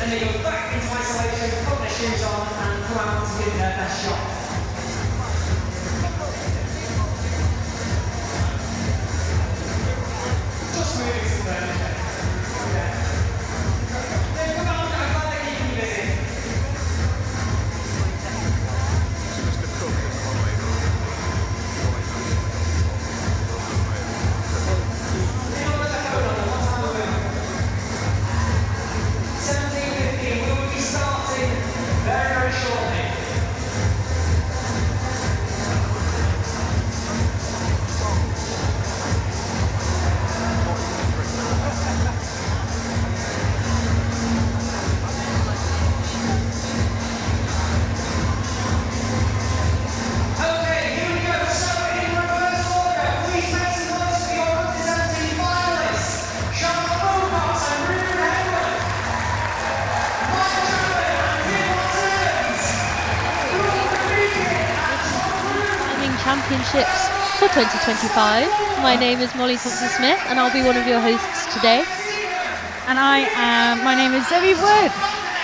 then they go back into isolation, put their shoes on and come out to give their best shot. Just moving some furniture. Okay. Then come on, I'm glad they're keeping you busy. Championships for 2025. My name is Molly Thompson-Smith and I'll be one of your hosts today. And my name is Zoe Wood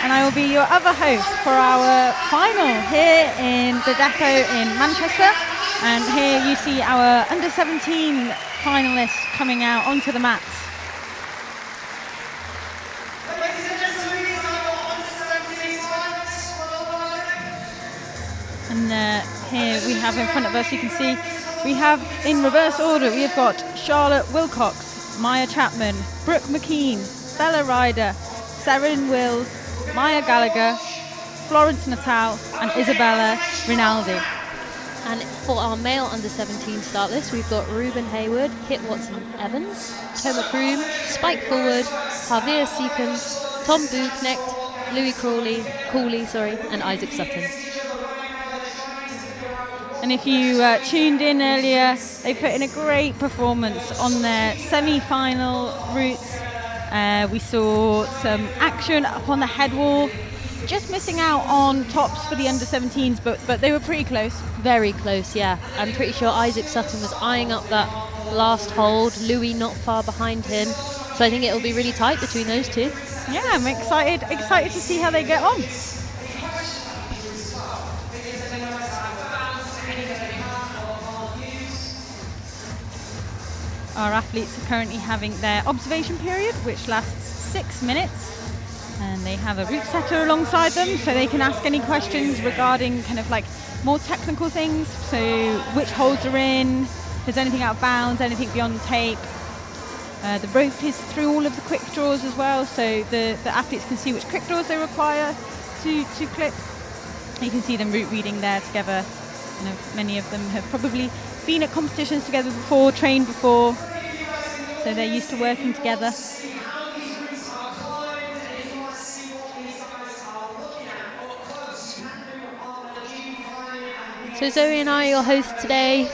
and I will be your other host for our final here in the depot in Manchester. And here you see our under-17 finalists coming out onto the mats. And here we have in front of us, you can see, we have in reverse order, we have got Charlotte Wilcox, Maya Chapman, Brooke McKean, Bella Ryder, Seren Wills, Maya Gallagher, Florence Natal and Isabella Rinaldi. And for our male under-17 start list, we've got Ruben Hayward, Kit Watson-Evans, Toma Kroom, Spike Forward, Javier Seacombe, Tom Buchnecht, Louis Cooley, and Isaac Sutton. And if you tuned in earlier, they put in a great performance on their semi-final routes. We saw some action up on the head wall, just missing out on tops for the under-17s, but they were pretty close. Very close, yeah. I'm pretty sure Isaac Sutton was eyeing up that last hold, Louis not far behind him. So I think it'll be really tight between those two. Yeah, I'm excited to see how they get on. Our athletes are currently having their observation period, which lasts 6 minutes. And they have a route setter alongside them, so they can ask any questions regarding kind of like more technical things. So which holds are in, if there's anything out of bounds, anything beyond tape. The rope is through all of the quick draws as well, so the athletes can see which quick draws they require to clip. You can see them route reading there together. You know, many of them have probably been at competitions together before, trained before, so they're used to working together. So Zoe and I are your hosts today.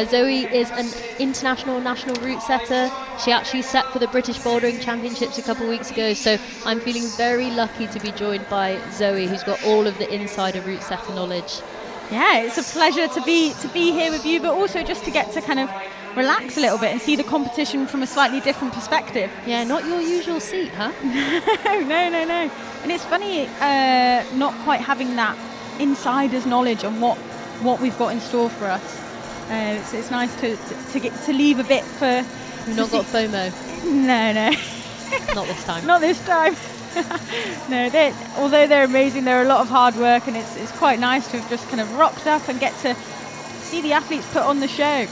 Zoe is an international national route setter. She actually set for the British Bouldering Championships a couple of weeks ago, so I'm feeling very lucky to be joined by Zoe, who's got all of the insider route setter knowledge. Yeah, it's a pleasure to be here with you, but also just to get to kind of relax a little bit and see the competition from a slightly different perspective. Yeah, not your usual seat, huh? No. And it's funny not quite having that insider's knowledge on what we've got in store for us. It's nice to get to leave a bit for... You've not got FOMO? No. Not this time. Not this time. No, although they're amazing, they're a lot of hard work, and it's quite nice to have just kind of rocked up and get to see the athletes put on the show.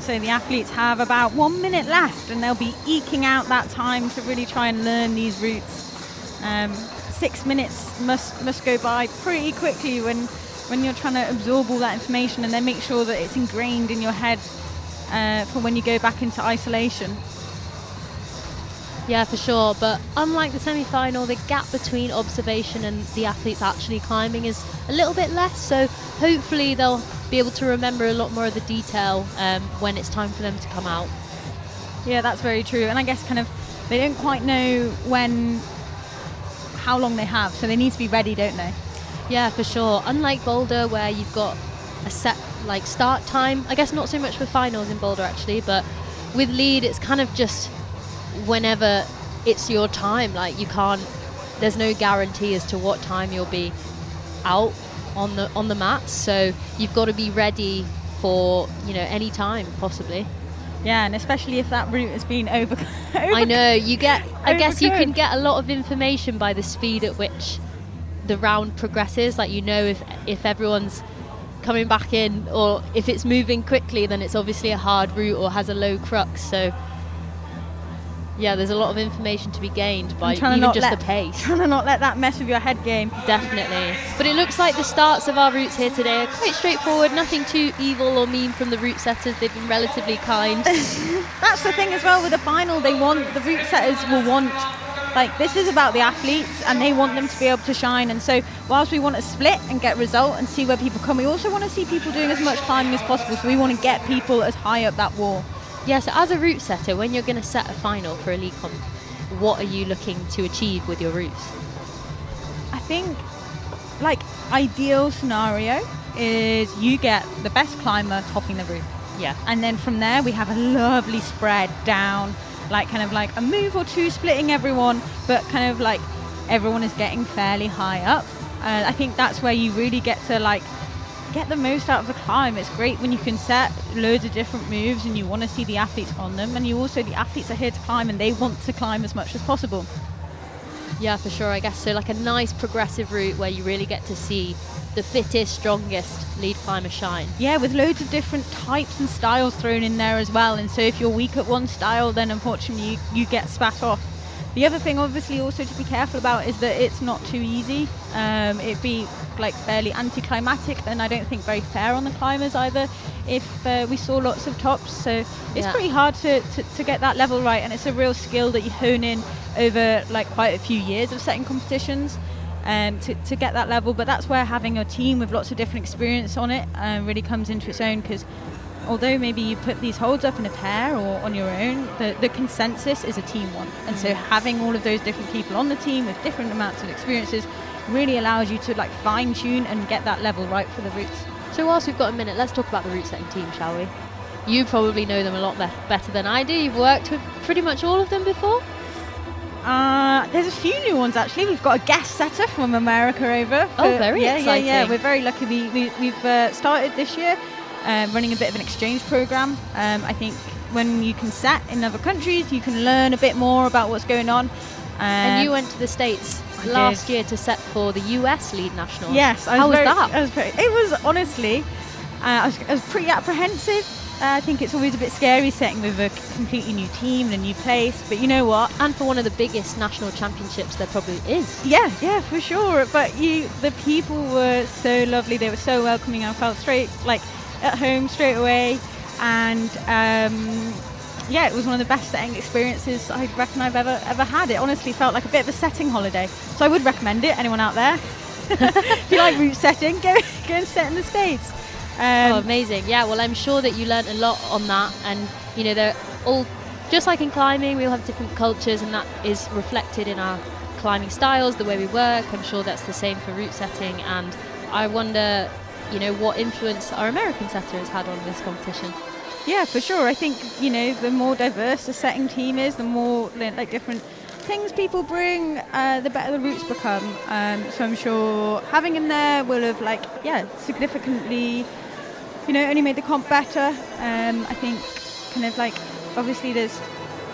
so the athletes have about 1 minute left, and they'll be eking out that time to really try and learn these routes. 6 minutes must go by pretty quickly when you're trying to absorb all that information and then make sure that it's ingrained in your head for when you go back into isolation. Yeah, for sure. But unlike the semi-final, the gap between observation and the athletes actually climbing is a little bit less. So hopefully they'll be able to remember a lot more of the detail when it's time for them to come out. Yeah, that's very true. And I guess kind of they don't quite know how long they have, so they need to be ready, don't they? Yeah, for sure. Unlike Boulder, where you've got a set like start time, I guess not so much for finals in Boulder actually, but with lead it's kind of just whenever it's your time. Like there's no guarantee as to what time you'll be out on the mats, so you've got to be ready for any time possibly. Yeah, and especially if that route has been over. I know I guess you can get a lot of information by the speed at which the round progresses. Like if everyone's coming back in, or if it's moving quickly, then it's obviously a hard route or has a low crux. So yeah, there's a lot of information to be gained by even just the pace. Trying to not let that mess with your head game. Definitely. But it looks like the starts of our routes here today are quite straightforward, nothing too evil or mean from the route setters. They've been relatively kind. That's the thing as well with the final. The route setters will want, like, this is about the athletes and they want them to be able to shine. And so whilst we want to split and get result and see where people come, we also want to see people doing as much climbing as possible. So we want to get people as high up that wall. Yeah, so as a route setter, when you're going to set a final for a league comp, what are you looking to achieve with your routes? I think, like, ideal scenario is you get the best climber topping the route. Yeah. And then from there, we have a lovely spread down, like kind of like a move or two splitting everyone, but kind of like everyone is getting fairly high up. I think that's where you really get to, like, get the most out of the climb. It's great when you can set loads of different moves and you want to see the athletes on them, and the athletes are here to climb and they want to climb as much as possible. Yeah, for sure. I guess so, like a nice progressive route where you really get to see the fittest, strongest lead climber shine. Yeah, with loads of different types and styles thrown in there as well, and so if you're weak at one style, then unfortunately you get spat off. The other thing obviously also to be careful about is that it's not too easy. It'd be like fairly anticlimactic, and I don't think very fair on the climbers either if we saw lots of tops. So it's pretty hard to get that level right, and it's a real skill that you hone in over like quite a few years of setting competitions to get that level. But that's where having a team with lots of different experience on it really comes into its own, because although maybe you put these holds up in a pair or on your own, the consensus is a team one. And so having all of those different people on the team with different amounts of experiences really allows you to like fine tune and get that level right for the routes. So whilst we've got a minute, let's talk about the route setting team, shall we? You probably know them a lot better than I do. You've worked with pretty much all of them before. There's a few new ones actually. We've got a guest setter from America over. Very exciting. Yeah. We're very lucky. We've started this year running a bit of an exchange program. I think when you can set in other countries, you can learn a bit more about what's going on. And you went to the States last year to set for the US Lead Nationals. Yes. How was that? It was honestly, I was pretty apprehensive. I think it's always a bit scary setting with a completely new team and a new place, but you know what? And for one of the biggest national championships there probably is. Yeah, for sure. But the people were so lovely. They were so welcoming. I felt straight like at home straight away, and it was one of the best setting experiences I reckon I've ever had. It honestly felt like a bit of a setting holiday, so I would recommend it. Anyone out there, if you like route setting, go and set in the States. Amazing. Yeah, well, I'm sure that you learned a lot on that, and they're all just like in climbing. We all have different cultures, and that is reflected in our climbing styles, the way we work. I'm sure that's the same for route setting, and I wonder what influence our American setter has had on this competition. Yeah, for sure. I think the more diverse the setting team is, the more like different things people bring, the better the routes become. So I'm sure having him there will have significantly only made the comp better. I think kind of like obviously there's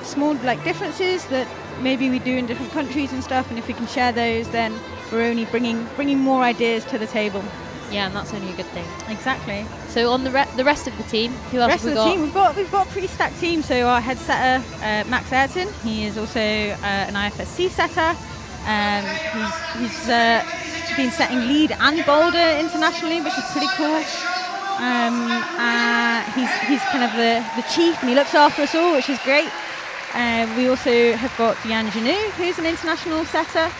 small differences that maybe we do in different countries and stuff, and if we can share those, then we're only bringing more ideas to the table. Yeah, and that's only a good thing. Exactly. So on the rest of the team, who else Rest have of we the got? team, we've got a pretty stacked team. So our head setter, Max Ayrton, he is also an IFSC setter. He's been setting lead and boulder internationally, which is pretty cool. He's kind of the chief, and he looks after us all, which is great. We also have got Yan Janu, who's an international setter,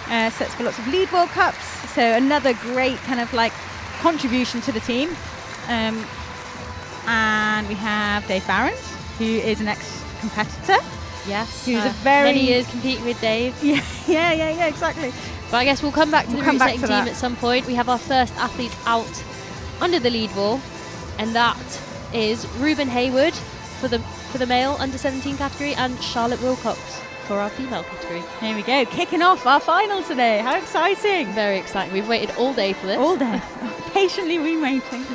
sets for lots of lead World Cups. So another great kind of like contribution to the team. And we have Dave Barons, who is an ex-competitor. Yes, who's many years competing with Dave. Yeah, exactly. But I guess we'll come back to the Routesetting team that at some point. We have our first athletes out under the lead wall, and that is Ruben Hayward for the male under 17 category and Charlotte Wilcox for our female category. Here we go, kicking off our final today. How exciting! Very exciting. We've waited all day for this. All day. Patiently waiting.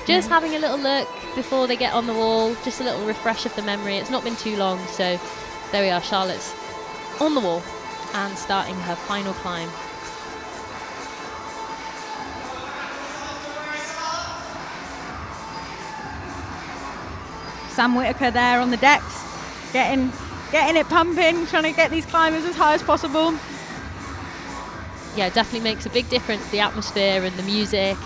Just having a little look before they get on the wall, just a little refresh of the memory. It's not been too long, so there we are. Charlotte's on the wall and starting her final climb. Sam Whitaker there on the decks, getting it pumping, trying to get these climbers as high as possible. Yeah, it definitely makes a big difference, the atmosphere and the music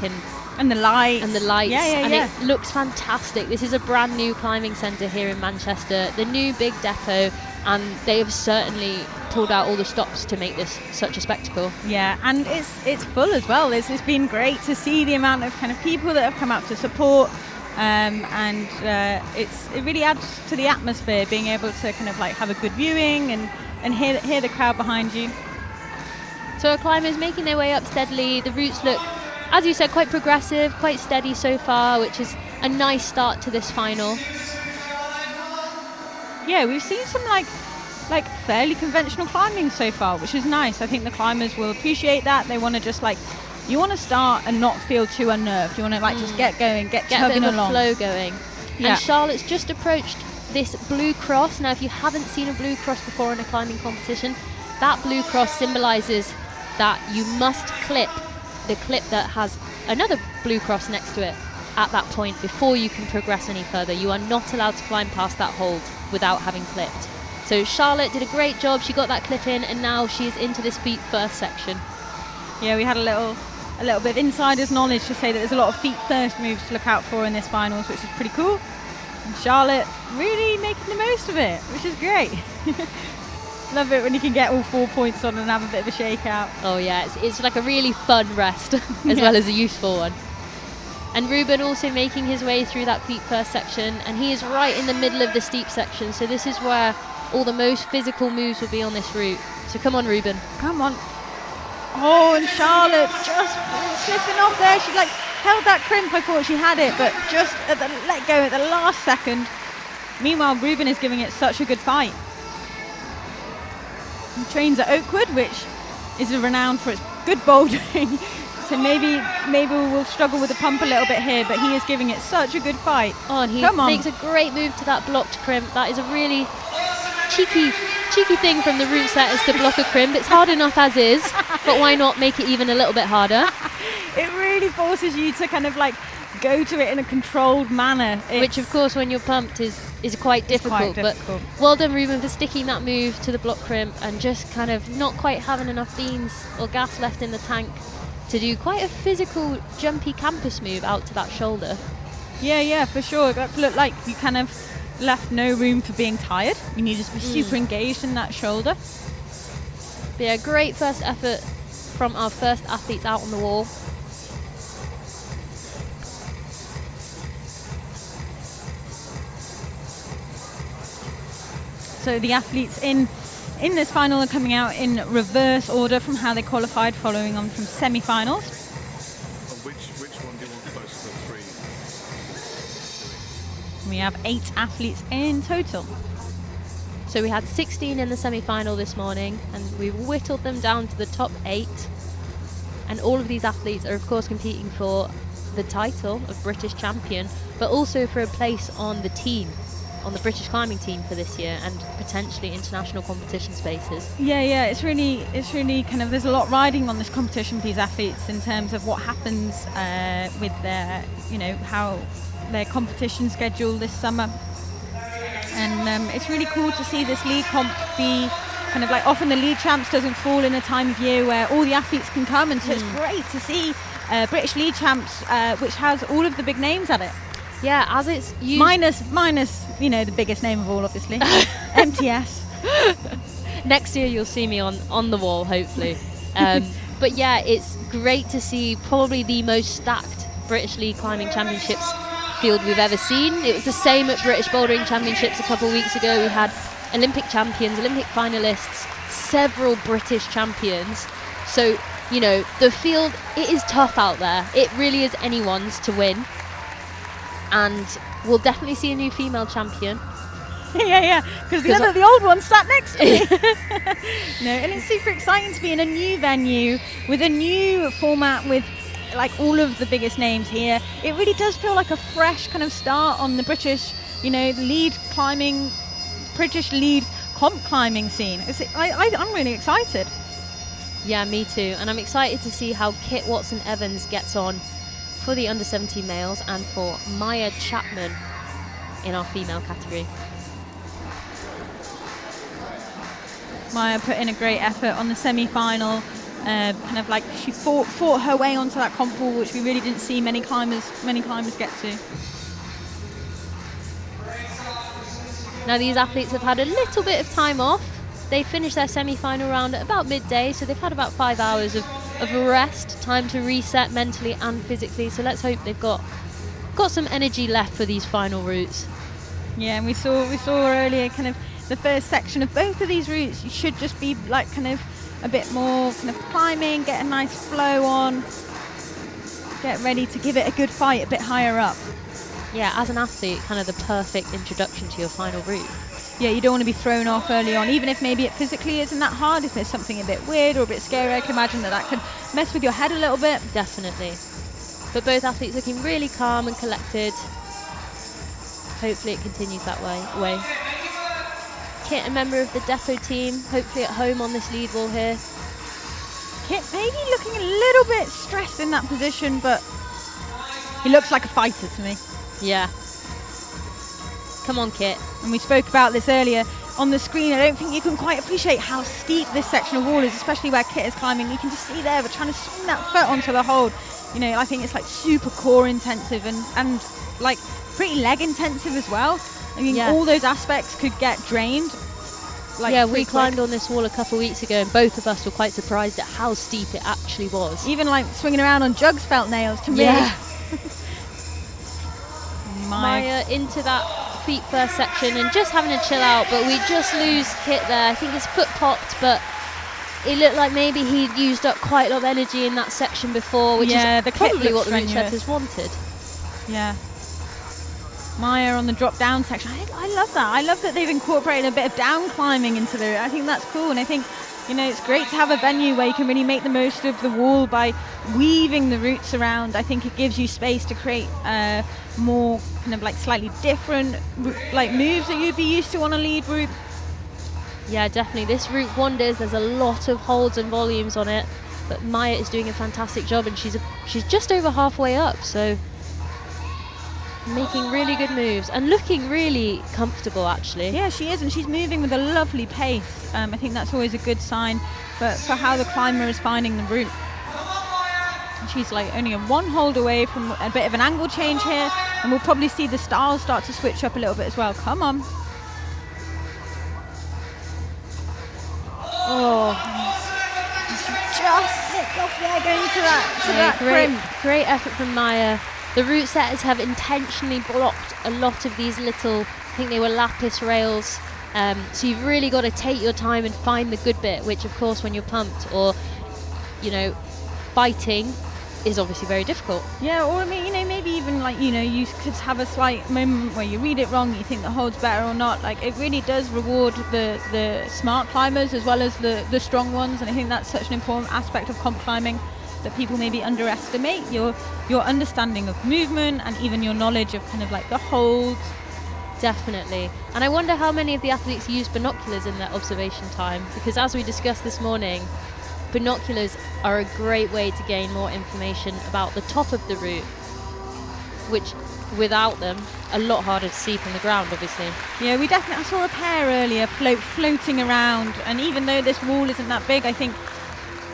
and the lights. And it looks fantastic. This is a brand new climbing centre here in Manchester, the new big depot, and they have certainly pulled out all the stops to make this such a spectacle. Yeah, and it's full as well. It's been great to see the amount of kind of people that have come out to support. It really adds to the atmosphere, being able to kind of like have a good viewing and hear the crowd behind you. So our climbers making their way up steadily. The routes look, as you said, quite progressive, quite steady so far, which is a nice start to this final. Yeah, we've seen some like fairly conventional climbing so far, which is nice. I think the climbers will appreciate that. They want to just like, you want to start and not feel too unnerved. You want to like just get going, get chugging a bit of a along. flow going. Yeah. And Charlotte's just approached this blue cross. Now, if you haven't seen a blue cross before in a climbing competition, that blue cross symbolises that you must clip the clip that has another blue cross next to it at that point before you can progress any further. You are not allowed to climb past that hold without having clipped. So Charlotte did a great job. She got that clip in, and now she is into this feet first section. Yeah, we had a little bit of insider's knowledge to say that there's a lot of feet first moves to look out for in this finals, which is pretty cool. And Charlotte really making the most of it, which is great. Love it when you can get all 4 points on and have a bit of a shakeout. Oh yeah, it's like a really fun rest as well as a useful one. And Ruben also making his way through that feet first section, and he is right in the middle of the steep section, so this is where all the most physical moves will be on this route. So come on, Ruben. Come on. Oh, and Charlotte just slipping off there. She like held that crimp. I thought she had it, but just let go at the last second. Meanwhile, Ruben is giving it such a good fight. He trains at Oakwood, which is renowned for its good bouldering. So maybe we'll struggle with the pump a little bit here, but he is giving it such a good fight. Oh, and he makes a great move to that blocked crimp. That is a really cheeky thing from the route setters to block a crimp. It's hard enough as is, but why not make it even a little bit harder? It really forces you to kind of like go to it in a controlled manner. Which of course when you're pumped is quite difficult. But well done, Ruben, for sticking that move to the block crimp and just kind of not quite having enough beans or gas left in the tank to do quite a physical jumpy campus move out to that shoulder. Yeah, for sure. That looked like you kind of left no room for being tired. You needed to be super engaged in that shoulder. But yeah, great first effort from our first athletes out on the wall. So the athletes in this final are coming out in reverse order from how they qualified, following on from semi-finals. Which one do you want closer to 3? We have 8 athletes in total. So we had 16 in the semi-final this morning, and we whittled them down to the top 8. And all of these athletes are of course competing for the title of British champion, but also for a place on the team. on the British climbing team for this year and potentially international competition spaces. Yeah, it's really kind of, there's a lot riding on this competition with these athletes in terms of what happens with their, how their competition schedule this summer. And it's really cool to see this league comp be kind of like, often the league champs doesn't fall in a time of year where all the athletes can come, and so it's great to see British league champs, which has all of the big names at it. Yeah, as it's used... Minus, the biggest name of all, obviously, MTS. Next year you'll see me on the wall, hopefully. But yeah, it's great to see probably the most stacked British League Climbing Championships field we've ever seen. It was the same at British Bouldering Championships a couple of weeks ago. We had Olympic champions, Olympic finalists, several British champions. So, the field, it is tough out there. It really is anyone's to win. And we'll definitely see a new female champion. Yeah, because the old one sat next to me. No, and it's super exciting to be in a new venue with a new format with like all of the biggest names here. It really does feel like a fresh kind of start on the British, British lead comp climbing scene. I'm really excited. Yeah, me too. And I'm excited to see how Kit Watson-Evans gets on for the under-17 males and for Maya Chapman in our female category. Maya put in a great effort on the semi-final. Kind of like she fought her way onto that comp wall, which we really didn't see many climbers get to. Now these athletes have had a little bit of time off. They finished their semi-final round at about midday, so they've had about 5 hours of rest, time to reset mentally and physically. So let's hope they've got some energy left for these final routes. Yeah, and we saw earlier kind of the first section of both of these routes. You should just be like kind of a bit more kind of climbing, get a nice flow on, get ready to give it a good fight a bit higher up. Yeah, as an athlete, kind of the perfect introduction to your final route. Yeah, you don't want to be thrown off early on, even if maybe it physically isn't that hard. If there's something a bit weird or a bit scary, I can imagine that could mess with your head a little bit. Definitely. But both athletes looking really calm and collected. Hopefully it continues that way. Kit, a member of the depot team, hopefully at home on this lead wall here. Kit maybe looking a little bit stressed in that position, but he looks like a fighter to me. Yeah. Come on, Kit. And we spoke about this earlier on the screen. I don't think you can quite appreciate how steep this section of wall is, especially where Kit is climbing. You can just see there, we're trying to swing that foot onto the hold. I think it's like super core intensive and like pretty leg intensive as well. I mean, all those aspects could get drained. We climbed on this wall a couple of weeks ago and both of us were quite surprised at how steep it actually was. Even like swinging around on Jug's felt nails to me. Yeah. Maya into that feet first section and just having a chill out, but we just lose Kit there. I think his foot popped, but it looked like maybe he'd used up quite a lot of energy in that section before, which is probably what the route setters wanted. Yeah. Maya on the drop down section. I love that. I love that they've incorporated a bit of down climbing into the route. I think that's cool, and I think it's great to have a venue where you can really make the most of the wall by weaving the routes around. I think it gives you space to create more kind of like slightly different like moves that you'd be used to on a lead route. Yeah, definitely. This route wonders. There's a lot of holds and volumes on it, but Maya is doing a fantastic job, and she's just over halfway up, so making really good moves and looking really comfortable actually. Yeah, she is, and she's moving with a lovely pace. I think that's always a good sign for how the climber is finding the route. And she's like only a one hold away from a bit of an angle change here, and we'll probably see the styles start to switch up a little bit as well. Come on. Oh, she just slipped off there going to that crimp. Great effort from Maya. The route setters have intentionally blocked a lot of these little, I think they were lapis rails. So you've really got to take your time and find the good bit, which of course when you're pumped or, fighting is obviously very difficult. Yeah, or I mean, maybe even like, you could have a slight moment where you read it wrong, you think the hold's better or not. Like, it really does reward the smart climbers as well as the strong ones, and I think that's such an important aspect of comp climbing that people maybe underestimate. Your understanding of movement and even your knowledge of kind of like the holds Definitely. And I wonder how many of the athletes use binoculars in their observation time, because as we discussed this morning, binoculars are a great way to gain more information about the top of the route, which without them, a lot harder to see from the ground, obviously. Yeah, we definitely, I saw a pair earlier floating around, and even though this wall isn't that big, I think,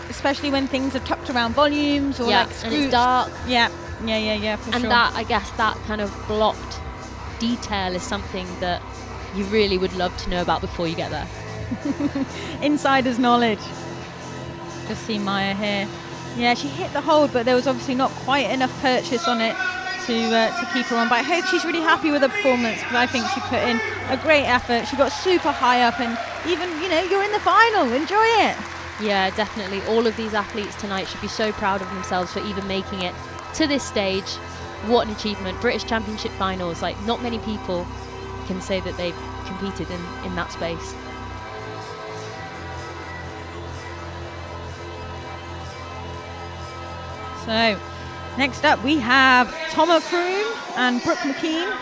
especially when things are tucked around volumes or like screws. And it's dark. Yeah, for and sure. that, I guess, that kind of blocked detail is something that you really would love to know about before you get there. Insider's knowledge. Just see Maya here. Yeah, she hit the hold, but there was obviously not quite enough purchase on it to keep her on. But I hope she's really happy with her performance, because I think she put in a great effort. She got super high up, and even, you're in the final. Enjoy it. Yeah, definitely. All of these athletes tonight should be so proud of themselves for even making it to this stage. What an achievement. British Championship finals. Like, not many people can say that they've competed in that space. So, next up we have Thomas Kroon and Brooke McKean.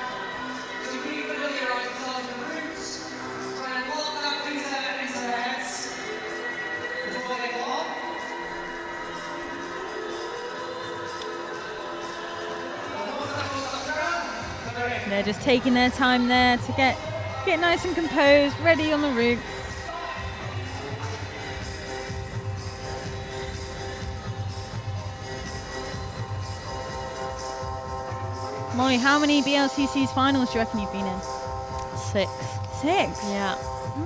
They're just taking their time there to get nice and composed, ready on the route. Molly, how many BLCC's finals do you reckon you've been in? 6. 6? Yeah.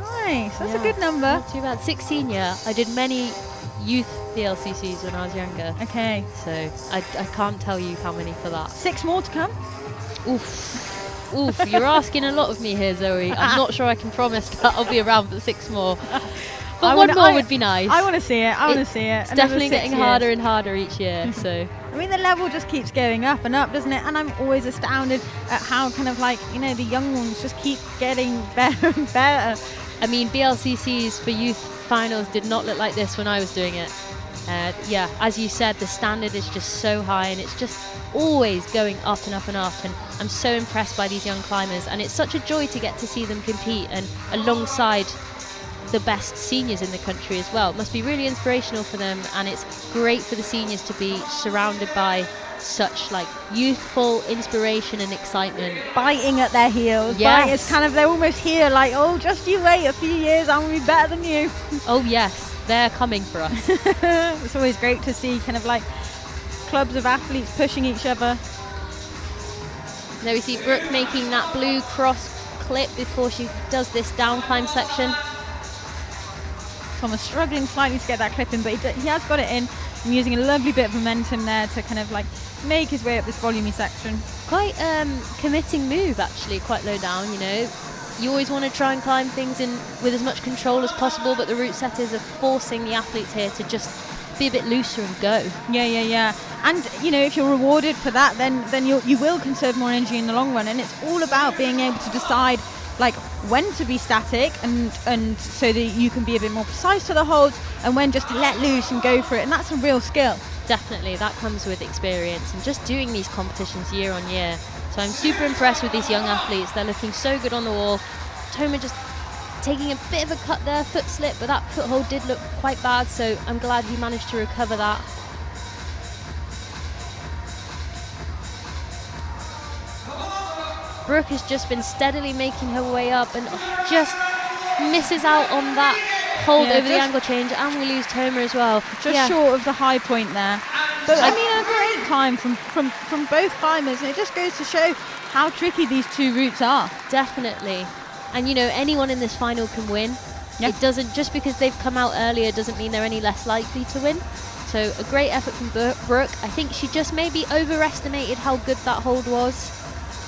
Nice, that's a good number. Not too bad. 16, yeah. I did many youth BLCCs when I was younger. Okay. So I can't tell you how many for that. 6 more to come? Oof, you're asking a lot of me here, Zoe. I'm not sure I can promise that I'll be around for 6 more. But one more would be nice. I want to see it. It's definitely getting harder and harder each year. So I mean, the level just keeps going up and up, doesn't it? And I'm always astounded at how kind of like, the young ones just keep getting better and better. I mean, BLCCs for youth finals did not look like this when I was doing it. Yeah, as you said, the standard is just so high, and it's just always going up and up and up, and I'm so impressed by these young climbers, and it's such a joy to get to see them compete and alongside the best seniors in the country as well. It must be really inspirational for them, and it's great for the seniors to be surrounded by such like youthful inspiration and excitement, biting at their heels. Yes. It's kind of, they're almost here like, oh, just you wait a few years, I'm gonna be better than you. Oh yes, they're coming for us. It's always great to see kind of like clubs of athletes pushing each other. There we see Brooke making that blue cross clip before she does this down climb section. Thomas struggling slightly to get that clip in, but he has got it in, and using a lovely bit of momentum there to kind of like make his way up this volumey section. Quite committing move, actually, quite low down, You always want to try and climb things in with as much control as possible, but the route setters are forcing the athletes here to just be a bit looser and go. Yeah. And if you're rewarded for that, then you will conserve more energy in the long run, and it's all about being able to decide like when to be static and so that you can be a bit more precise to the holds, and when just to let loose and go for it, and that's a real skill. Definitely, that comes with experience and just doing these competitions year on year. So I'm super impressed with these young athletes. They're looking so good on the wall. Toma just taking a bit of a cut there, foot slip, but that foothold did look quite bad, so I'm glad he managed to recover that. Brooke has just been steadily making her way up and just misses out on that hold over the angle change, and we lose Toma as well. Just short of the high point there. But I mean, a great climb from both climbers, and it just goes to show how tricky these two routes are. Definitely. And anyone in this final can win. It doesn't, just because they've come out earlier doesn't mean they're any less likely to win. So a great effort from Brooke. I think she just maybe overestimated how good that hold was.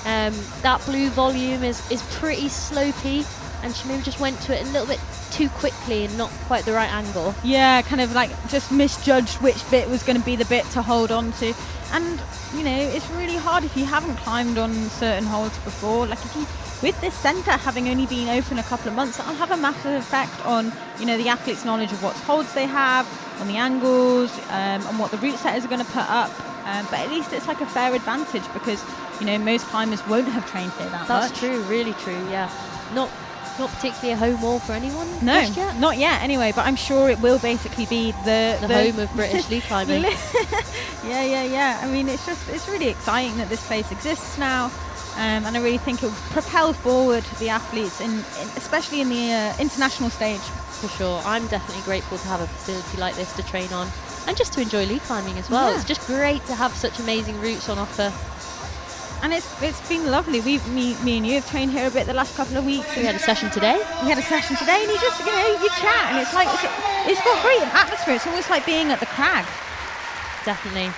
That blue volume is pretty slopey, and she maybe just went to it a little bit too quickly and not quite the right angle. Yeah, kind of like just misjudged which bit was going to be the bit to hold on to. And it's really hard if you haven't climbed on certain holds before. Like if you, with this centre having only been open a couple of months, that'll have a massive effect on the athlete's knowledge of what holds they have, on the angles, on what the route setters are going to put up. But at least it's like a fair advantage, because you know, most climbers won't have trained here that much. That's true, really true, yeah. Not particularly a home wall for anyone No, just yet. not yet anyway, but I'm sure it will basically be the home of British lead climbing. yeah. I mean, it's really exciting that this place exists now. And I really think it will propel forward the athletes, especially in the international stage. For sure. I'm definitely grateful to have a facility like this to train on and just to enjoy lead climbing as well. Yeah. It's just great to have such amazing routes on offer. And it's been lovely. Me and you have trained here a bit the last couple of weeks. We had a session today. And you just, you know, you chat, and it's like, it's got great atmosphere. It's almost like being at the crag. Definitely.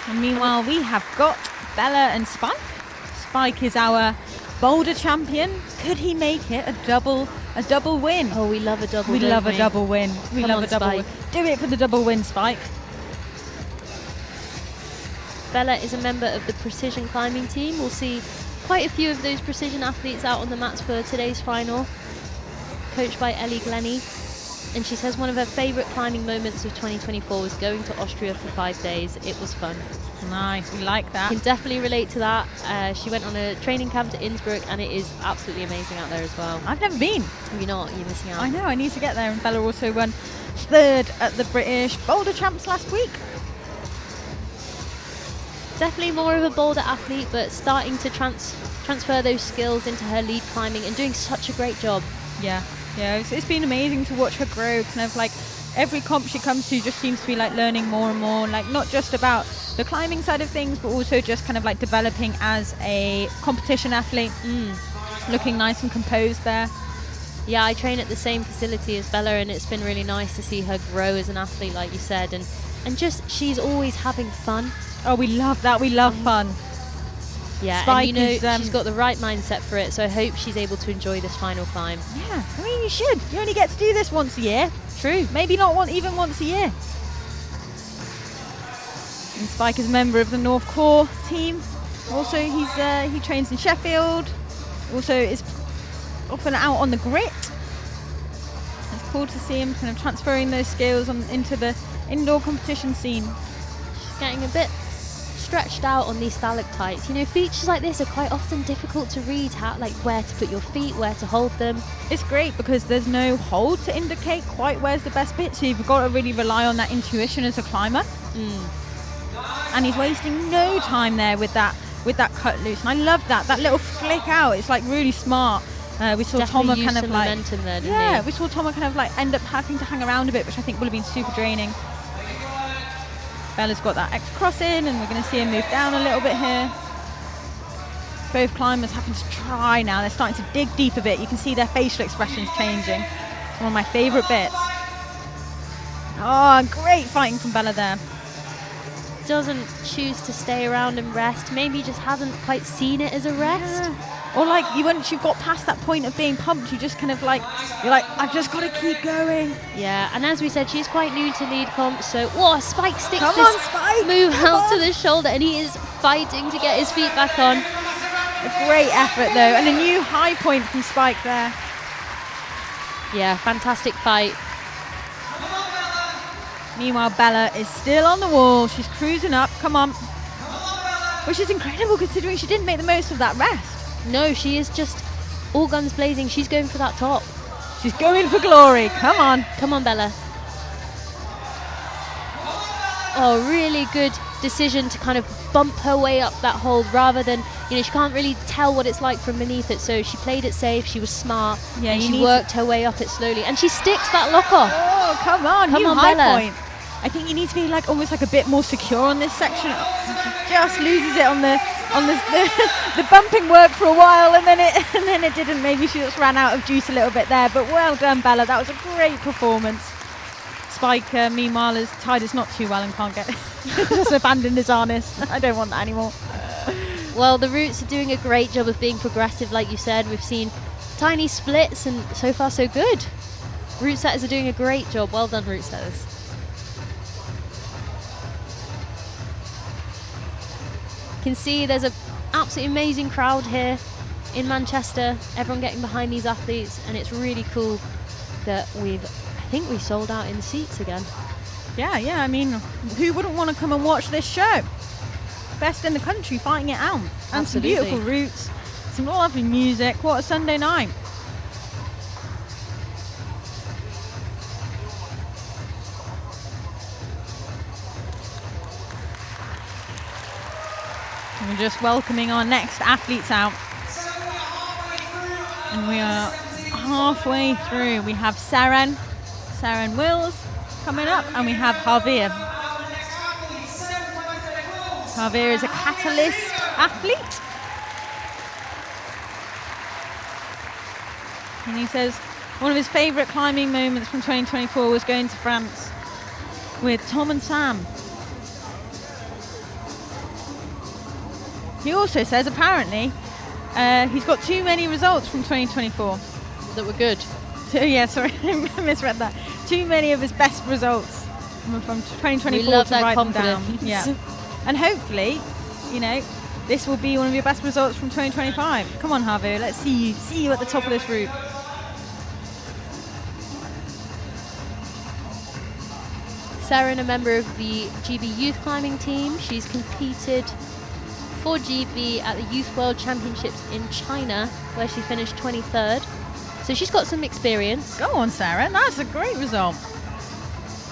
And meanwhile, we have got Bella and Spike. Spike is our boulder champion. Could he make it a double win? Oh, we love a double. We love a double win. We Come love on, a double Spike. win. Do it for the double win, Spike. Bella is a member of the precision climbing team. We'll see quite a few of those precision athletes out on the mats for today's final, coached by Ellie Glennie. And she says one of her favourite climbing moments of 2024 was going to Austria for 5 days. It was fun. Nice, we like that. Can definitely relate to that. She went on a training camp to Innsbruck, and it is absolutely amazing out there as well. I've never been. Have you not? You're missing out. I know, I need to get there. And Bella also won 3rd at the British Boulder Champs last week. Definitely more of a boulder athlete, but starting to transfer those skills into her lead climbing and doing such a great job. Yeah, it's been amazing to watch her grow. Kind of like every comp she comes to just seems to be like learning more and more, like not just about the climbing side of things, but also just kind of like developing as a competition athlete. Looking nice and composed there. Yeah, I train at the same facility as Bella, and it's been really nice to see her grow as an athlete, like you said, and just she's always having fun. Oh, we love that. We love fun. Yeah, Spike and you know, is, she's got the right mindset for it, so I hope she's able to enjoy this final climb. Yeah, I mean, you should. You only get to do this once a year. True. Maybe not even once a year. And Spike is a member of the North Core team. Also, he trains in Sheffield. Also, is often out on the grit. It's cool to see him kind of transferring those skills into the indoor competition scene. She's getting a bit stretched out on these stalactites. You know, features like this are quite often difficult to read, like where to put your feet, where to hold them. It's great because there's no hold to indicate quite where's the best bit, so you've got to really rely on that intuition as a climber. And he's wasting no time there with that cut loose, and I love that little flick out. It's like really smart. We saw Thomas kind of like momentum there, didn't he? We saw Thomas kind of like end up having to hang around a bit, which I think would have been super draining. Bella's got that X cross in, and we're going to see him move down a little bit here. Both climbers having to try now. They're starting to dig deep a bit. You can see their facial expressions changing. One of my favourite bits. Oh, great fighting from Bella there. Doesn't choose to stay around and rest. Maybe just hasn't quite seen it as a rest. Yeah. Or like once you've got past that point of being pumped, you just kind of like, you're like, I've just got to keep going. Yeah, and as we said, she's quite new to lead comp, so Spike sticks Come this on, Spike. move Come out on. to the shoulder, and he is fighting to get his feet back on. A great effort though, and a new high point from Spike there. Yeah, fantastic fight. Meanwhile, Bella is still on the wall. She's cruising up. Come on. Which is incredible considering she didn't make the most of that rest. No, she is just all guns blazing. She's going for that top. She's going for glory. Come on. Come on, Bella. Oh, really good decision to kind of bump her way up that hold rather than, you know, she can't really tell what it's like from beneath it. So she played it safe. She was smart. Yeah, and she worked her way up it slowly. And she sticks that lock off. Oh, come on. Come new on, high Bella. point. I think you need to be like almost like a bit more secure on this section. She just loses it on the bumping work for a while, and then it didn't. Maybe she just ran out of juice a little bit there. But well done, Bella. That was a great performance. Spike, meanwhile, is tied us not too well and can't get it. Just abandoned his harness. I don't want that anymore. Well, the Roots are doing a great job of being progressive, like you said. We've seen tiny splits, and so far so good. Route setters are doing a great job. Well done, route setters. You can see there's an absolutely amazing crowd here in Manchester. Everyone getting behind these athletes, and it's really cool that I think we sold out in the seats again. Yeah. I mean, who wouldn't want to come and watch this show? best in the country fighting it out. And Absolutely. some beautiful routes, some lovely music. What a Sunday night. We're just welcoming our next athletes out. And we are halfway through. We have Saren Wills coming up, and we have Javier. Javier is a Catalyst athlete. And he says one of his favourite climbing moments from 2024 was going to France with Tom and Sam. He also says apparently he's got too many results from 2024. That were good. So, yeah, sorry, I misread that. Too many of his best results from 2024 We love to that write them down. confidence. Yeah. And hopefully, you know, this will be one of your best results from 2025. Come on, Javier, let's see you at the top of this route. Sarah, a member of the GB Youth Climbing team. She's competed for GB at the Youth World Championships in China, where she finished 23rd. So she's got some experience. Go on, Sarah, that's a great result.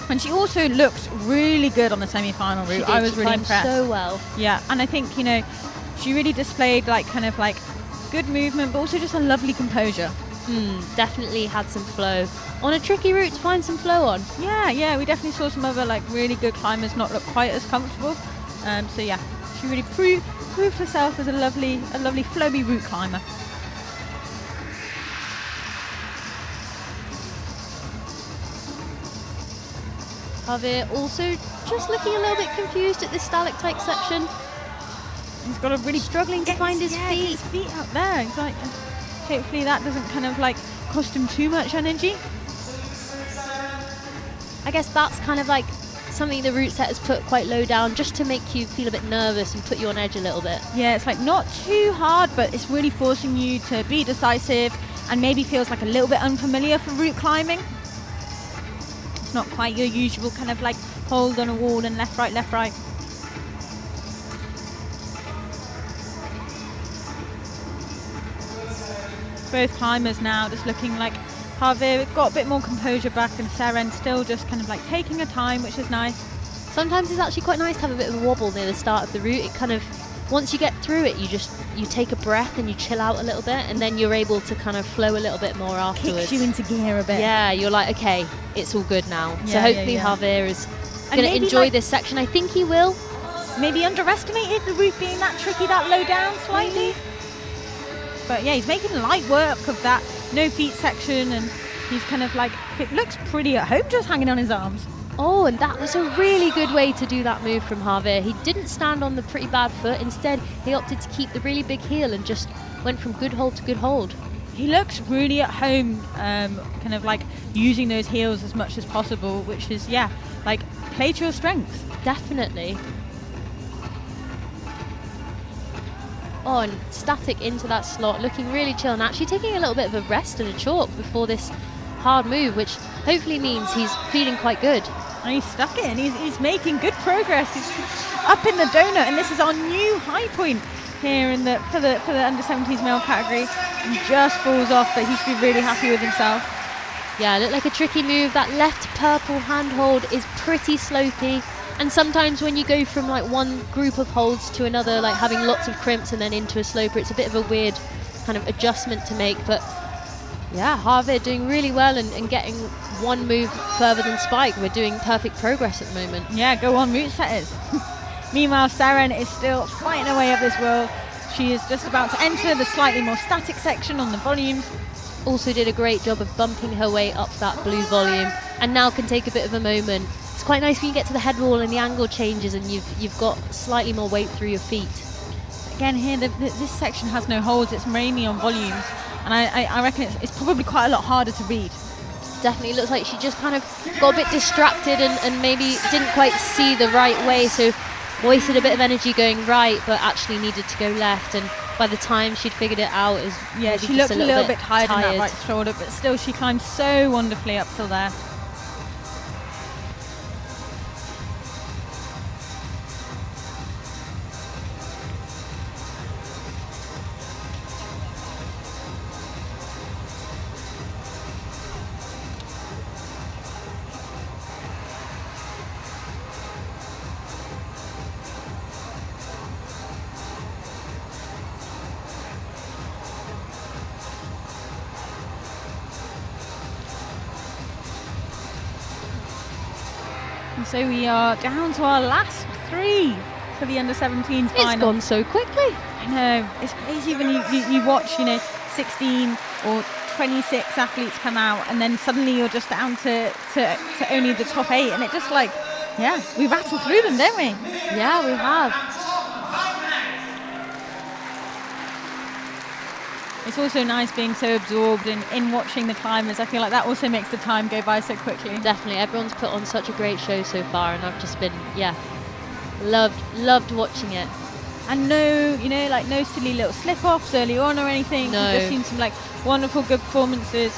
And she also looked really good on the semi-final route. I was She really climbed impressed. so well. Yeah, and I think, you know, she really displayed like good movement, but also just a lovely composure. Definitely had some flow. On a tricky route to find some flow on. Yeah, we definitely saw some other like really good climbers not look quite as comfortable. So yeah, she really proved herself as a lovely flowy route climber. Javier also just looking a little bit confused at this stalactite section. He's got a really Struggling to find his get feet. his feet up there. He's like, hopefully that doesn't kind of like cost him too much energy. I guess that's kind of like something the route setters put quite low down just to make you feel a bit nervous and put you on edge a little bit. Yeah, it's like not too hard, but it's really forcing you to be decisive and maybe feels like a little bit unfamiliar for route climbing. It's not quite your usual kind of like hold on a wall and left, right, left, right. Both climbers now just looking like Javier got a bit more composure back, and Saren still just kind of like taking her time, which is nice. Sometimes it's actually quite nice to have a bit of a wobble near the start of the route. It kind of, once you get through it, you take a breath and you chill out a little bit, and then you're able to kind of flow a little bit more afterwards. Kicks you into gear a bit. Yeah, you're like, okay, it's all good now. So Yeah, hopefully yeah. Javier is And going to maybe, enjoy like- this section. I think he will. Maybe underestimated the route being that tricky, that low down slightly. But yeah, he's making light work of that no feet section, and he's kind of like, it looks pretty at home just hanging on his arms. Oh, and that was a really good way to do that move from Javier. He didn't stand on the pretty bad foot. Instead, he opted to keep the really big heel and just went from good hold to good hold. He looks really at home, kind of like using those heels as much as possible, which is, yeah, like play to your strengths. Definitely. Oh, and static into that slot, looking really chill, and actually taking a little bit of a rest and a chalk before this hard move, which hopefully means he's feeling quite good. And he's stuck it, and he's making good progress. He's up in the donut, and this is our new high point here in the for the under 70s male category. He just falls off, but he should be really happy with himself. Yeah, it looked like a tricky move. That left purple handhold is pretty slopey, and sometimes when you go from like one group of holds to another, like having lots of crimps and then into a sloper, it's a bit of a weird kind of adjustment to make. But yeah, Javier doing really well and getting one move further than Spike. We're doing perfect progress at the moment. Yeah, go on, route setters. Meanwhile, Saren is still fighting her way up this wall. She is just about to enter the slightly more static section on the volumes. Also did a great job of bumping her way up that blue volume, and now can take a bit of a moment. It's quite nice when you get to the head wall and the angle changes and you've got slightly more weight through your feet. Again here, this section has no holds, it's mainly on volumes, and I reckon it's probably quite a lot harder to read. Definitely looks like she just kind of got a bit distracted and maybe didn't quite see the right way, so wasted a bit of energy going right, but actually needed to go left, and by the time she'd figured it out, is Yeah, she looked a little bit tired in that right shoulder, but still she climbed so wonderfully up till there. And so we are down to our last 3 for the under-17s final. It's gone so quickly. I know, it's crazy when you watch, 16 or 26 athletes come out, and then suddenly you're just down to only the top 8, and it just like, yeah, we rattle through them, don't we? Yeah, we have. It's also nice being so absorbed in watching the climbers. I feel like that also makes the time go by so quickly. Definitely, everyone's put on such a great show so far, and I've just been, loved watching it. And no, no silly little slip-offs early on or anything. No. We've just seen some wonderful, good performances,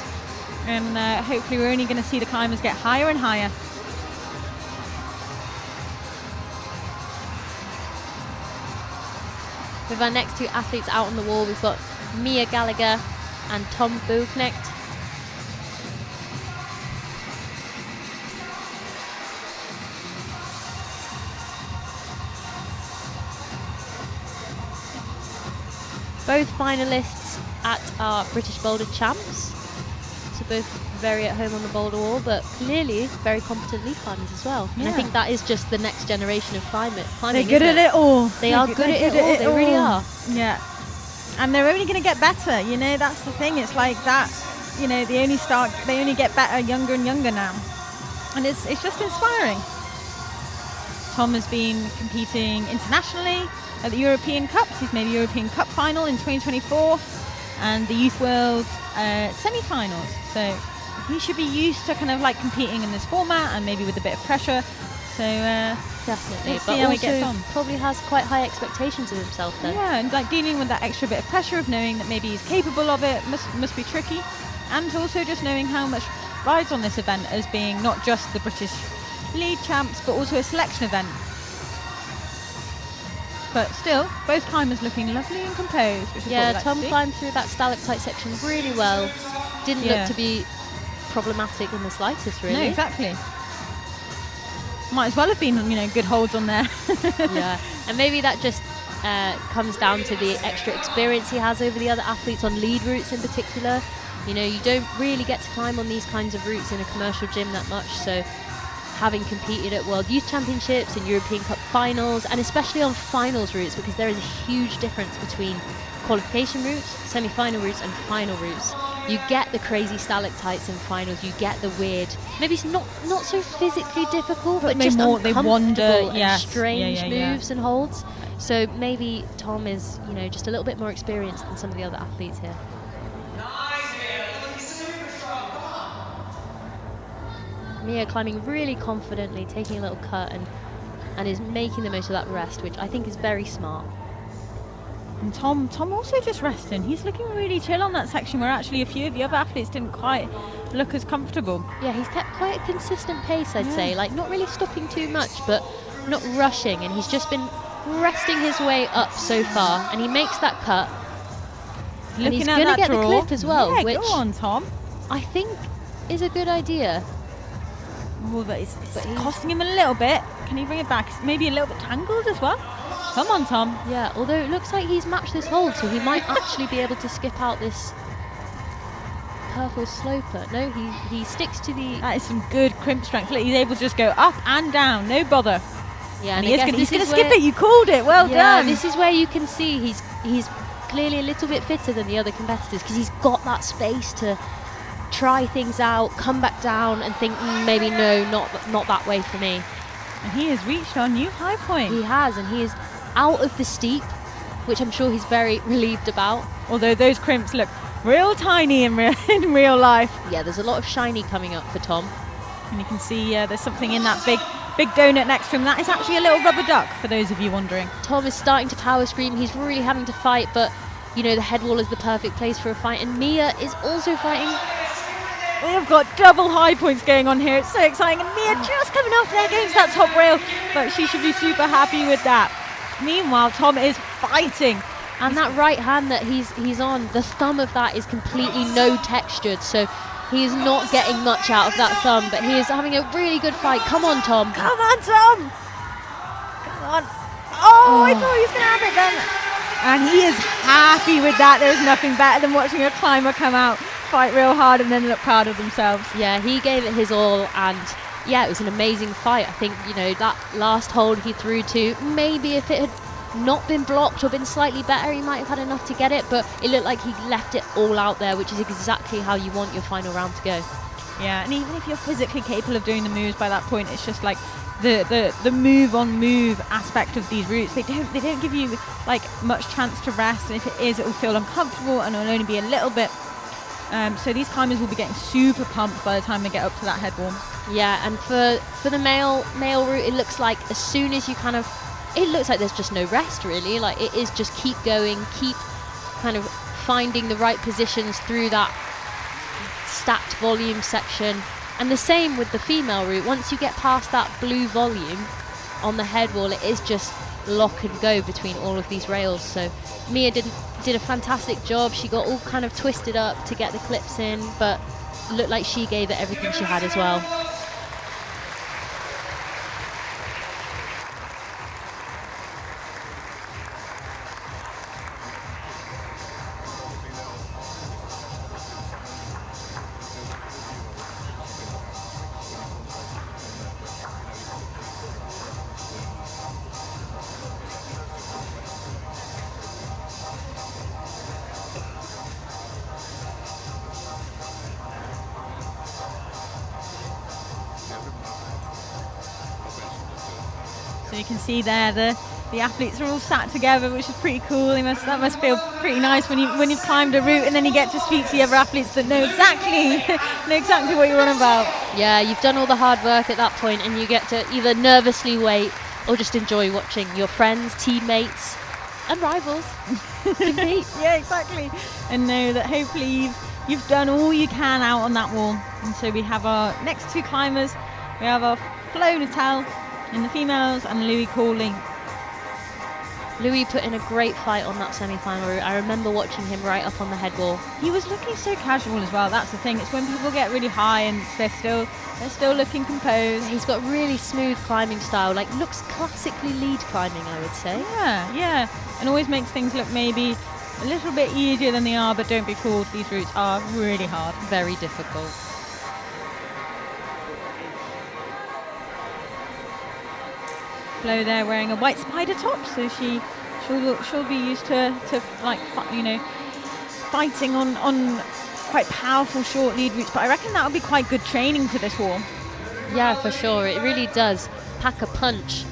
and hopefully we're only going to see the climbers get higher and higher. With our next 2 athletes out on the wall, we've got Mia Gallagher and Tom Boeknecht. Both finalists at our British Boulder Champs. So both very at home on the boulder wall, but clearly very competent lead climbers as well. And I think that is just the next generation of climbing. They're good at it all. They are good at it all. They really are. Yeah. And they're only going to get better, that's the thing. It's like that, they only get better younger and younger now. And it's just inspiring. Tom has been competing internationally at the European Cups. He's made a European Cup final in 2024 and the Youth World semi-finals. So he should be used to kind of like competing in this format and maybe with a bit of pressure. So definitely, let's but see how he also gets on. Probably has quite high expectations of himself though. Yeah, and like dealing with that extra bit of pressure of knowing that maybe he's capable of it must be tricky, and also just knowing how much rides on this event as being not just the British lead champs but also a selection event. But still, both climbers looking lovely and composed, which is what we like Tom to see. climbed through that stalactite section really well. Didn't look to be problematic in the slightest, really. No, exactly. Might as well have been, good holds on there. Yeah, and maybe that just comes down to the extra experience he has over the other athletes on lead routes in particular. You don't really get to climb on these kinds of routes in a commercial gym that much, so having competed at World Youth Championships and European Cup finals, and especially on finals routes, because there is a huge difference between qualification routes, semi-final routes and final routes. You get the crazy stalactites in finals, you get the weird, maybe it's not so physically difficult, but just uncomfortable and strange moves and holds. So maybe Tom is, just a little bit more experienced than some of the other athletes here. Mia climbing really confidently, taking a little cut and is making the most of that rest, which I think is very smart. And Tom also just resting. He's looking really chill on that section where actually a few of the other athletes didn't quite look as comfortable. Yeah, he's kept quite a consistent pace, I'd say. Like, not really stopping too much, but not rushing. And he's just been resting his way up so far. And he makes that cut. And he's going to get the clip as well, yeah, which go on, Tom. I think is a good idea. Oh, but it's costing him a little bit. Can he bring it back? It's maybe a little bit tangled as well. Come on, Tom. Yeah, although it looks like he's matched this hold, so he might actually be able to skip out this purple sloper. No, he sticks to the... That is some good crimp strength. Look, he's able to just go up and down, no bother. Yeah, and he's going to skip it. You called it. Well done. Yeah, this is where you can see he's clearly a little bit fitter than the other competitors, because he's got that space to try things out, come back down and think, maybe no, not that way for me. And he has reached our new high point. He has, and he is out of the steep, which I'm sure he's very relieved about. Although those crimps look real tiny in real life. Yeah, there's a lot of shiny coming up for Tom. And you can see there's something in that big donut next to him. That is actually a little rubber duck, for those of you wondering. Tom is starting to power scream. He's really having to fight, but the head wall is the perfect place for a fight, and Mia is also fighting. We've got double high points going on here. It's so exciting. And Mia just coming off there against that top rail, but she should be super happy with that. Meanwhile, Tom is fighting. And that right hand that he's on, the thumb of that is completely no textured, so he is not getting much out of that thumb, but he is having a really good fight. Come on, Tom. Come on, Tom. Come on. Oh, I thought he was going to have it then. And he is happy with that. There's nothing better than watching a climber come out, fight real hard and then look proud of themselves. Yeah, he gave it his all, and yeah, it was an amazing fight. I think, you know, that last hold he threw to, maybe if it had not been blocked or been slightly better, he might have had enough to get it, but it looked like he left it all out there, which is exactly how you want your final round to go. Yeah, and even if you're physically capable of doing the moves by that point, it's just like the move on move aspect of these routes. They don't give you like much chance to rest, and if it is, it will feel uncomfortable and it'll only be a little bit. So these climbers will be getting super pumped by the time they get up to that head wall. Yeah, and for the male route, it looks like as soon as you it looks like there's just no rest really. Like it is just keep going, keep kind of finding the right positions through that stacked volume section. And the same with the female route. Once you get past that blue volume on the head wall, it is just lock and go between all of these rails. So Mia did a fantastic job. She got all kind of twisted up to get the clips in, but looked like she gave it everything she had as well. So you can see there the athletes are all sat together, which is pretty cool. That must feel pretty nice when you've climbed a route and then you get to speak to the other athletes that know exactly what you're on about. Yeah, you've done all the hard work at that point, and you get to either nervously wait or just enjoy watching your friends, teammates, and rivals compete. Yeah, exactly. And know that hopefully you've done all you can out on that wall. And so we have our next two climbers. We have our Flo Natal in the females and Louis Calling. Louis put in a great fight on that semi-final route. I remember watching him right up on the head wall. He was looking so casual as well. That's the thing. It's when people get really high and they're still looking composed. He's got really smooth climbing style, like looks classically lead climbing, I would say. Yeah. And always makes things look maybe a little bit easier than they are, but don't be fooled. These routes are really hard. Very difficult. Flo there wearing a white spider top, so she'll be used to like, you know, fighting on quite powerful short lead routes. But I reckon that would be quite good training for this wall. Yeah, for sure. It really does pack a punch,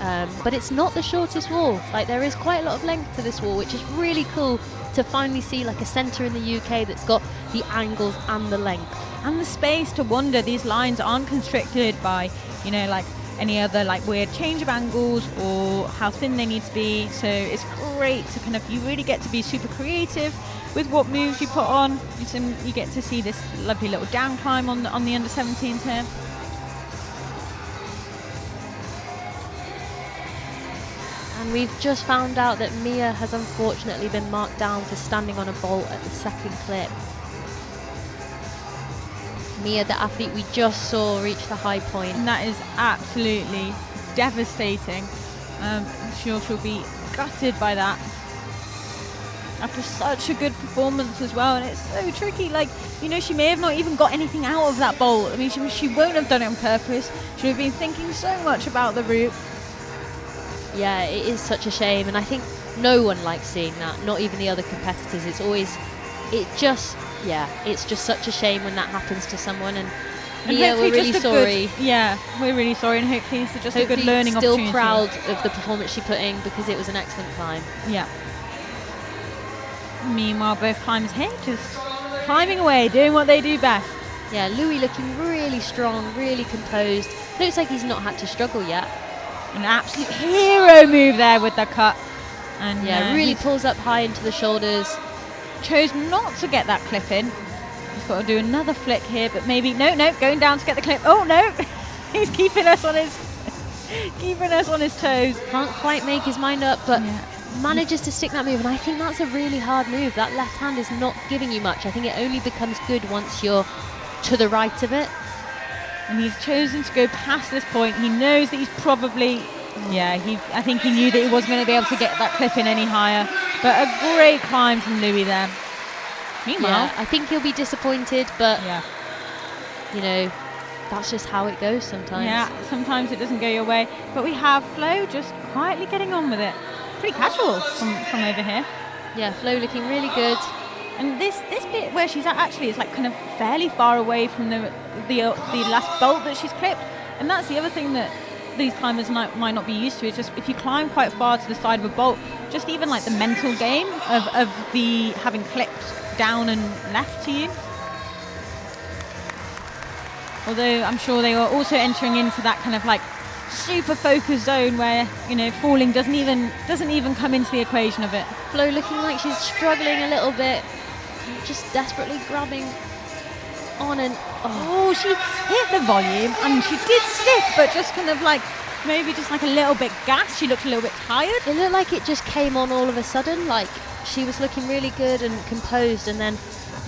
but it's not the shortest wall. Like there is quite a lot of length to this wall, which is really cool to finally see, like a centre in the UK that's got the angles and the length and the space to wander. These lines aren't constricted by, you know, like any other like weird change of angles or how thin they need to be. So it's great to kind of, you really get to be super creative with what moves you put on. You get to see this lovely little down climb on the under 17s here. And we've just found out that Mia has unfortunately been marked down for standing on a bolt at the second clip. Mia, the athlete we just saw reach the high point. And that is absolutely devastating. I'm sure she'll be gutted by that. After such a good performance as well, and it's so tricky. Like, you know, she may have not even got anything out of that bolt. I mean, she won't have done it on purpose. She would have been thinking so much about the route. Yeah, it is such a shame, and I think no one likes seeing that, not even the other competitors. It's just such a shame when that happens to someone, and Mia, we're really sorry. We're really sorry, and hopefully it's just a good learning opportunity. Still proud of the performance she put in, because it was an excellent climb. Yeah. Meanwhile, both climbers here just climbing away, doing what they do best. Yeah, Louis looking really strong, really composed. Looks like he's not had to struggle yet. An absolute hero move there with the cut. And yeah, really pulls up high into the shoulders. Chose not to get that clip in. He's got to do another flick here, but maybe no, going down to get the clip. Oh no, he's keeping us on his toes. Can't quite make his mind up, but manages to stick that move, and I think that's a really hard move. That left hand is not giving you much. I think it only becomes good once you're to the right of it. And he's chosen to go past this point. He knows that he's probably, I think he knew that he wasn't going to be able to get that clip in any higher. But a great climb from Louis there. Meanwhile, I think he'll be disappointed, but you know, that's just how it goes sometimes. Yeah, sometimes it doesn't go your way. But we have Flo just quietly getting on with it. Pretty casual from over here. Yeah, Flo looking really good. And this bit where she's at actually is like kind of fairly far away from the last bolt that she's clipped. And that's the other thing that these climbers might not be used to, is just if you climb quite far to the side of a bolt, just even like the mental game of the having clipped down and left to you. Although I'm sure they are also entering into that kind of like super focused zone where, you know, falling doesn't even come into the equation of it. Flo looking like she's struggling a little bit, just desperately grabbing on, and oh, she hit the volume and she did stick, but just kind of like maybe just like a little bit gassed. She looked a little bit tired. It looked like it just came on all of a sudden, like she was looking really good and composed, and then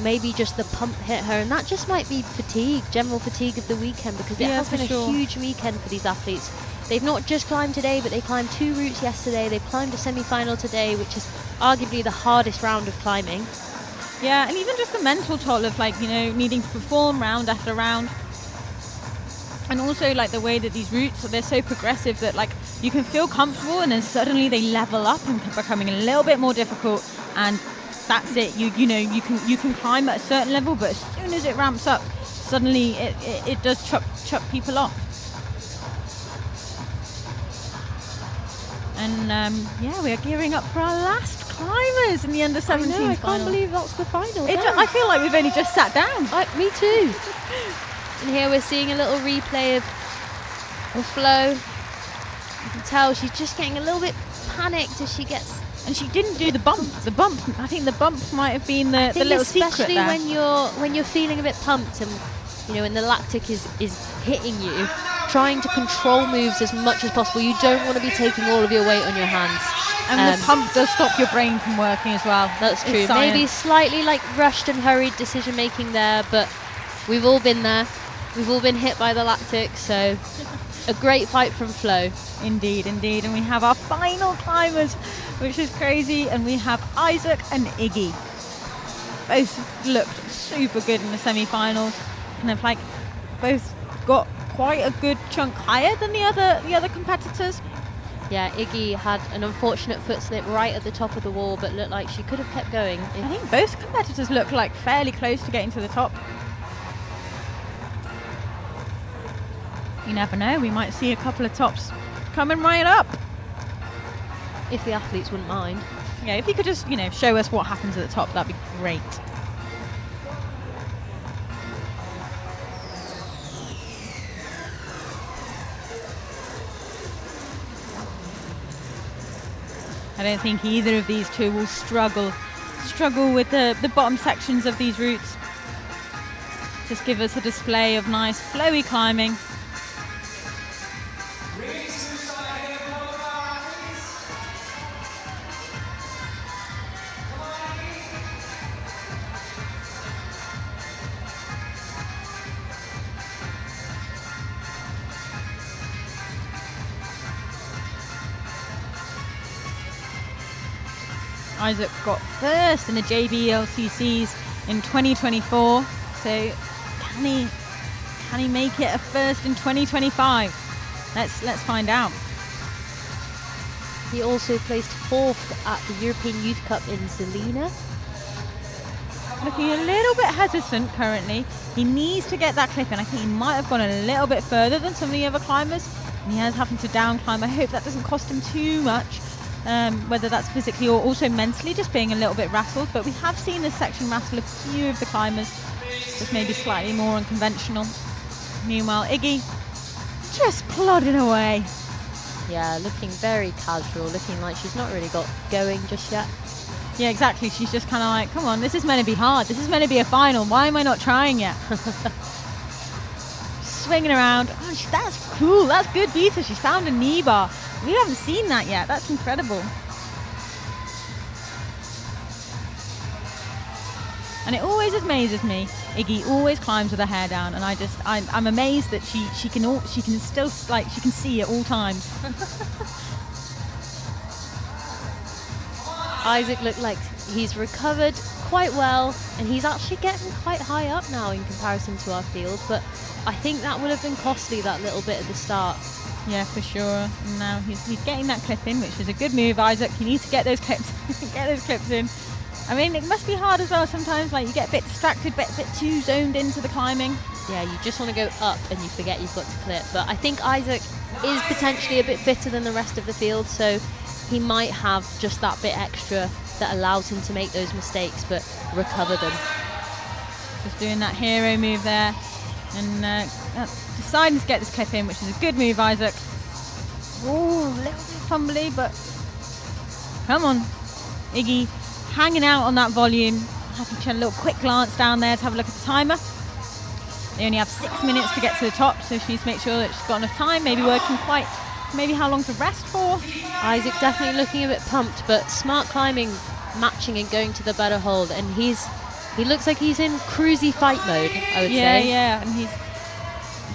maybe just the pump hit her, and that just might be fatigue, general fatigue of the weekend, because it has been a huge weekend for these athletes. They've not just climbed today, but they climbed 2 routes yesterday. They climbed a semi-final today, which is arguably the hardest round of climbing. Yeah, and even just the mental toll of, like, you know, needing to perform round after round. And also, like, the way that these routes, they're so progressive that, like, you can feel comfortable and then suddenly they level up and becoming a little bit more difficult, and that's it. You know, you can climb at a certain level, but as soon as it ramps up, suddenly it does chuck people off. And yeah, we are gearing up for our last climbers in the under 17 final. I can't believe that's the final. I feel like we've only just sat down. Me too. And here we're seeing a little replay of Flo. You can tell she's just getting a little bit panicked as she gets. And she didn't do the bump. I think the bump might have been the little secret especially there. when you're feeling a bit pumped, and you know, when the lactic is hitting you, trying to control moves as much as possible. You don't want to be taking all of your weight on your hands. And the pump does stop your brain from working as well. That's true. Maybe slightly like rushed and hurried decision making there, but we've all been there. We've all been hit by the lactic, so a great fight from Flo. Indeed, indeed. And we have our final climbers, which is crazy. And we have Isaac and Iggy. Both looked super good in the semi-finals. And they've like both got quite a good chunk higher than the other competitors. Yeah, Iggy had an unfortunate foot slip right at the top of the wall, but looked like she could have kept going. I think both competitors look like fairly close to getting to the top. You never know, we might see a couple of tops coming right up. If the athletes wouldn't mind. Yeah, if you could just, you know, show us what happens at the top, that'd be great. I don't think either of these two will struggle with the bottom sections of these routes. Just give us a display of nice flowy climbing. Isaac got first in the JBLCCs in 2024, so can he make it a first in 2025? Let's find out. He also placed 4th at the European Youth Cup in Zelina. Looking a little bit hesitant currently. He needs to get that clip in. I think he might have gone a little bit further than some of the other climbers, and he has happened to down climb. I hope that doesn't cost him too much. Whether that's physically or also mentally, just being a little bit rattled. But we have seen this section rattle a few of the climbers, just maybe slightly more unconventional. Meanwhile, Iggy just plodding away. Yeah, looking very casual, looking like she's not really got going just yet. Yeah, exactly. She's just kind of like, come on, this is meant to be hard. This is meant to be a final. Why am I not trying yet? Swinging around. Oh, that's cool. That's good beta. She's found a knee bar. We haven't seen that yet. That's incredible. And it always amazes me. Iggy always climbs with her hair down, and I'm amazed that she can still, like, she can see at all times. Isaac looked like he's recovered quite well, and he's actually getting quite high up now in comparison to our field, but I think that would have been costly, that little bit at the start. Yeah, for sure. Now he's getting that clip in, which is a good move, Isaac. You need to get those clips, get those clips in. I mean, it must be hard as well sometimes. Like you get a bit distracted, a bit too zoned into the climbing. Yeah, you just want to go up and you forget you've got to clip. But I think Isaac is potentially a bit fitter than the rest of the field, so he might have just that bit extra that allows him to make those mistakes, but recover them. Just doing that hero move there, and deciding to get this clip in, which is a good move, Isaac. Oh, a little bit fumbly, but come on, Iggy, hanging out on that volume. Having to a little quick glance down there to have a look at the timer. They only have 6 minutes to get to the top, so she needs to make sure that she's got enough time. Maybe working maybe how long to rest for. Isaac definitely looking a bit pumped, but smart climbing, matching and going to the better hold, and he looks like he's in cruisy fight mode, I would say. Yeah, and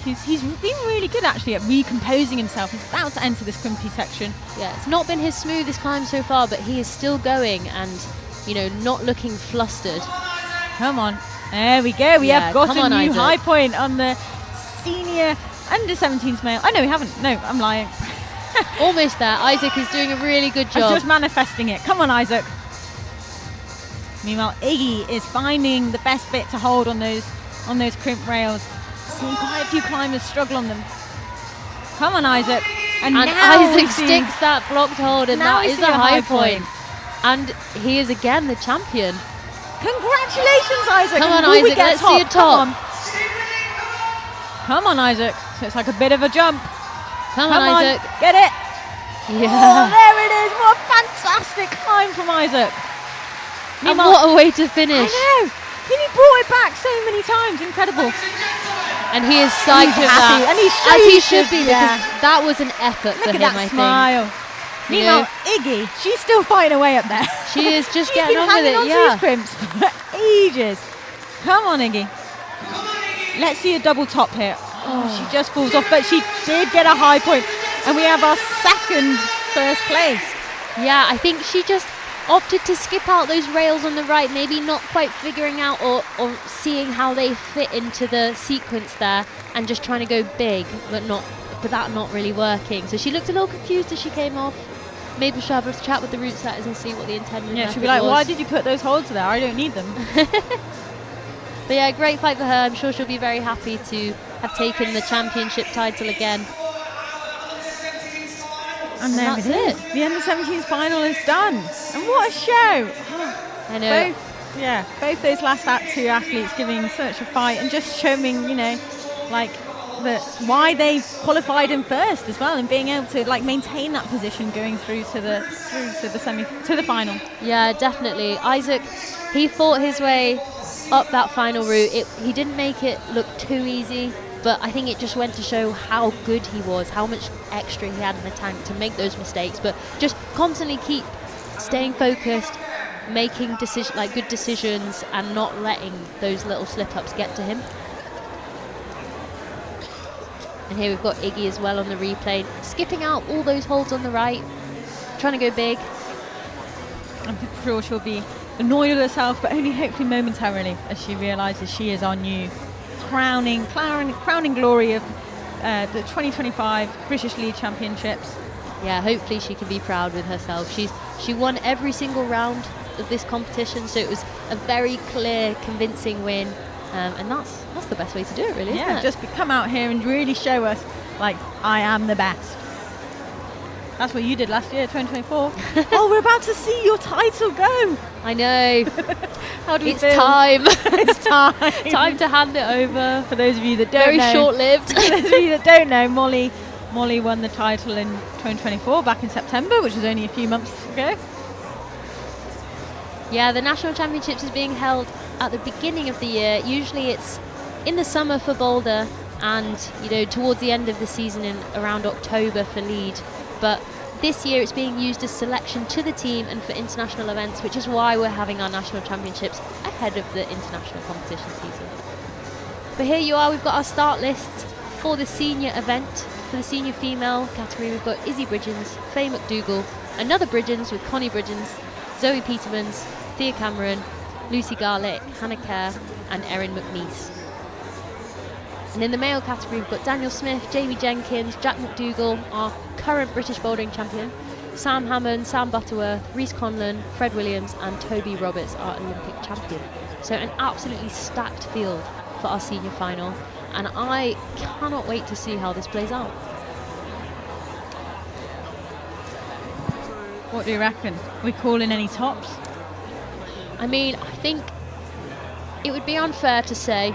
he's been really good actually at recomposing himself. He's about to enter this crimpy section. Yeah, it's not been his smoothest climb so far, but he is still going and, you know, not looking flustered. Come on. There we go. We have got a new Isaac. high point on the senior under-17s male. Oh, no, we haven't. No, I'm lying. Almost there. Isaac is doing a really good I'm job. just manifesting it. Come on, Isaac. Meanwhile, Iggy is finding the best bit to hold on those crimp rails. Seeing quite a few climbers struggle on them. Come on, Isaac. And now Isaac sticks that blocked hold, and that is a high point. And he is again the champion. Congratulations, Isaac. Come And on, will we Isaac, get let's see a top. Come on, Isaac. So it's like a bit of a jump. Come on, Isaac. Get it. Yeah. Oh, there it is. What a fantastic climb from Isaac. And what a way to finish. I know. He brought it back so many times. Incredible. And he is psyched He's with happy, that. and he's as he should be, yeah. because that was an effort for Look him, at that I smile. think. Meanwhile, Iggy, she's still fighting away up there. She is just She's getting been on with hanging it, on to yeah. these crimps for ages. Come on, Iggy. Let's see a double top here. Oh, she just falls off, but she did get a high point, and we have our second first place. Yeah, I think she just opted to skip out those rails on the right, maybe not quite figuring out or seeing how they fit into the sequence there, and just trying to go big, but that not really working. So she looked a little confused as she came off. Maybe she'll have a chat with the route setters and see what the intended Yeah, method she'll be like, was. why did you put those holds there? I don't need them. But yeah, great fight for her. I'm sure she'll be very happy to have taken the championship title again. And there that's it is. The under-17s final is done. And what a show. I know. Both those last two athletes giving such a fight and just showing, you know, like why they qualified in first as well, and being able to like maintain that position going through to the final. Yeah, definitely. Isaac, he fought his way up that final route. He didn't make it look too easy, but I think it just went to show how good he was, how much extra he had in the tank to make those mistakes, but just constantly keep staying focused, making good decisions, and not letting those little slip-ups get to him. And here we've got Iggy as well on the replay, skipping out all those holds on the right, trying to go big. I'm sure she'll be annoyed with herself, but only hopefully momentarily, as she realises she is our new crowning glory of the 2025 British League Championships. Yeah, hopefully she can be proud with herself. She won every single round of this competition, so it was a very clear, convincing win, and that's the best way to do it, really, isn't it? Just come out here and really show us, like, I am the best. That's what you did last year, 2024. Oh, we're about to see your title go. I know. How do we It's feel? time. It's time. Time to hand it over. For those of you that don't Very know, short-lived. for those of you that don't know, Molly won the title in 2024 back in September, which was only a few months ago. Yeah, the National Championships is being held at the beginning of the year. Usually it's in the summer for Boulder, and towards the end of the season in around October for Lead. But this year it's being used as selection to the team and for international events, which is why we're having our National Championships ahead of the international competition season. But here you are, we've got our start list for the senior event. For the senior female category, we've got Izzy Bridgens, Faye McDougall, another Bridgens with Connie Bridgens, Zoe Petermans, Thea Cameron, Lucy Garlick, Hannah Kerr and Erin McNeese. And in the male category, we've got Daniel Smith, Jamie Jenkins, Jack McDougall, our current British bouldering champion, Sam Hammond, Sam Butterworth, Rhys Conlon, Fred Williams and Toby Roberts, our Olympic champion. So an absolutely stacked field for our senior final, and I cannot wait to see how this plays out. What do you reckon? We call in any tops? I mean, I think it would be unfair to say,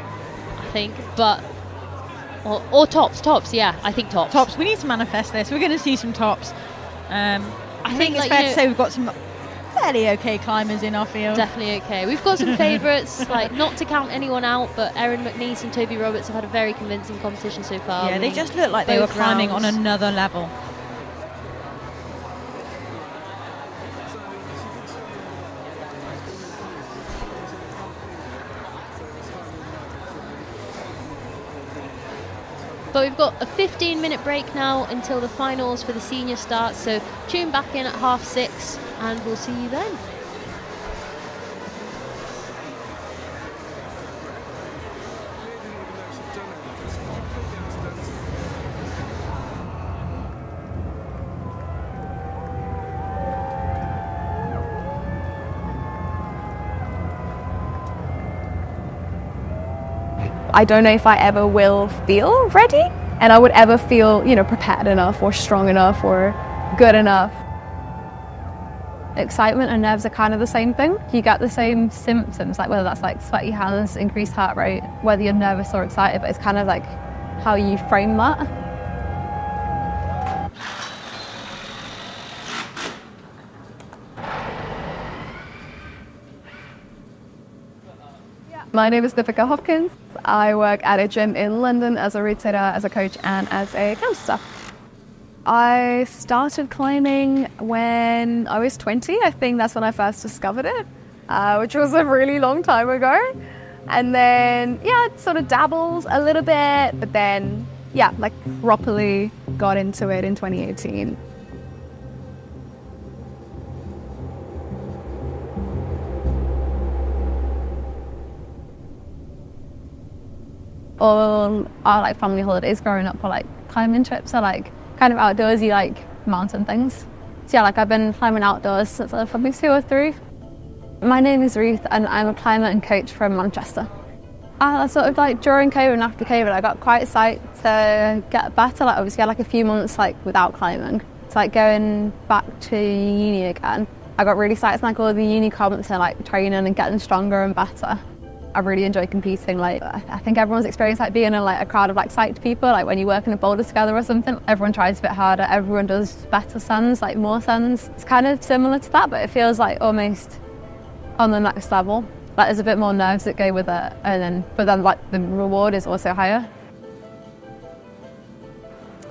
but or tops, yeah, I think tops. Tops, we need to manifest this. We're going to see some tops. I think it's like, fair to say we've got some fairly okay climbers in our field. Definitely okay. We've got some favourites, like not to count anyone out, but Erin McNeese and Toby Roberts have had a very convincing competition so far. Yeah, they just look like they were climbing on another level. But we've got a 15-minute break now until the finals for the senior start, so tune back in at 6:30 and we'll see you then. I don't know if I ever will feel ready and I would ever feel, you know, prepared enough or strong enough or good enough. Excitement and nerves are kind of the same thing. You get the same symptoms, like whether that's like sweaty hands, increased heart rate, whether you're nervous or excited, but it's kind of like how you frame that. My name is Deepika Hopkins. I work at a gym in London as a routesetter, as a coach and as a counselor. I started climbing when I was 20. I think that's when I first discovered it, which was a really long time ago. And then, yeah, it sort of dabbled a little bit, but then, yeah, like properly got into it in 2018. All our like family holidays growing up were like climbing trips, or like kind of outdoorsy like mountain things. So yeah, like I've been climbing outdoors since I was probably 2 or 3. My name is Ruth and I'm a climber and coach from Manchester. Sort of like during COVID and after COVID, I got quite psyched to get better. Like obviously I had like a few months like without climbing. It's like going back to uni again. I got really psyched like all the uni comps and like training and getting stronger and better. I really enjoy competing. Like I think everyone's experienced like being in like a crowd of like psyched people. Like when you work in a boulder together or something, everyone tries a bit harder. Everyone does better sends, like more sends. It's kind of similar to that, but it feels like almost on the next level. Like there's a bit more nerves that go with it, but then like the reward is also higher.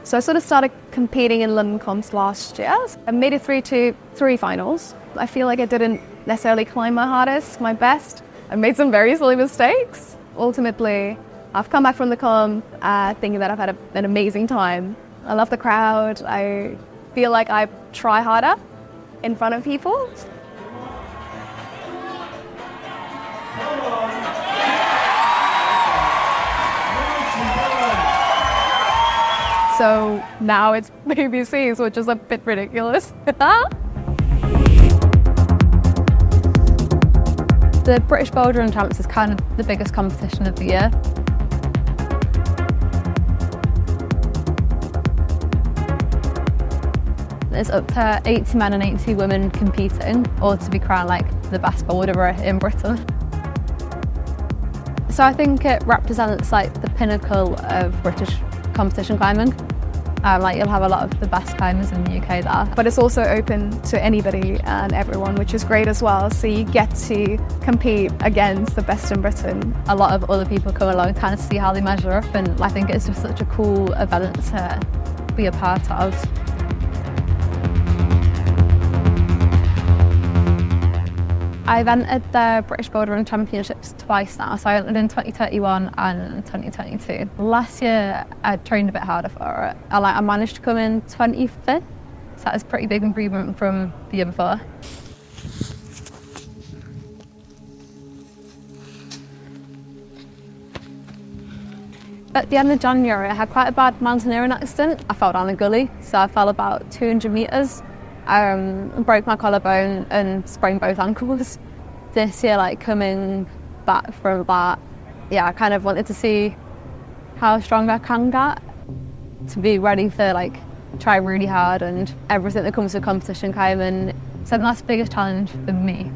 So I sort of started competing in London comps last year. I made it through to 3 finals. I feel like I didn't necessarily climb my hardest, my best. I made some very silly mistakes. Ultimately, I've come back from the comp thinking that I've had an amazing time. I love the crowd. I feel like I try harder in front of people. So now it's BBCs, which is a bit ridiculous. The British Bouldering Champs is kind of the biggest competition of the year. There's up to 80 men and 80 women competing, all to be crowned like the best boulderer in Britain. So I think it represents like the pinnacle of British competition climbing. Like you'll have a lot of the best climbers in the UK there. But it's also open to anybody and everyone, which is great as well. So you get to compete against the best in Britain. A lot of other people come along kind of see how they measure up, and I think it's just such a cool event to be a part of. I've entered the British Bouldering Championships twice now, so I entered in 2021 and 2022. Last year I trained a bit harder for it. I managed to come in 25th, so that was a pretty big improvement from the year before. At the end of January, I had quite a bad mountaineering accident. I fell down a gully, so I fell about 200 metres. Broke my collarbone and sprained both ankles. This year, like coming back from that, yeah, I kind of wanted to see how strong I can get, to be ready for like try really hard and everything that comes with competition climbing. So that's the biggest challenge for me.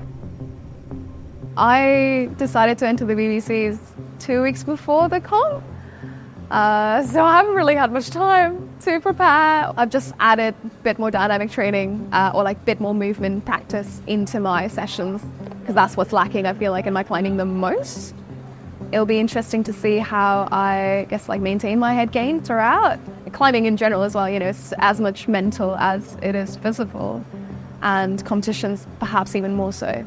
I decided to enter the BBCs 2 weeks before the comp. So I haven't really had much time to prepare. I've just added a bit more dynamic training or like a bit more movement practice into my sessions because that's what's lacking, I feel like, in my climbing the most. It'll be interesting to see how I guess like maintain my head gain throughout. Climbing in general as well, you know, it's as much mental as it is physical, and competitions perhaps even more so.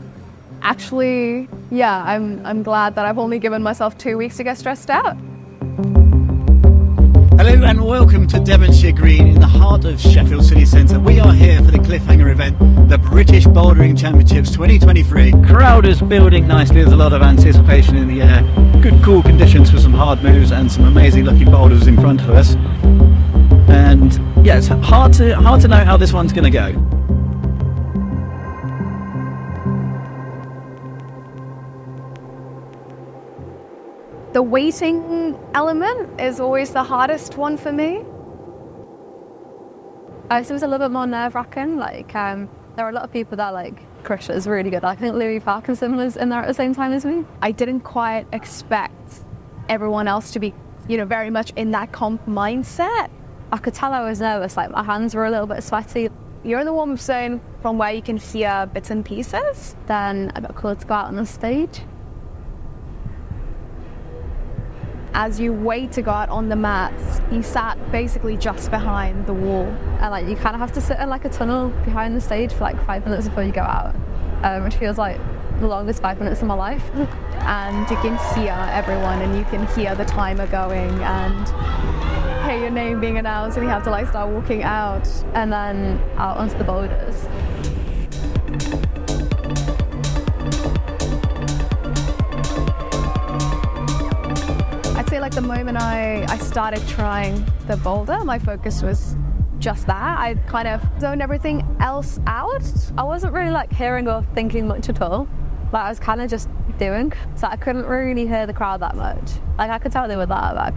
Actually, yeah, I'm glad that I've only given myself 2 weeks to get stressed out. Hello and welcome to Devonshire Green in the heart of Sheffield City Centre. We are here for the cliffhanger event, the British Bouldering Championships 2023. Crowd is building nicely, there's a lot of anticipation in the air. Good cool conditions for some hard moves and some amazing looking boulders in front of us. And yeah, it's hard to know how this one's going to go. The waiting element is always the hardest one for me. So it was a little bit more nerve-wracking. Like, there are a lot of people that like Krisha is really good. I think Louis Parkinson was in there at the same time as me. I didn't quite expect everyone else to be, you know, very much in that comp mindset. I could tell I was nervous. Like my hands were a little bit sweaty. You're in the warm-up zone from where you can hear bits and pieces. Then I got called to go out on the stage. As you wait to go out on the mats, you sat basically just behind the wall. And like you kind of have to sit in like a tunnel behind the stage for like 5 minutes before you go out, which feels like the longest 5 minutes of my life. And you can hear everyone and you can hear the timer going and hear your name being announced, and you have to like start walking out and then out onto the boulders. I'd say like the moment I started trying the boulder, my focus was just that. I kind of zoned everything else out. I wasn't really like hearing or thinking much at all. Like I was kind of just doing. So I couldn't really hear the crowd that much. Like I could tell they were there, but I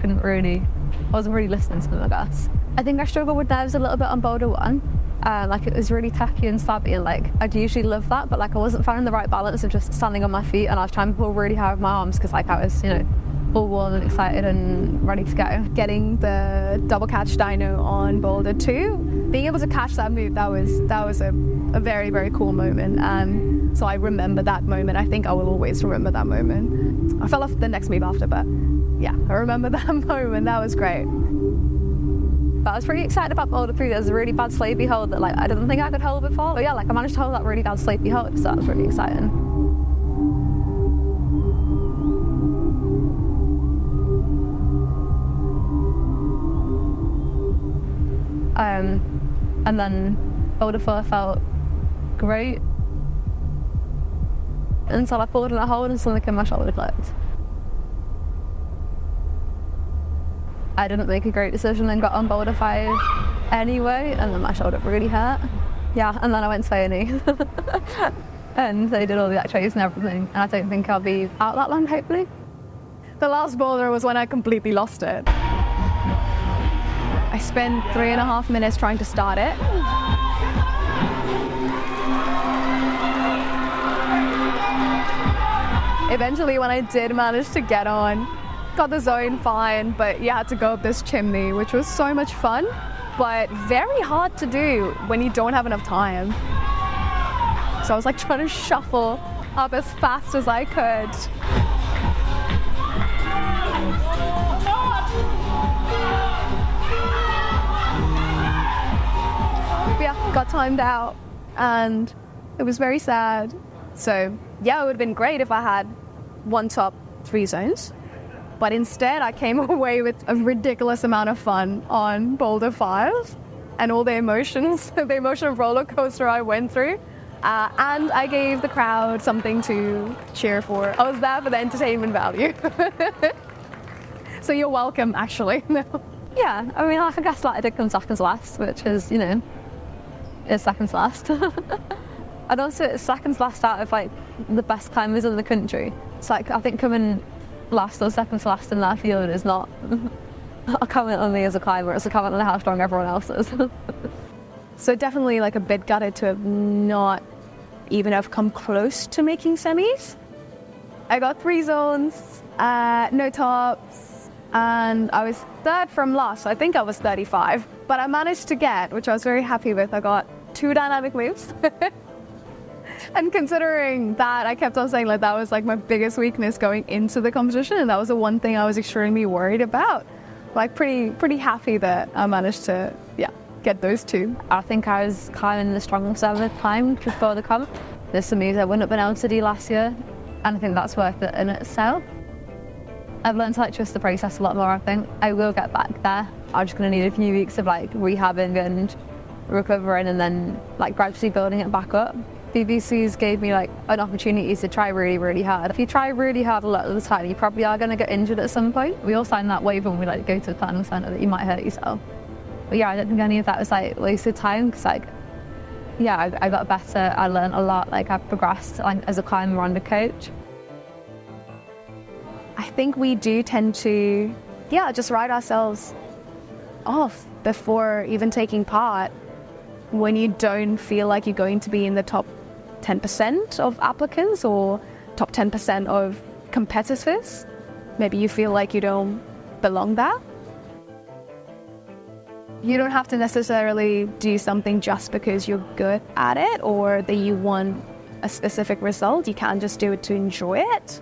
wasn't really listening to them, I guess. I think I struggled with nerves a little bit on boulder one. Like it was really tacky and stabby, and like I'd usually love that, but like I wasn't finding the right balance of just standing on my feet, and I was trying to pull really hard with my arms because like I was, you know, all warm and excited and ready to go. Getting the double catch dyno on boulder 2, being able to catch that move, that was a very, very cool moment. So I remember that moment. I think I will always remember that moment. I fell off the next move after, but yeah, I remember that moment. That was great. But I was pretty excited about boulder 3. There was a really bad slopey hold that like I didn't think I could hold before. But yeah, like I managed to hold that really bad slopey hold, so that was really exciting. And then boulder 4 felt great until I pulled in a hold and something in my shoulder clipped. I didn't make a great decision and got on boulder 5 anyway, and then my shoulder really hurt. Yeah, and then I went to A&E. And they did all the x-rays and everything, and I don't think I'll be out that long, hopefully. The last boulder was when I completely lost it. I spent 3.5 minutes trying to start it. Eventually, when I did manage to get on, got the zone fine, but you had to go up this chimney, which was so much fun, but very hard to do when you don't have enough time. So I was like trying to shuffle up as fast as I could. Yeah, got timed out and it was very sad. So yeah, it would have been great if I had one top 3 zones. But instead I came away with a ridiculous amount of fun on boulder 5 and all the emotions, the emotional roller coaster I went through. And I gave the crowd something to cheer for. I was there for the entertainment value. So you're welcome, actually. Yeah, I mean, I guess like I did come seconds last, which is, you know, is seconds last. And also it's seconds last out of like the best climbers in the country. It's like, I think coming last or seconds last in that field is not a comment on me as a climber, it's a comment on how strong everyone else is. So definitely like a bit gutted to have not even have come close to making semis. I got 3 zones, no tops, and I was third from last. So I think I was 35, but I managed to get, which I was very happy with, I got 2 dynamic moves. And considering that, I kept on saying like that was like my biggest weakness going into the competition, and that was the one thing I was extremely worried about. Like pretty happy that I managed to, yeah, get those 2. I think I was climbing the strongest I've ever climbed before the comp. There's some moves I wouldn't have been able to do last year, and I think that's worth it in itself. I've learned to like trust the process a lot more, I think. I will get back there. I'm just gonna need a few weeks of like rehabbing and recovering and then like gradually building it back up. BBCs gave me like an opportunity to try really hard. If you try really hard a lot of the time, you probably are gonna get injured at some point. We all sign that waiver when we like go to the climbing centre that you might hurt yourself. But yeah, I don't think any of that was like wasted time, because like, yeah, I got better, I learned a lot, like I've progressed like, as a climber and a coach. I think we do tend to, yeah, just write ourselves off before even taking part when you don't feel like you're going to be in the top 10% of applicants or top 10% of competitors. Maybe you feel like you don't belong there. You don't have to necessarily do something just because you're good at it or that you want a specific result. You can just do it to enjoy it.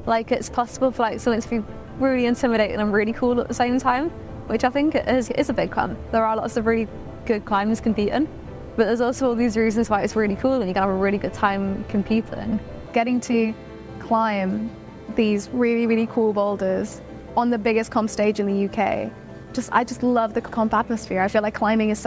Like it's possible for like something to be really intimidating and really cool at the same time, which I think is a big con. There are lots of really good climbers competing, but there's also all these reasons why it's really cool and you can have a really good time competing. Getting to climb these really cool boulders on the biggest comp stage in the UK, I just love the comp atmosphere. I feel like climbing is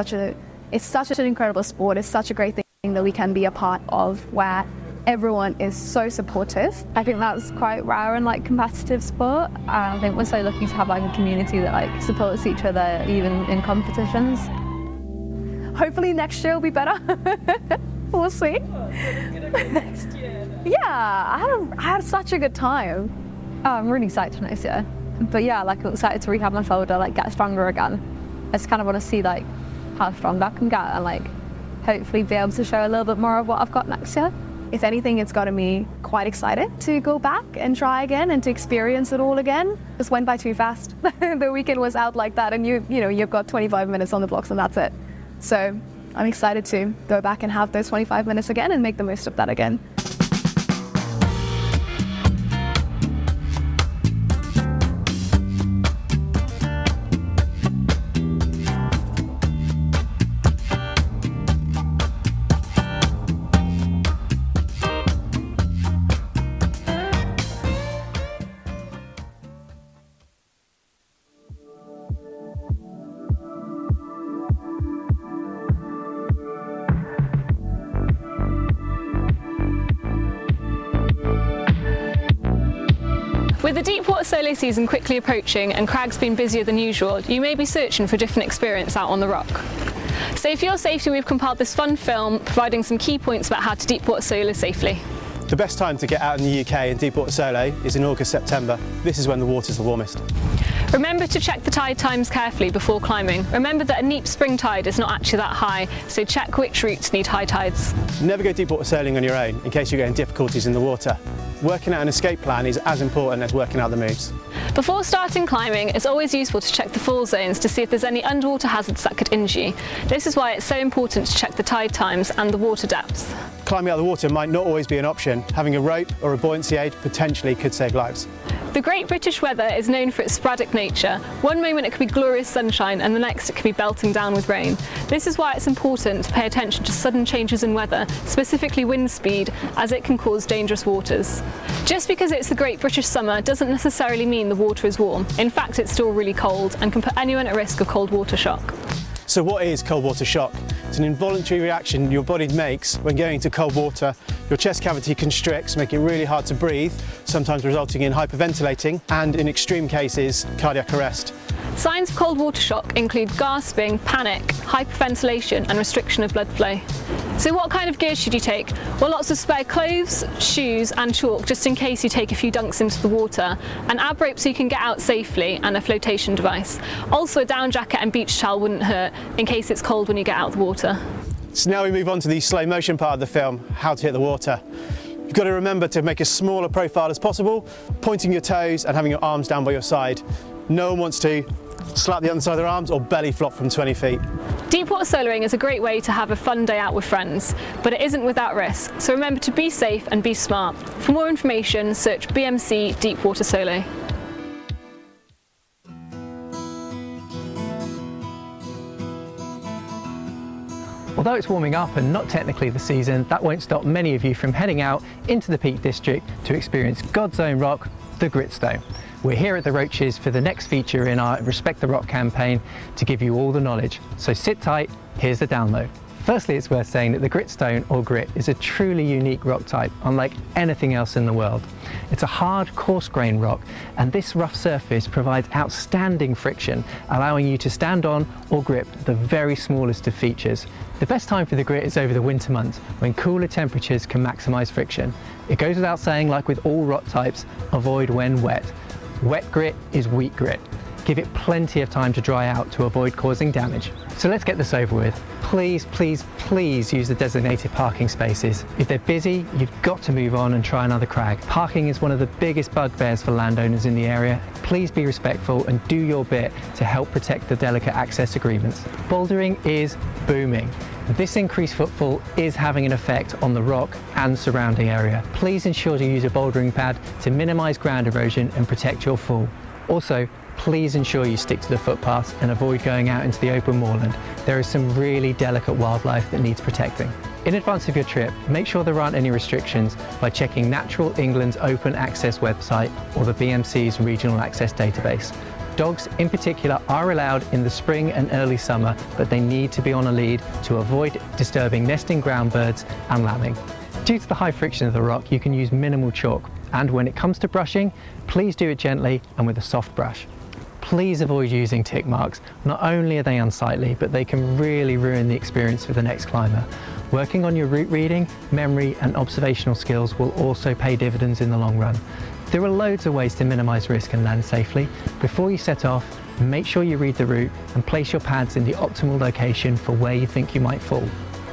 it's such an incredible sport. It's such a great thing that we can be a part of, where everyone is so supportive. I think that's quite rare in like competitive sport. I think we're so lucky to have like a community that like supports each other even in competitions. Hopefully next year will be better. We'll see. Next year. Yeah, I had such a good time. Oh, I'm really excited for next year. But yeah, like I'm excited to rehab my shoulder, like get stronger again. I just kind of want to see like how strong I can get and like hopefully be able to show a little bit more of what I've got next year. If anything, it's gotten me quite excited to go back and try again and to experience it all again. Just went by too fast. The weekend was out like that, and you've got 25 minutes on the blocks and that's it. So I'm excited to go back and have those 25 minutes again and make the most of that again. With the deep water solo season quickly approaching and crags being busier than usual, you may be searching for a different experience out on the rock. So for your safety, we've compiled this fun film providing some key points about how to deep water solo safely. The best time to get out in the UK in deep water solo is in August, September. This is when the water's the warmest. Remember to check the tide times carefully before climbing. Remember that a neap spring tide is not actually that high, so check which routes need high tides. Never go deep water sailing on your own in case you're getting difficulties in the water. Working out an escape plan is as important as working out the moves. Before starting climbing, it's always useful to check the fall zones to see if there's any underwater hazards that could injure you. This is why it's so important to check the tide times and the water depth. Climbing out of the water might not always be an option. Having a rope or a buoyancy aid potentially could save lives. The Great British weather is known for its sporadic nature. One moment it could be glorious sunshine and the next it could be belting down with rain. This is why it's important to pay attention to sudden changes in weather, specifically wind speed, as it can cause dangerous waters. Just because it's the Great British summer doesn't necessarily mean the water is warm. In fact, it's still really cold and can put anyone at risk of cold water shock. So what is cold water shock? It's an involuntary reaction your body makes when going to cold water your chest cavity constricts, making it really hard to breathe, sometimes resulting in hyperventilating and, in extreme cases, cardiac arrest. Signs of cold water shock include gasping, panic, hyperventilation and restriction of blood flow. So what kind of gear should you take? Well, lots of spare clothes, shoes and chalk just in case you take a few dunks into the water, an ab rope so you can get out safely and a flotation device. Also a down jacket and beach towel wouldn't hurt in case it's cold when you get out of the water. So now we move on to the slow motion part of the film, how to hit the water. You've got to remember to make as small a profile as possible, pointing your toes and having your arms down by your side. No one wants to slap the underside of their arms or belly flop from 20 feet. Deep water soloing is a great way to have a fun day out with friends, but it isn't without risk, so remember to be safe and be smart. For more information, search BMC Deep Water Solo. Although it's warming up and not technically the season, that won't stop many of you from heading out into the Peak District to experience God's own rock, the Gritstone. We're here at the Roaches for the next feature in our Respect the Rock campaign to give you all the knowledge. So sit tight, here's the download. Firstly, it's worth saying that the Gritstone, or grit, is a truly unique rock type, unlike anything else in the world. It's a hard, coarse-grained rock, and this rough surface provides outstanding friction, allowing you to stand on or grip the very smallest of features. The best time for the grit is over the winter months, when cooler temperatures can maximise friction. It goes without saying, like with all rock types, avoid when wet. Wet grit is weak grit. Give it plenty of time to dry out to avoid causing damage. So let's get this over with. Please, please, please use the designated parking spaces. If they're busy, you've got to move on and try another crag. Parking is one of the biggest bugbears for landowners in the area. Please be respectful and do your bit to help protect the delicate access agreements. Bouldering is booming. This increased footfall is having an effect on the rock and surrounding area. Please ensure to use a bouldering pad to minimise ground erosion and protect your fall. Also, please ensure you stick to the footpaths and avoid going out into the open moorland. There is some really delicate wildlife that needs protecting. In advance of your trip, make sure there aren't any restrictions by checking Natural England's open access website or the BMC's regional access database. Dogs in particular are allowed in the spring and early summer, but they need to be on a lead to avoid disturbing nesting ground birds and lambing. Due to the high friction of the rock, you can use minimal chalk, and when it comes to brushing, please do it gently and with a soft brush. Please avoid using tick marks. Not only are they unsightly, but they can really ruin the experience for the next climber. Working on your route reading, memory and observational skills will also pay dividends in the long run. There are loads of ways to minimise risk and land safely. Before you set off, make sure you read the route and place your pads in the optimal location for where you think you might fall.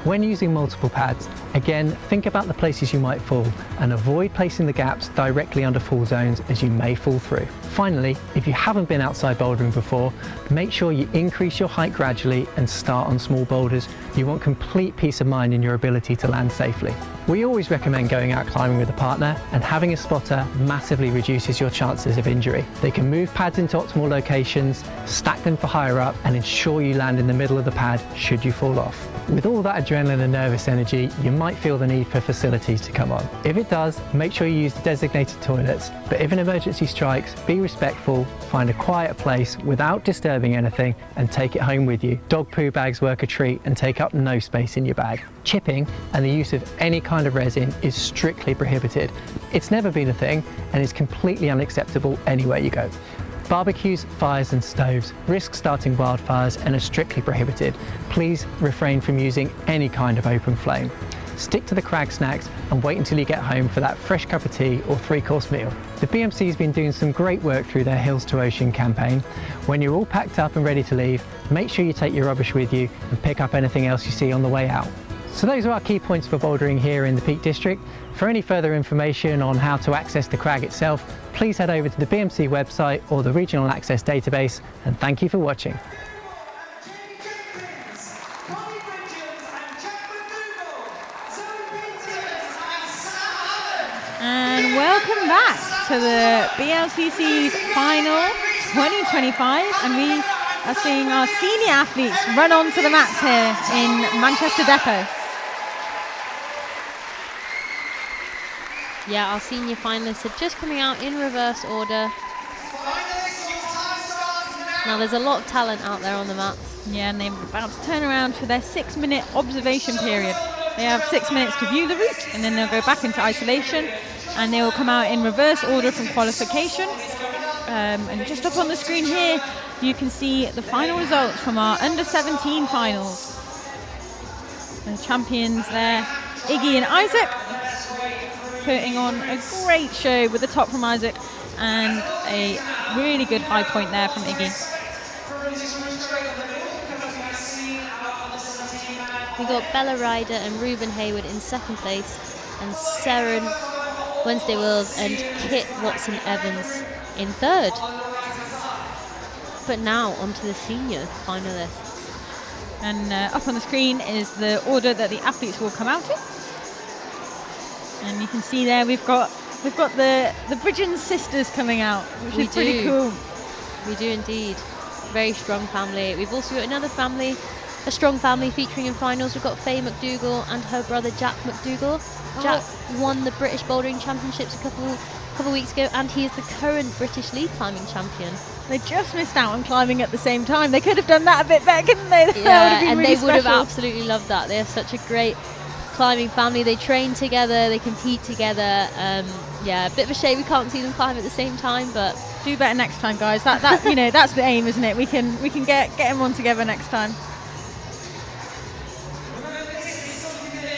When using multiple pads, again, think about the places you might fall and avoid placing the gaps directly under fall zones as you may fall through. Finally, if you haven't been outside bouldering before, make sure you increase your height gradually and start on small boulders. You want complete peace of mind in your ability to land safely. We always recommend going out climbing with a partner, and having a spotter massively reduces your chances of injury. They can move pads into optimal locations, stack them for higher up, and ensure you land in the middle of the pad should you fall off. With all that adrenaline and nervous energy, you might feel the need for facilities to come on. If it does, make sure you use the designated toilets, but if an emergency strikes, be respectful, find a quiet place without disturbing anything, and take it home with you. Dog poo bags work a treat and take up no space in your bag. Chipping and the use of any kind of resin is strictly prohibited. It's never been a thing and is completely unacceptable anywhere you go. Barbecues, fires and stoves risk starting wildfires and are strictly prohibited. Please refrain from using any kind of open flame. Stick to the crag snacks and wait until you get home for that fresh cup of tea or 3-course meal. The BMC has been doing some great work through their Hills to Ocean campaign. When you're all packed up and ready to leave, make sure you take your rubbish with you and pick up anything else you see on the way out. So those are our key points for bouldering here in the Peak District. For any further information on how to access the crag itself, please head over to the BMC website or the Regional Access database, and thank you for watching. And welcome back to the BLCC's final 2025, and we are seeing our senior athletes run onto the mats here in Manchester Depot. Yeah, our senior finalists are just coming out in reverse order. Now there's a lot of talent out there on the mats. Yeah, and they're about to turn around for their 6-minute observation period. They have 6 minutes to view the route, and then they'll go back into isolation, and they will come out in reverse order from qualification. And just up on the screen here, you can see the final results from our under-17 finals. The champions there, Iggy and Isaac, putting on a great show with the top from Isaac and a really good high point there from Iggy. We got Bella Ryder and Ruben Hayward in second place, and Seren Wednesday Wills and Kit Watson Evans in third. But now onto the senior finalists. And up on the screen is the order that the athletes will come out in. And you can see there we've got the Bridgen sisters coming out, which is pretty cool. We do indeed. Very strong family. We've also got another family, a strong family featuring in finals. We've got Faye McDougall and her brother Jack McDougall. Jack won the British Bouldering Championships a couple weeks ago, and he is the current British lead climbing champion. They just missed out on climbing at the same time. They could have done that a bit better, couldn't they? Yeah, and really they would have special. absolutely loved that. They are such a great climbing family. They train together, they compete together. Yeah, a bit of a shame we can't see them climb at the same time, but do better next time, guys. That you know, that's the aim, isn't it? We can get them on together next time.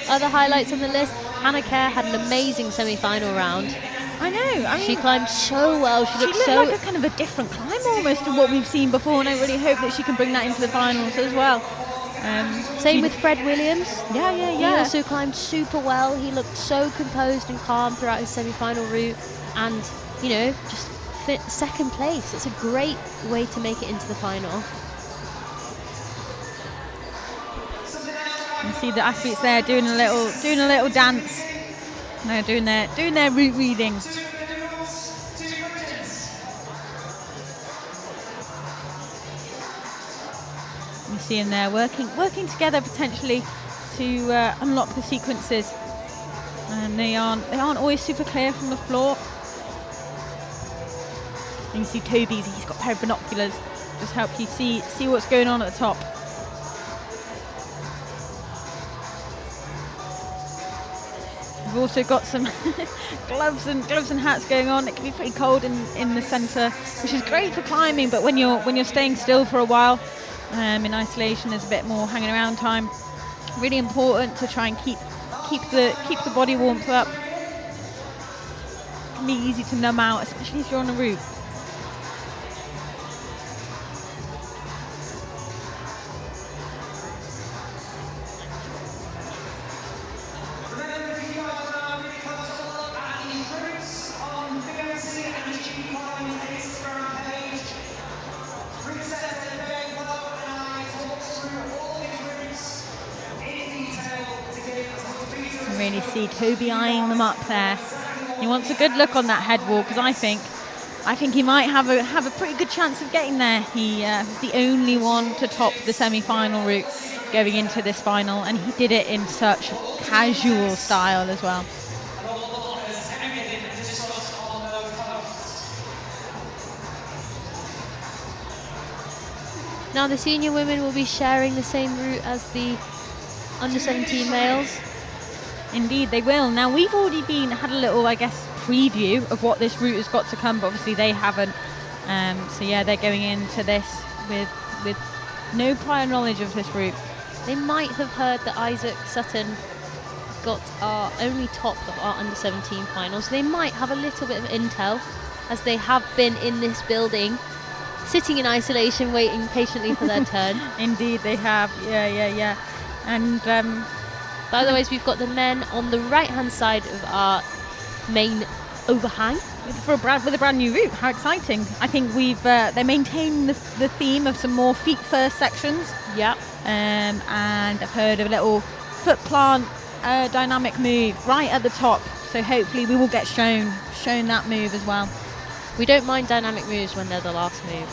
Other highlights on the list: Hannah Kerr had an amazing semi-final round. I know. I mean, she climbed so well. She looked like a kind of a different climb almost to what we've seen before, and I really hope that she can bring that into the finals as well. Same with Fred Williams. Yeah. He also climbed super well. He looked so composed and calm throughout his semi-final route, and you know, just second place. It's a great way to make it into the final. You see the athletes there doing a little dance. They're doing their route reading. You see them there working together potentially to unlock the sequences, and they aren't always super clear from the floor. And you see Toby's, he's got a pair of binoculars, just help you see what's going on at the top. We've also got some gloves and hats going on. It can be pretty cold in the centre, which is great for climbing, but when you're staying still for a while in isolation, there's a bit more hanging around time. Really important to try and keep the body warmth up. It can be easy to numb out, especially if you're on a route. Really see Toby eyeing them up there. He wants a good look on that head wall, because I think he might have a pretty good chance of getting there. He was the only one to top the semi-final route going into this final, and he did it in such casual style as well. Now the senior women will be sharing the same route as the under-17 males. Indeed, they will. Now, we've already had a little, I guess, preview of what this route has got to come, but obviously they haven't. So yeah, they're going into this with no prior knowledge of this route. They might have heard that Isaac Sutton got our only top of our under-17 finals. They might have a little bit of intel, as they have been in this building, sitting in isolation, waiting patiently for their turn. Indeed, they have. Yeah. And but otherwise, we've got the men on the right-hand side of our main overhang with a brand new route. How exciting! I think they're maintaining the theme of some more feet first sections. Yeah. And I've heard of a little foot plant dynamic move right at the top. So hopefully we will get shown that move as well. We don't mind dynamic moves when they're the last move.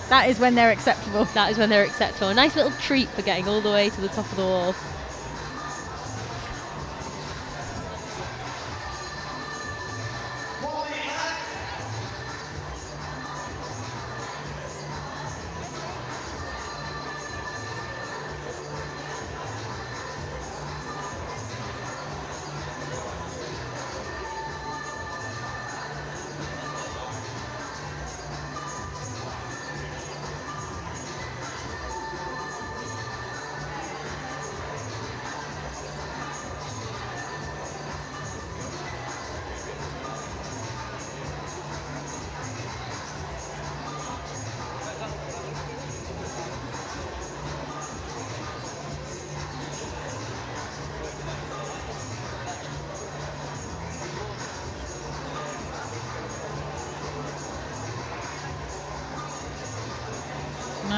That is when they're acceptable. That is when they're acceptable. A nice little treat for getting all the way to the top of the wall.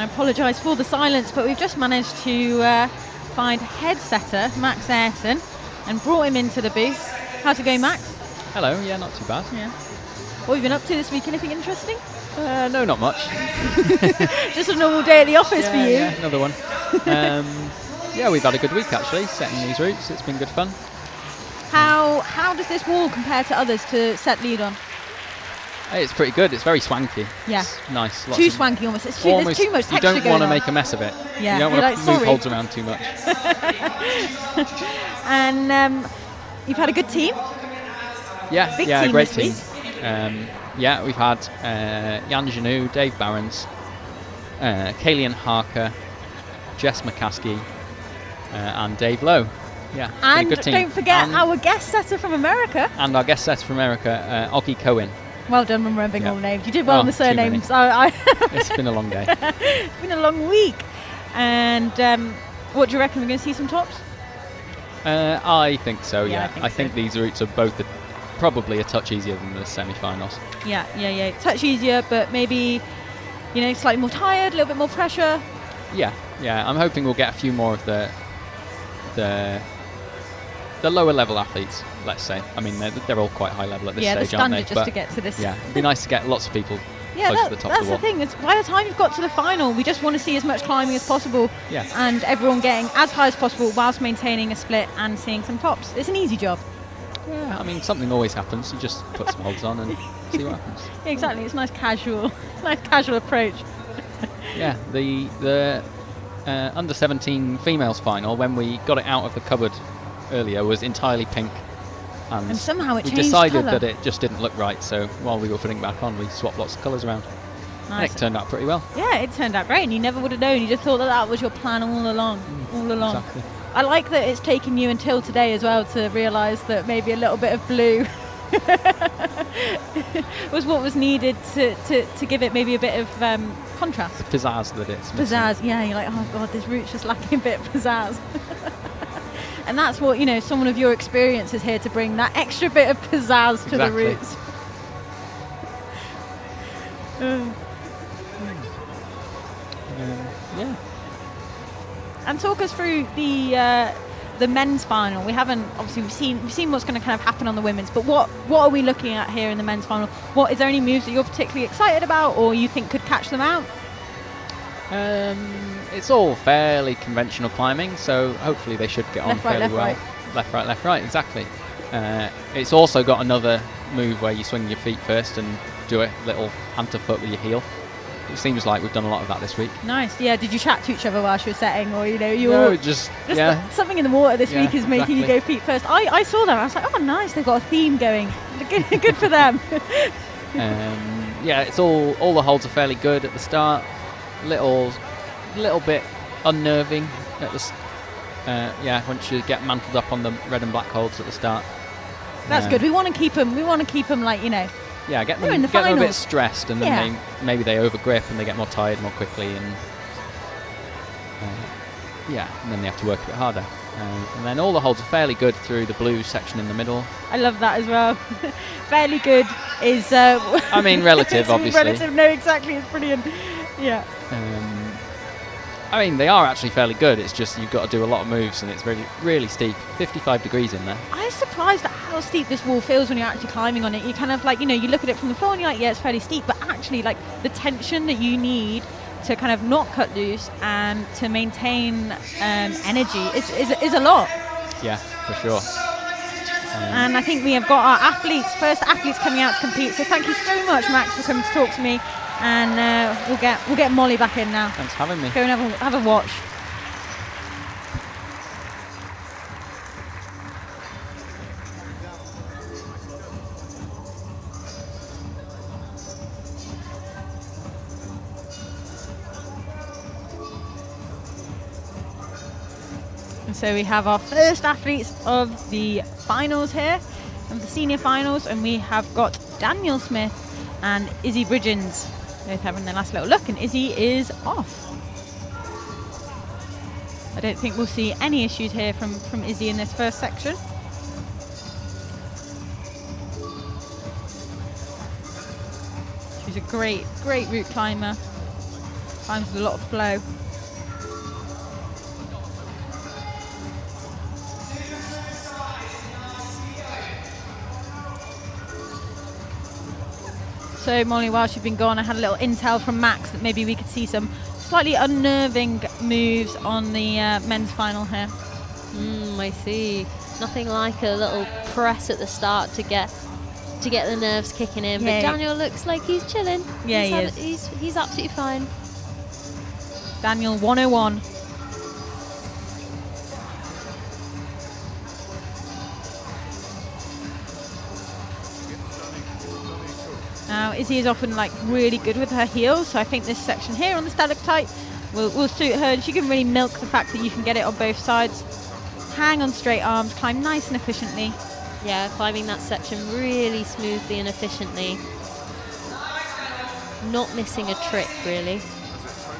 I apologise for the silence, but we've just managed to find head setter Max Ayrton and brought him into the booth. How's it going, Max? Hello, yeah, not too bad. Yeah. What have you been up to this week? Anything interesting? No, not much. Just a normal day at the office for you. Yeah, another one. Yeah, we've had a good week actually, setting these routes. It's been good fun. How does this wall compare to others to set lead on? It's pretty good. It's very swanky. Yeah. It's nice. Too swanky almost. It's too, there's too much texture going on. You don't want to make a mess of it. Yeah. You don't want to move holds around too much. And you've had a good team? Yeah, Big yeah, team great this team. Yeah, we've had Jan Janou, Dave Barons, Kalian Harker, Jess McCaskey, and Dave Lowe. Yeah, and good team. Don't forget our guest setter from America. And our guest setter from America, Oggy Cohen. Well done remembering all the names. You did well on the surnames. It's been a long day. It's been a long week. And what do you reckon? We're going to see some tops? I think so, yeah. I think these routes are both probably a touch easier than the semi-finals. Yeah. Touch easier, but maybe, slightly more tired, a little bit more pressure. Yeah. I'm hoping we'll get a few more of the lower level athletes, let's say. I mean, they're all quite high level at this stage, aren't they? Just to get to this. Yeah, it'd be nice to get lots of people Yeah, close to the top of the wall. that's the thing. It's by the time you've got to the final, we just want to see as much climbing as possible. Yeah. And everyone getting as high as possible whilst maintaining a split and seeing some tops. It's an easy job. Yeah, I mean, something always happens. You just put some holds on and see what happens. Exactly. It's a nice casual approach. Yeah, the under 17 females final, when we got it out of the cupboard earlier, was entirely pink. And somehow it we changed decided colour. that it just didn't look right, so while we were putting it back on, we swapped lots of colours around. Nice. And it turned out pretty well. Yeah, it turned out great, and you never would have known. You just thought that was your plan all along. Exactly. I like that it's taken you until today as well to realise that maybe a little bit of blue was what was needed to give it maybe a bit of contrast. The pizzazz that it's missing. Pizzazz, yeah. You're like, oh god, this route's just lacking a bit of pizzazz. And that's what, someone of your experience is here to bring, that extra bit of pizzazz to the routes. Yeah. And talk us through the men's final. We haven't, obviously we've seen what's going to kind of happen on the women's, but what are we looking at here in the men's final? Is there any moves that you're particularly excited about or you think could catch them out? It's all fairly conventional climbing, so hopefully they should get on fairly well. Right. Left, right, exactly. It's also got another move where you swing your feet first and do a little hand to foot with your heel. It seems like we've done a lot of that this week. Nice. Yeah. Did you chat to each other whilst you were setting, or No, just something in the water this week is making you exactly. go feet first. I saw that. I was like, oh, nice. They've got a theme going. Good for them. Yeah, it's all the holds are fairly good at the start. Little bit unnerving at the once you get mantled up on the red and black holds at the start. That's good. We want to keep them. like Yeah, get in the them a bit finals. stressed, and then maybe they overgrip and they get more tired more quickly, and and then they have to work a bit harder. And then all the holds are fairly good through the blue section in the middle. I love that as well. Fairly good is. I mean, relative, obviously. Relative, no, exactly. It's brilliant. Yeah. I mean, they are actually fairly good. It's just you've got to do a lot of moves, and it's really, really steep. 55 degrees in there. I was surprised at how steep this wall feels when you're actually climbing on it. You kind of you look at it from the floor and you're like, yeah, it's fairly steep, but actually, the tension that you need to kind of not cut loose and to maintain energy is a lot. Yeah, for sure. And I think we have got our first athletes coming out to compete. So thank you so much, Max, for coming to talk to me. And we'll get Molly back in now. Thanks for having me. Go and have a watch. And so we have our first athletes of the finals here, of the senior finals, and we have got Daniel Smith and Izzy Bridgens both having their last little look, and Izzy is off. I don't think we'll see any issues here from Izzy in this first section. She's a great route climber. climbs with a lot of flow. So Molly, while she's been gone, I had a little intel from Max that maybe we could see some slightly unnerving moves on the men's final here. I see. Nothing like a little press at the start to get the nerves kicking in. Yeah. But Daniel looks like he's chilling. Yeah, he's absolutely fine. Daniel 101. Now Izzy is often like really good with her heels, so I think this section here on the stalactite will suit her, and she can really milk the fact that you can get it on both sides. Hang on straight arms, climb nice and efficiently. Yeah, climbing that section really smoothly and efficiently. Not missing a trick, really.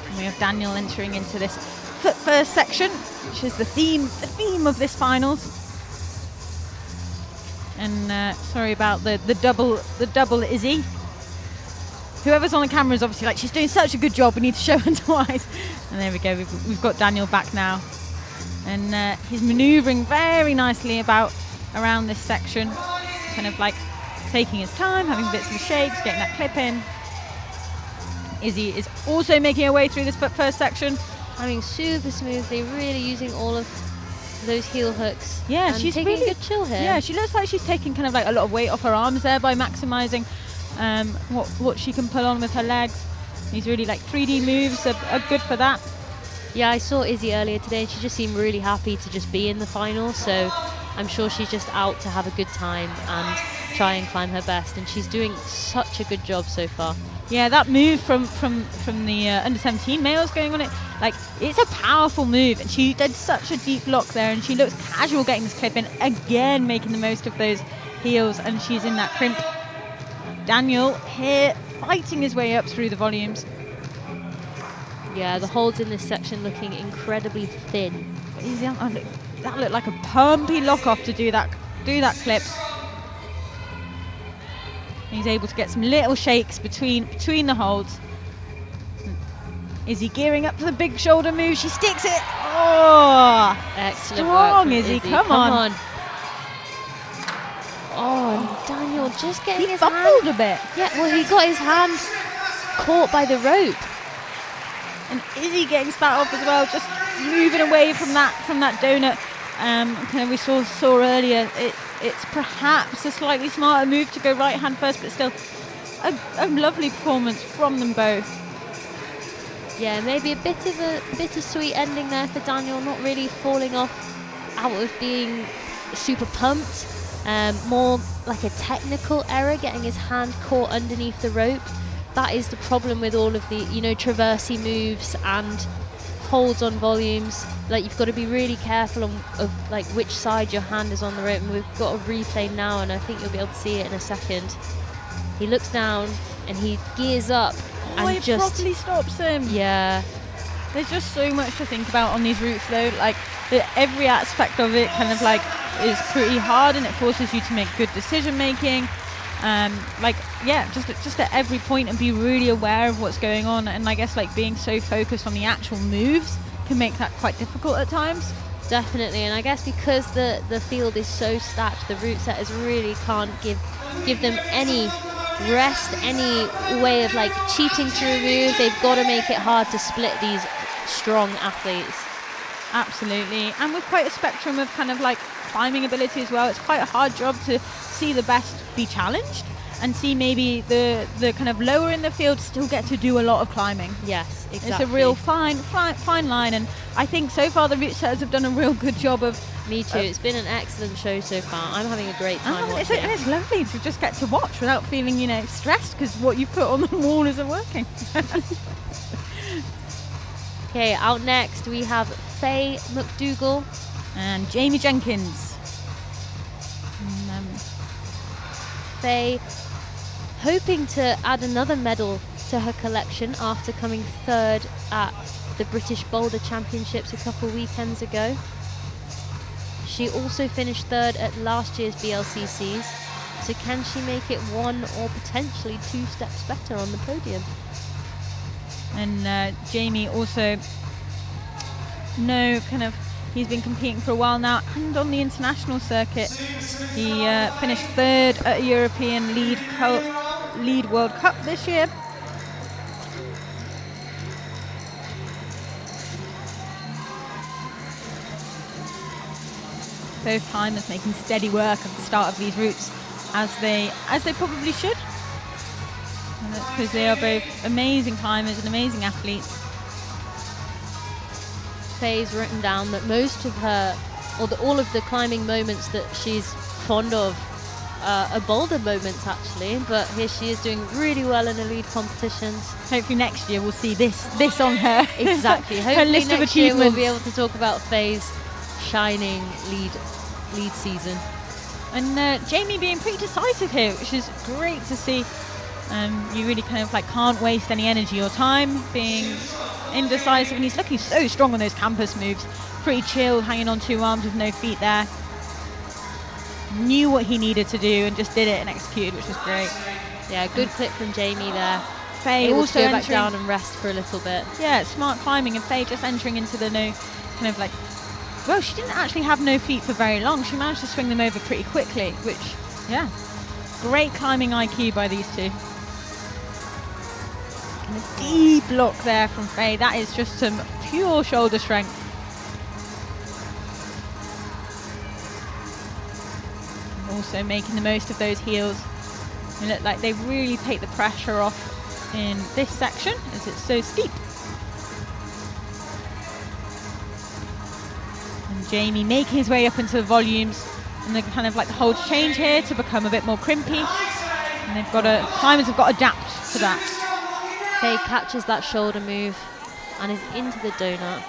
And we have Daniel entering into this foot first section, which is the theme of this finals. And sorry about the double Izzy. Whoever's on the camera is obviously like, she's doing such a good job, we need to show her twice. And there we go, we've got Daniel back now. And he's manoeuvring very nicely around this section, kind of like taking his time, having bits of shakes, getting that clip in. Izzy is also making her way through this first section. Climbing super smoothly, really using all of those heel hooks. Yeah, and she's taking really a good chill here. Yeah, she looks like she's taking kind of like a lot of weight off her arms there by maximising what she can pull on with her legs. These really like 3D moves are good for that. Yeah, I saw Izzy earlier today and she just seemed really happy to just be in the final, so I'm sure she's just out to have a good time and try and climb her best, and she's doing such a good job so far. Yeah, that move from the under-17 males going on it, like, it's a powerful move, and she did such a deep lock there, and she looks casual getting this clip in, again making the most of those heels, and she's in that crimp. Daniel here fighting his way up through the volumes. Yeah, the holds in this section looking incredibly thin. That looked like a pumpy lock off to do that clip. He's able to get some little shakes between the holds. Izzy gearing up for the big shoulder move. She sticks it. Oh, excellent strong work, Izzy. Come on. Oh, and Daniel just getting his hand. He fumbled a bit. Yeah, well, he got his hand caught by the rope. And Izzy getting spat off as well, just moving away from that donut. Kind of we saw earlier. It's perhaps a slightly smarter move to go right hand first, but still a lovely performance from them both. Yeah, maybe a bit of a bittersweet ending there for Daniel, not really falling off out of being super pumped. More like a technical error, getting his hand caught underneath the rope. That is the problem with all of the, traversey moves and holds on volumes. Like, you've got to be really careful of like which side your hand is on the rope, and we've got a replay now, and I think you'll be able to see it in a second. He looks down and he gears up and it just properly stops him. Yeah, there's just so much to think about on these routes though. Like, every aspect of it kind of like is pretty hard, and it forces you to make good decision making. Just at every point, and be really aware of what's going on, and I guess like being so focused on the actual moves can make that quite difficult at times. Definitely, and I guess because the field is so stacked, the route setters really can't give them any rest, any way of like cheating through a move. They've got to make it hard to split these strong athletes. Absolutely, and with quite a spectrum of kind of like climbing ability as well, it's quite a hard job to see the best be challenged and see maybe the kind of lower in the field still get to do a lot of climbing. Yes, exactly. It's a real fine line, and I think so far the route setters have done a real good job of. Me too. It's been an excellent show so far. I'm having a great time watching it. It's lovely to just get to watch without feeling, stressed because what you put on the wall isn't working. Okay, out next we have Faye McDougall and Jamie Jenkins. Faye hoping to add another medal to her collection after coming third at the British Boulder Championships a couple weekends ago. She also finished third at last year's BLCCs, so can she make it one or potentially two steps better on the podium? And Jamie also, he's been competing for a while now, and on the international circuit, he finished 3rd at a European Lead World Cup this year. Both climbers making steady work at the start of these routes, as they probably should. And that's because they are both amazing climbers and amazing athletes. Faye's written down that most of her, all of the climbing moments that she's fond of are boulder moments actually, but here she is doing really well in the lead competitions. Hopefully next year we'll see this on her. Exactly. Her Hopefully list of next year we'll achievements. be able to talk about Faye's shining lead season. And Jamie being pretty decisive here, which is great to see. You really kind of like can't waste any energy or time being indecisive, and he's looking so strong on those campus moves. Pretty chill, hanging on 2 arms with no feet there. Knew what he needed to do and just did it and executed, which was great. Yeah, good clip from Jamie there. Faye able also to go back down and rest for a little bit. Yeah, smart climbing, and Faye just entering into the well, she didn't actually have no feet for very long. She managed to swing them over pretty quickly, which, yeah, great climbing IQ by these two. And a deep look there from Faye. That is just some pure shoulder strength. And also making the most of those heels. They look like they really take the pressure off in this section as it's so steep. And Jamie making his way up into the volumes, and they're kind of like the hold change here to become a bit more crimpy. And they've got climbers have got to adapt to that. Faye catches that shoulder move and is into the donut.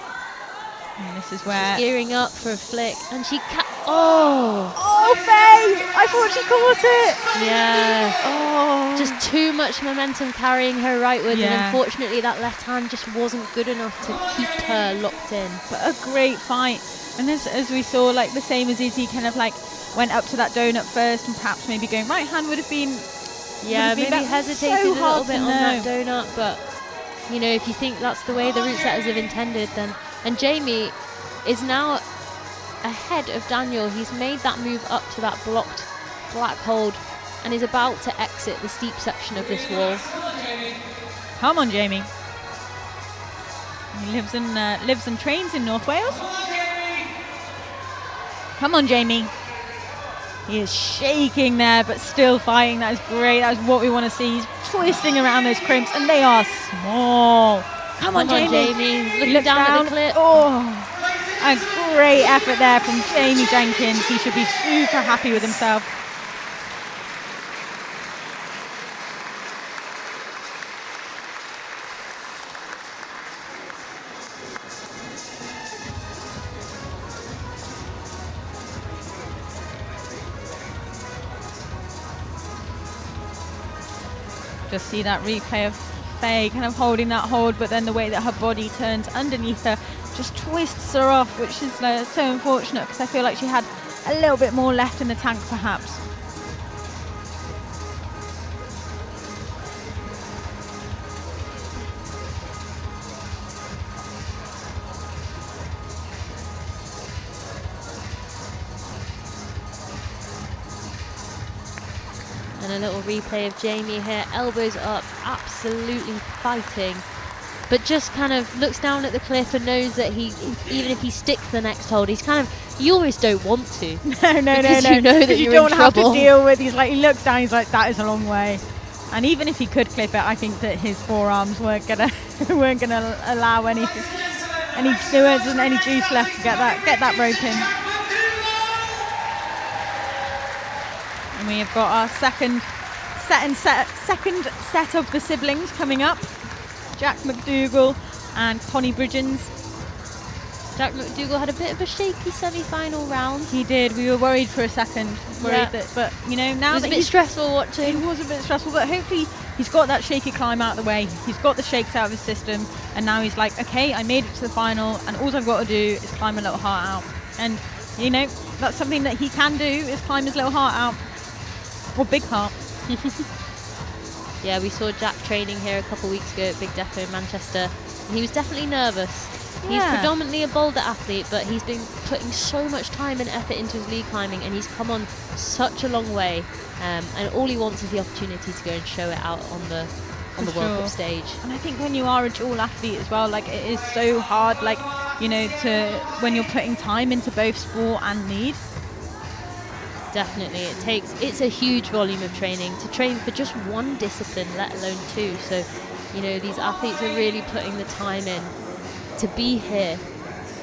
And this is where she's gearing up for a flick, and she Oh, Faye! I thought she caught it! Yeah. Oh. Just too much momentum carrying her rightwards, Yeah. and unfortunately that left hand just wasn't good enough to keep her locked in. But a great fight. And as we saw, like the same as Izzy kind of like went up to that donut first, and perhaps maybe going right hand would have been... Yeah, maybe hesitated so a little hard bit to on that know. donut, but you know, if you think that's the way the route setters have intended, then... And Jamie is now ahead of Daniel. He's made that move up to that blocked black hold and is about to exit the steep section of this wall. Come on, Jamie. He lives and trains in North Wales. Come on, Jamie. He is shaking there, but still fighting. That is great. That is what we want to see. He's twisting around those crimps, and they are small. Come on, Jamie. Looking down at the clip. Oh, a great effort there from Jamie Jenkins. He should be super happy with himself. Just see that replay of Faye kind of holding that hold, but then the way that her body turns underneath her just twists her off, which is so unfortunate, because I feel like she had a little bit more left in the tank perhaps. And a little replay of Jamie here, elbows up, absolutely fighting, but just kind of looks down at the cliff and knows that even if he sticks the next hold, he's kind of, you always don't want to. No. You know that you you're don't in have to trouble. deal with. He looks down. He's like, that is a long way. And even if he could clip it, I think that his forearms weren't gonna allow there wasn't any juice left to get that rope in. And we have got our second set of the siblings coming up. Jack McDougall and Connie Bridgens. Jack McDougall had a bit of a shaky semi-final round. He did. We were worried for a second. Yeah. But you know, now it was that a bit stressful watching. It was a bit stressful, but hopefully he's got that shaky climb out of the way. He's got the shakes out of his system, and now he's like, okay, I made it to the final, and all I've got to do is climb a little heart out. And you know, that's something that he can do, is climb his little heart out. Or big heart. Yeah, we saw Jack training here a couple of weeks ago at Big Depot in Manchester. He was definitely nervous. He's predominantly a boulder athlete, but he's been putting so much time and effort into his lead climbing, and he's come on such a long way. And all he wants is the opportunity to go and show it out on the World Cup stage. And I think when you are a dual athlete as well, like it is so hard, like, you know, when you're putting time into both sport and lead. Definitely, it's a huge volume of training to train for just one discipline, let alone two. So, you know, these athletes are really putting the time in to be here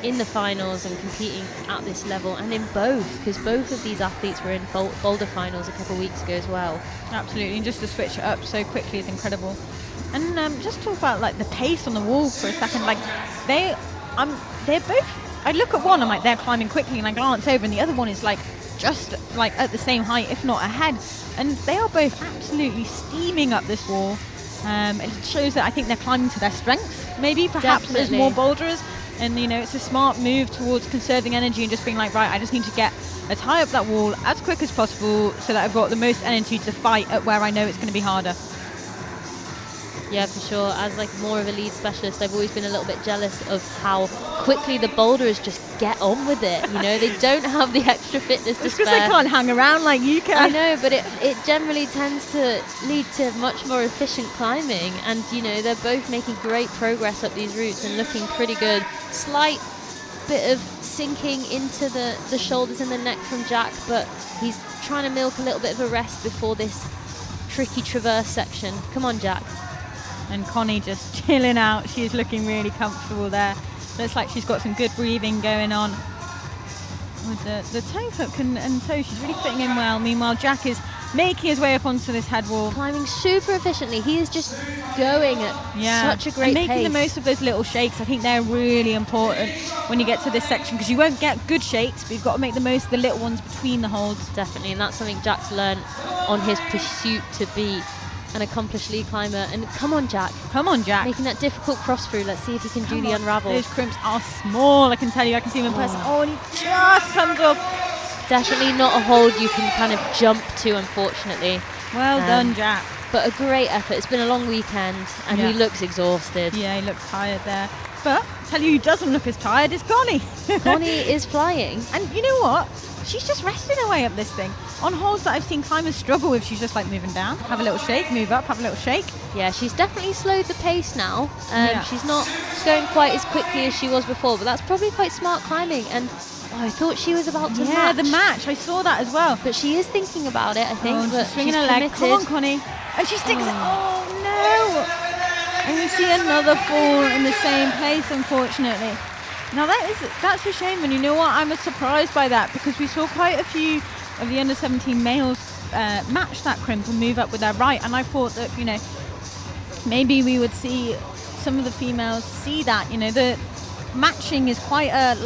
in the finals and competing at this level, and in both, because both of these athletes were in boulder finals a couple of weeks ago as well. Absolutely, and just to switch it up so quickly is incredible. And just talk about like the pace on the wall for a second. Like they're both. I look at one, I'm like, they're climbing quickly, and I glance over, and the other one is like just like at the same height, if not ahead, and they are both absolutely steaming up this wall. It shows that I think they're climbing to their strengths, maybe perhaps as more boulderers, and you know, it's a smart move towards conserving energy and just being like, right, I just need to get as high up that wall as quick as possible so that I've got the most energy to fight at where I know it's going to be harder. Yeah, for sure. As like more of a lead specialist, I've always been a little bit jealous of how quickly the boulderers just get on with it. You know, they don't have the extra fitness to spare. Because they can't hang around like you can. I know, but it generally tends to lead to much more efficient climbing. And, you know, they're both making great progress up these routes and looking pretty good. Slight bit of sinking into the shoulders and the neck from Jack, but he's trying to milk a little bit of a rest before this tricky traverse section. Come on, Jack. And Connie just chilling out. She's looking really comfortable there. Looks like she's got some good breathing going on with the toe hook and toe. She's really fitting in well. Meanwhile, Jack is making his way up onto this head wall. Climbing super efficiently. He is just going at such a great pace. Making the most of those little shakes. I think they're really important when you get to this section, because you won't get good shakes, but you've got to make the most of the little ones between the holds. Definitely, and that's something Jack's learned on his pursuit to be an accomplished lead climber. And come on, Jack. Come on, Jack. Making that difficult cross through. Let's see if he can do the unravel. Those crimps are small, I can tell you. I can see him in person. Oh, and he just comes off. Definitely not a hold you can kind of jump to, unfortunately. Well done, Jack. But a great effort. It's been a long weekend, and he looks exhausted. Yeah, he looks tired there. But I'll tell you who doesn't look as tired is Connie. Connie is flying. And you know what? She's just resting her way up this thing. On holes that I've seen climbers struggle with, she's just like moving down, have a little shake, move up, have a little shake. Yeah, she's definitely slowed the pace now. She's not going quite as quickly as she was before, but that's probably quite smart climbing. And I thought she was about to match. Yeah, the match. I saw that as well. But she is thinking about it, I think. But she's swinging her leg. Come on, Connie. And she sticks it. Oh, no. And we see another fall in the same place, unfortunately. Now that's a shame, and you know what? I was surprised by that, because we saw quite a few of the under-17 males match that crimp and move up with their right, and I thought that, you know, maybe we would see some of the females see that. You know, the matching is quite a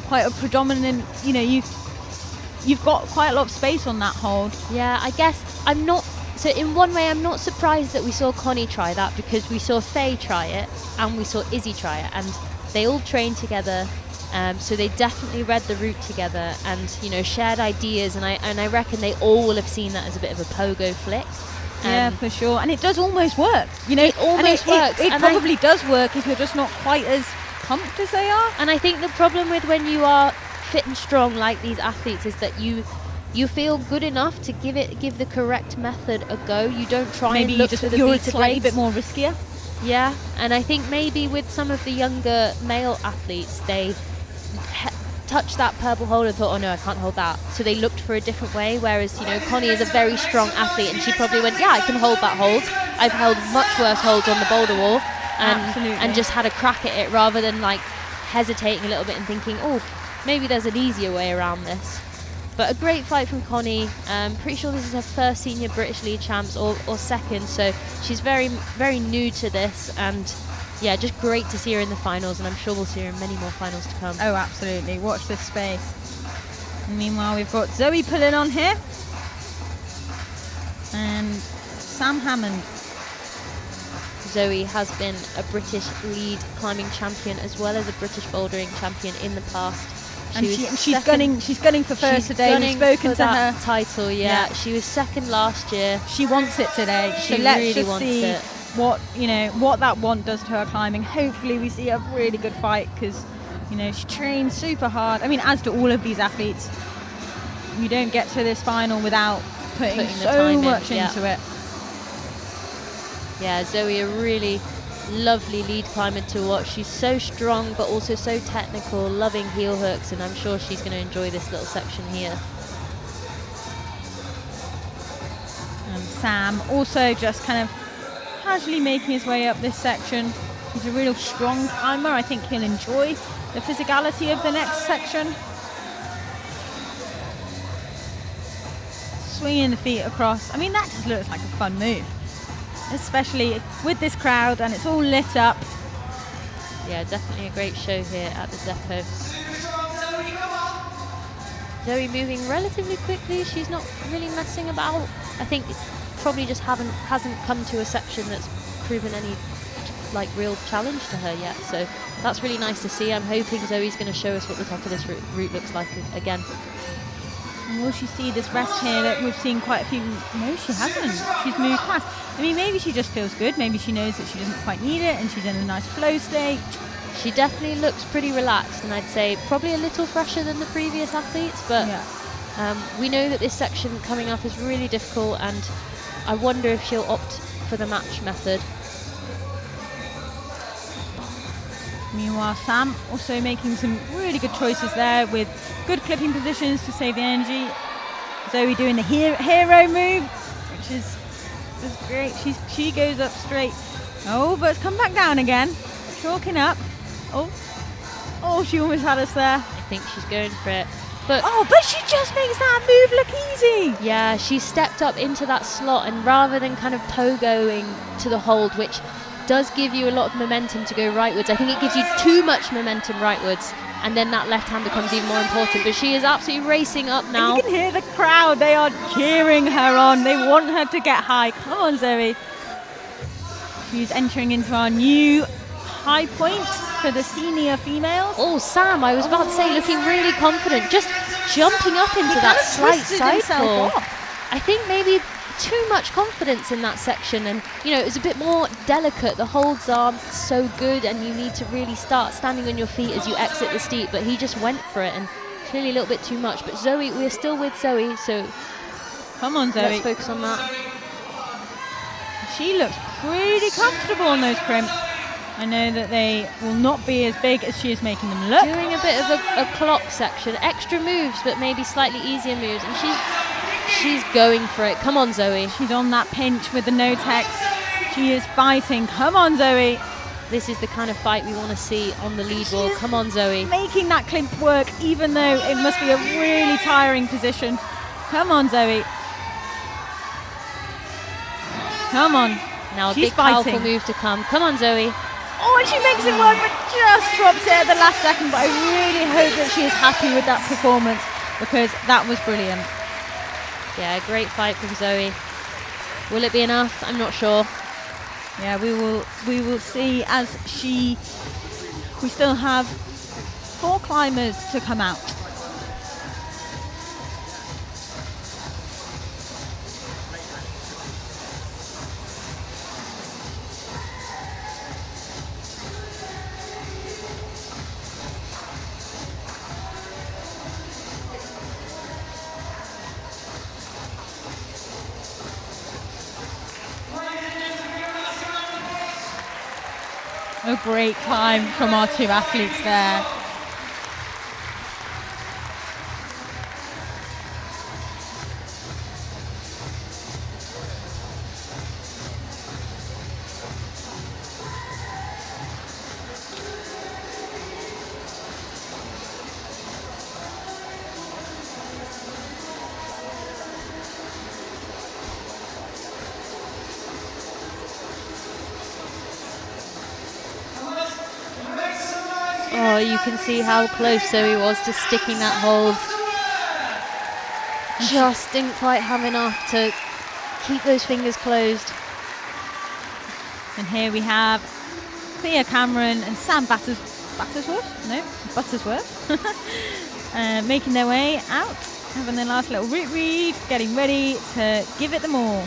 quite a predominant. You know, you've got quite a lot of space on that hold. Yeah, I guess I'm not. So in one way, I'm not surprised that we saw Connie try that, because we saw Faye try it and we saw Izzy try it, and they all trained together, so they definitely read the route together and, you know, shared ideas, and I reckon they all will have seen that as a bit of a pogo flick. Yeah, for sure, and it does almost work. You know, it almost works. It probably does work if you're just not quite as pumped as they are. And I think the problem with when you are fit and strong like these athletes is that you feel good enough to give the correct method a go. You don't try and look for the beater blades. Slightly bit more riskier. Yeah, and I think maybe with some of the younger male athletes, they touched that purple hold and thought, oh no, I can't hold that. So they looked for a different way, whereas, you know, Connie is a very strong athlete, and she probably went, yeah, I can hold that hold. I've held much worse holds on the boulder wall, and just had a crack at it, rather than like hesitating a little bit and thinking, oh, maybe there's an easier way around this. But a great fight from Connie. Pretty sure this is her first senior British lead champs, or second, so she's very, very new to this, and yeah, just great to see her in the finals, and I'm sure we'll see her in many more finals to come. Oh, absolutely. Watch this space. And meanwhile, we've got Zoe pulling on here, and Sam Hammond. Zoe has been a British lead climbing champion as well as a British bouldering champion in the past. And she's gunning for first today. We've spoken to her. Title, yeah. She was second last year. She wants it today. She so let's really just wants see it. what that want does to her climbing. Hopefully we see a really good fight because she trains super hard. I mean, as do all of these athletes. You don't get to this final without putting so much into it. Yeah, Zoe, a really lovely lead climber to watch. She's so strong but also so technical, loving heel hooks, and I'm sure she's going to enjoy this little section here. And Sam also just kind of casually making his way up this section. He's a real strong climber. I think he'll enjoy the physicality of the next section. Swinging the feet across. I mean, that just looks like a fun move, especially with this crowd and it's all lit up. Yeah, definitely a great show here at the depot. Zoe moving relatively quickly. She's not really messing about. I think probably just hasn't come to a section that's proven any real challenge to her yet. So that's really nice to see. I'm hoping Zoe's going to show us what the top of this route looks like again. And will she see this rest here that we've seen quite a few? No, she hasn't. She's moved past. I mean, maybe she just feels good. Maybe she knows that she doesn't quite need it and she's in a nice flow state. She definitely looks pretty relaxed, and I'd say probably a little fresher than the previous athletes, but we know that this section coming up is really difficult, and I wonder if she'll opt for the match method. Meanwhile, Sam also making some really good choices there with good clipping positions to save the energy. Zoe doing the hero move, which is great. She goes up straight. Oh, but it's come back down again. Chalking up. Oh, she almost had us there. I think she's going for it. But she just makes that move look easy. Yeah, she stepped up into that slot, and rather than kind of toe going to the hold, which does give you a lot of momentum to go rightwards, I think it gives you too much momentum rightwards, and then that left hand becomes even more important. But she is absolutely racing up now. And you can hear the crowd. They are cheering her on. They want her to get high. Come on, Zoe. She's entering into our new high point for the senior females. Oh, Sam, I was about to say, looking really confident, just jumping up into that slight side pull. I think maybe too much confidence in that section, and it was a bit more delicate. The holds aren't so good, and you need to really start standing on your feet as you exit the steep, but he just went for it, and clearly a little bit too much. But Zoe, we're still with Zoe, so come on, Zoe, let's focus on that. She looks pretty comfortable on those crimps. I know that they will not be as big as she is making them look. Doing a bit of a clock section, extra moves, but maybe slightly easier moves, and she's going for it. Come on, Zoe. She's on that pinch with the no text. She is fighting. Come on, Zoe. This is the kind of fight we want to see on the lead wall. Come on, Zoe. Making that climp work, even though it must be a really tiring position. Come on, Zoe. Come on. Now a big powerful move to come. Come on, Zoe. Oh, and she makes it work, but just drops it at the last second. But I really hope that she is happy with that performance, because that was brilliant. Yeah, great fight from Zoe. Will it be enough? I'm not sure. Yeah, we will see as we still have 4 climbers to come out. A great climb from our 2 athletes there. Oh, you can see how close Zoe was to sticking that hold. Just didn't quite have enough to keep those fingers closed. And here we have Thea Cameron and Sam Buttersworth. making their way out, having their last little route read, getting ready to give it them all.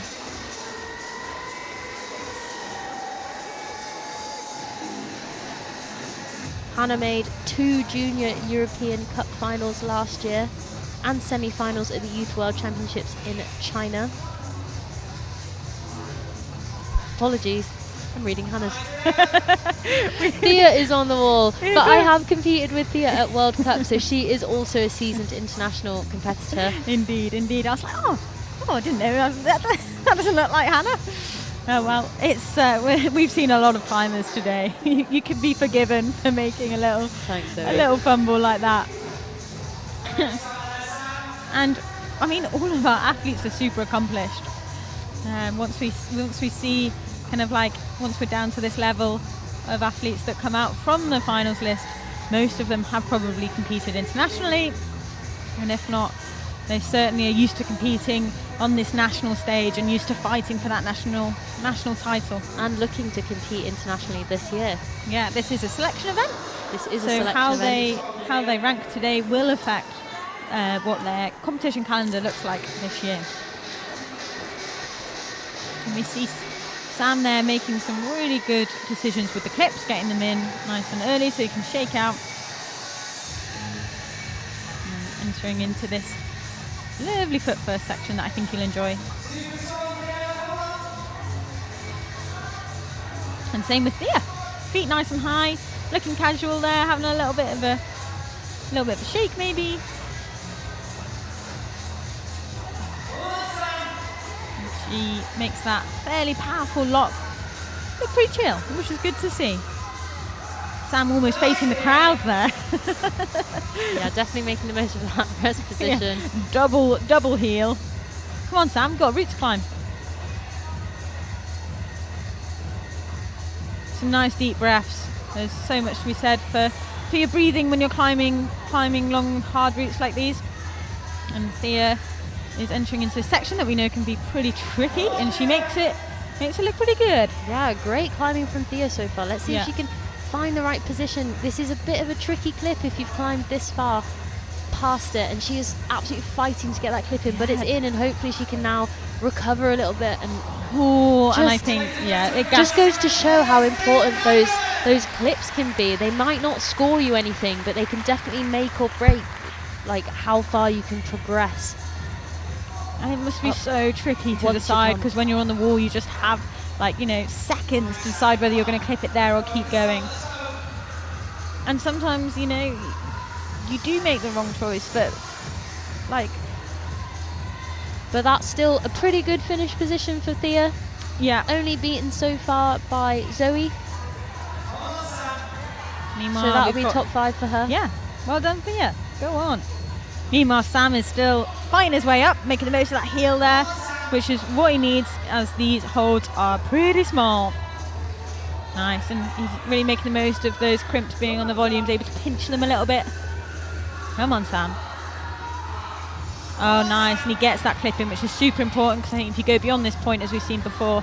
Hannah made 2 Junior European Cup finals last year and semi-finals at the Youth World Championships in China. Apologies, I'm reading Hannah's. Thea is on the wall, but I have competed with Thea at World Cup, so she is also a seasoned international competitor. Indeed, indeed. I was like, oh, I didn't know that doesn't look like Hannah. Oh well, it's we've seen a lot of climbers today. You can be forgiven for making a little fumble like that. And I mean, all of our athletes are super accomplished. Once we see kind of like once we're down to this level of athletes that come out from the finals list, most of them have probably competed internationally, and if not, they certainly are used to competing on this national stage and used to fighting for that national title. And looking to compete internationally this year. Yeah, this is a selection event. This is a selection event. So how they rank today will affect what their competition calendar looks like this year. And we see Sam there making some really good decisions with the clips, getting them in nice and early so you can shake out. And entering into this lovely foot first section that I think you'll enjoy. And same with Thea. Feet nice and high, looking casual there, having a little bit of a shake maybe. And she makes that fairly powerful lock look pretty chill, which is good to see. Sam almost facing the crowd there. Yeah, definitely making the most of that rest position. Yeah. Double heel. Come on, Sam, got a route to climb. Some nice deep breaths. There's so much to be said for your breathing when you're climbing long, hard routes like these. And Thea is entering into a section that we know can be pretty tricky, and she makes it look pretty good. Yeah, great climbing from Thea so far. Let's see if she can find the right position. This is a bit of a tricky clip if you've climbed this far past it, and she is absolutely fighting to get that clip in, but it's in, and hopefully she can now recover a little bit. And I think it just goes to show how important those clips can be. They might not score you anything, but they can definitely make or break like how far you can progress. And it must be so tricky to decide, because when you're on the wall you just have seconds to decide whether you're going to clip it there or keep going. And sometimes, you do make the wrong choice, but that's still a pretty good finish position for Thea. Yeah. Only beaten so far by Zoe. Meanwhile, so that'll be top 5 for her. Yeah. Well done, Thea. Go on. Meanwhile, Sam is still fighting his way up, making the most of that heel there, which is what he needs, as these holds are pretty small. Nice, and he's really making the most of those crimps being on the volumes, able to pinch them a little bit. Come on, Sam. Oh, nice, and he gets that clip in, which is super important, because I think if you go beyond this point, as we've seen before,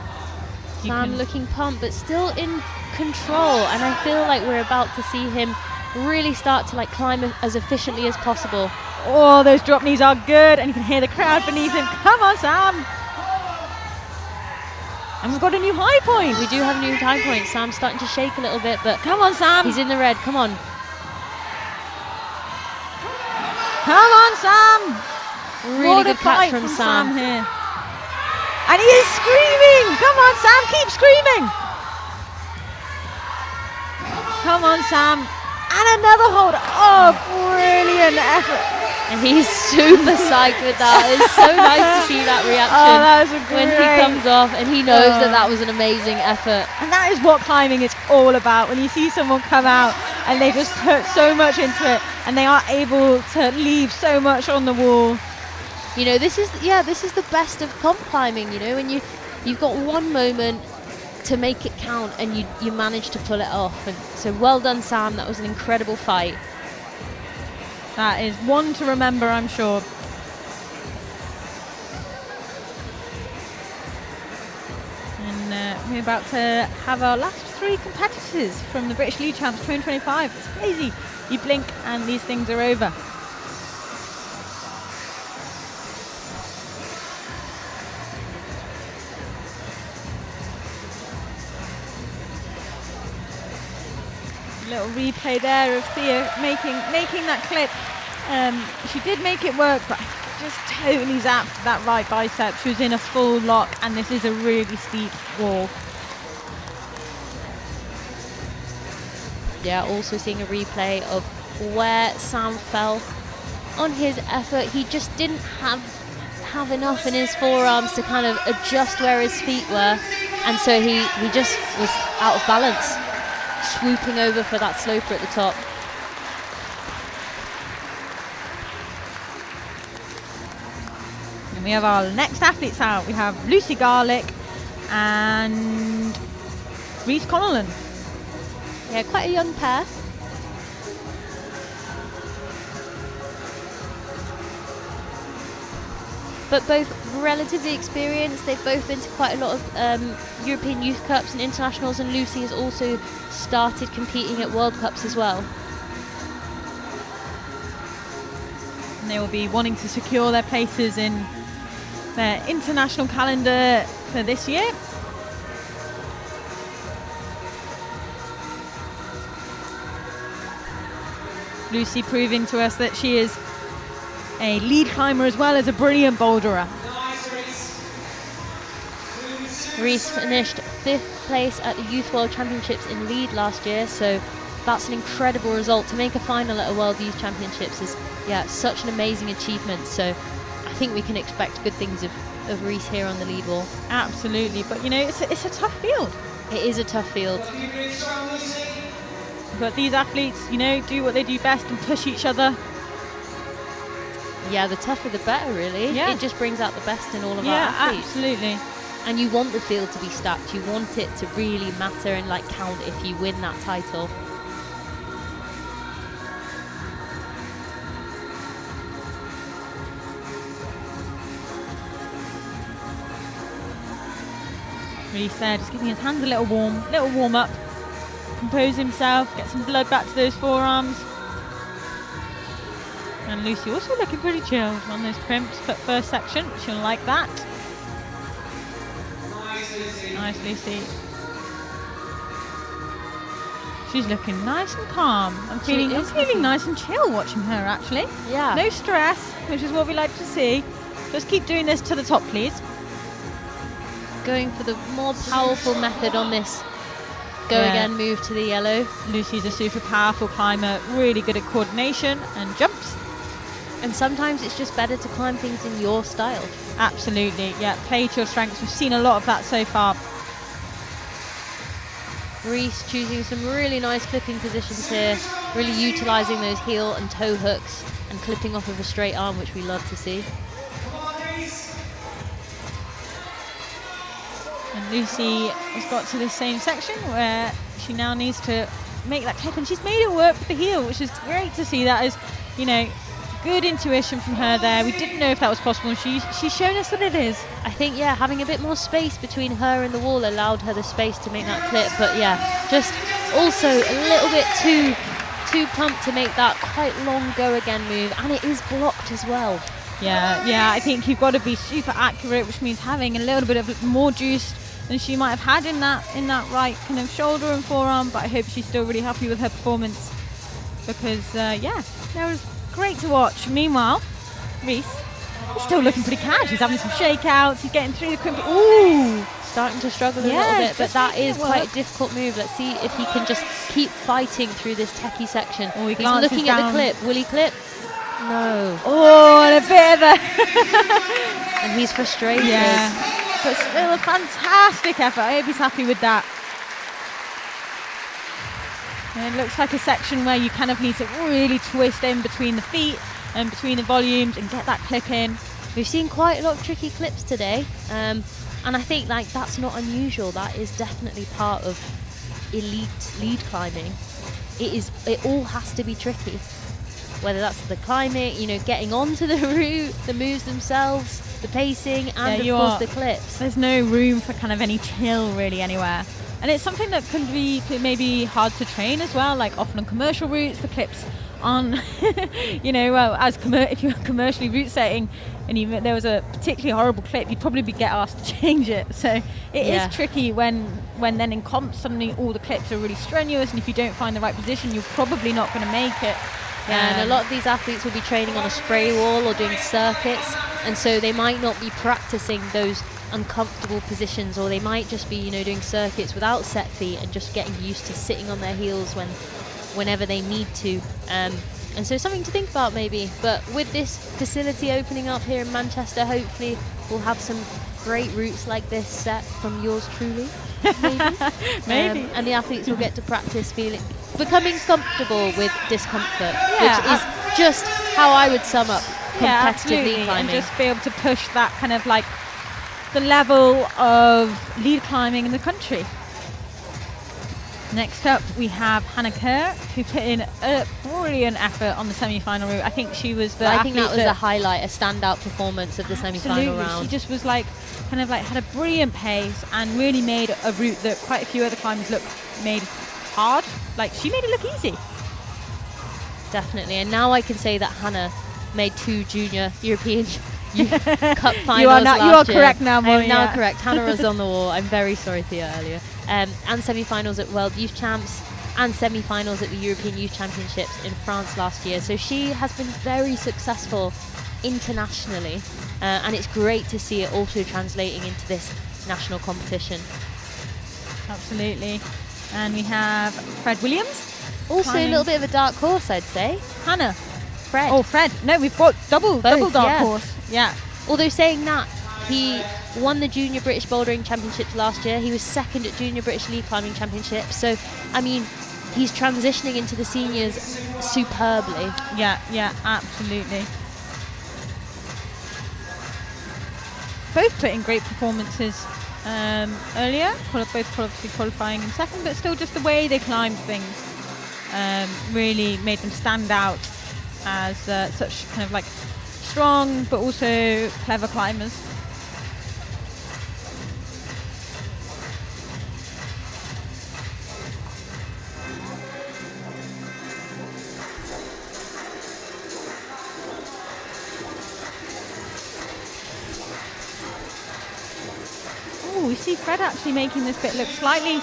Sam looking pumped, but still in control, and I feel like we're about to see him really start to climb as efficiently as possible. Oh, those drop knees are good, and you can hear the crowd beneath him. Come on, Sam. And we've got a new high point. We do have a new high point. Sam's starting to shake a little bit, but come on, Sam. He's in the red. Come on. Come on, Sam. Really good catch from Sam here. And he is screaming. Come on, Sam. Keep screaming. Come on, Sam. And another hold. Oh, brilliant effort. And he's super psyched with that. It's so nice to see that reaction when he comes off, and he knows that was an amazing effort. And that is what climbing is all about. When you see someone come out and they just put so much into it, and they are able to leave so much on the wall. This is the best of comp climbing. When you've got one moment to make it count, and you manage to pull it off. And so well done, Sam. That was an incredible fight. That is one to remember, I'm sure. And we're about to have our last 3 competitors from the British League Champs 2025. It's crazy. You blink and these things are over. Little replay there of Thea making that clip. She did make it work, but just totally zapped that right bicep. She was in a full lock, and this is a really steep wall. Yeah, also seeing a replay of where Sam fell on his effort. He just didn't have enough in his forearms to kind of adjust where his feet were, and so he just was out of balance, swooping over for that sloper at the top. And we have our next athletes out. We have Lucy Garlick and Reese Connellan. Yeah, quite a young pair. But both relatively experienced. They've both been to quite a lot of European Youth Cups and Internationals, and Lucy has also started competing at World Cups as well. And they will be wanting to secure their places in their international calendar for this year. Lucy proving to us that she is a lead climber as well as a brilliant boulderer. Reese finished 5th place at the Youth World Championships in lead last year, so that's an incredible result. To make a final at a World Youth Championships is, yeah, such an amazing achievement. So I think we can expect good things of Reese here on the lead wall. Absolutely, but you know, it's a tough field. It is a tough field. But these athletes, you know, do what they do best and push each other. Yeah, the tougher the better, really. Yeah. It just brings out the best in all of our athletes. Absolutely. And you want the field to be stacked. You want it to really matter and like count if you win that title. Reese there, just giving his hands a little warm up, compose himself, get some blood back to those forearms. And Lucy also looking pretty chilled on those crimps first section. She'll like that. Nice, Lucy. She's looking nice and calm. I'm feeling nice and chill watching her, actually. Yeah. No stress, which is what we like to see. Just keep doing this to the top, please. Going for the more powerful method on this again move to the yellow. Lucy's a super powerful climber, really good at coordination and jumps. And sometimes it's just better to climb things in your style. Absolutely, yeah, play to your strengths. We've seen a lot of that so far. Reese choosing some really nice clipping positions here, really utilising those heel and toe hooks and clipping off of a straight arm, which we love to see. And Lucy has got to the same section where she now needs to make that clip, and she's made it work with the heel, which is great to see. That is, you know, good intuition from her there. We didn't know if that was possible, and she's shown us that it is. I think, yeah, having a bit more space between her and the wall allowed her the space to make that clip, but yeah, just also a little bit too pumped to make that quite long go again move, and it is blocked as well. Yeah, I think you've got to be super accurate, which means having a little bit of more juice than she might have had in that right kind of shoulder and forearm, but I hope she's still really happy with her performance, because yeah, that was great to watch. Meanwhile, Reese is still looking pretty cash. He's having some shakeouts, he's getting through the crimp. Ooh! Starting to struggle a little bit, but that is quite a difficult move. Let's see if he can just keep fighting through this techie section. Oh, he's looking at the clip. Will he clip? No. Oh, and a bit of a... and he's frustrated. Yeah, but still a fantastic effort. I hope he's happy with that. And it looks like a section where you kind of need to really twist in between the feet and between the volumes and get that clip in. We've seen quite a lot of tricky clips today, and I think like that's not unusual. That is definitely part of elite lead climbing. It all has to be tricky, whether that's the climbing, you know, getting onto the route, the moves themselves, the pacing, and of course the clips. There's no room for kind of any chill really anywhere. And it's something that can be maybe hard to train as well, like often on commercial routes, the clips on, you know, if you're commercially route setting and there was a particularly horrible clip, you'd probably get asked to change it. So it is tricky when then in comps suddenly all the clips are really strenuous, and if you don't find the right position, you're probably not going to make it. Yeah, and a lot of these athletes will be training on a spray wall or doing circuits, and so they might not be practicing those uncomfortable positions, or they might just be, you know, doing circuits without set feet and just getting used to sitting on their heels whenever they need to. And so something to think about maybe. But with this facility opening up here in Manchester, hopefully we'll have some great routes like this set from yours truly, maybe. Maybe. And the athletes will get to practice becoming comfortable with discomfort, which is just how I would sum up competitive lead climbing. And just be able to push that kind of like the level of lead climbing in the country. Next up, we have Hannah Kerr, who put in a brilliant effort on the semi-final route. I think she was the I think that was a highlight, a standout performance of the semi-final round. She just was like, kind of like had a brilliant pace and really made a route that quite a few other climbers made hard. Like, she made it look easy. Definitely, and now I can say that Hannah made 2 junior European Cup finals you are last year. correct now, Molly. I'm now correct. Hannah was on the wall. I'm very sorry for you earlier. And semi-finals at World Youth Champs and semi-finals at the European Youth Championships in France last year. So she has been very successful internationally, and it's great to see it also translating into this national competition. Absolutely. And we have Fred Williams. Also a little bit of a dark horse, I'd say. Hannah. Fred. Oh, Fred. No, we've got double dark horse. Yeah. Although saying that, he won the Junior British Bouldering Championships last year. He was second at Junior British Lead Climbing Championships. So, I mean, he's transitioning into the seniors superbly. Yeah, absolutely. Both put in great performances earlier, both obviously qualifying in second, but still just the way they climbed things really made them stand out as such kind of like strong but also clever climbers. We see Fred actually making this bit look slightly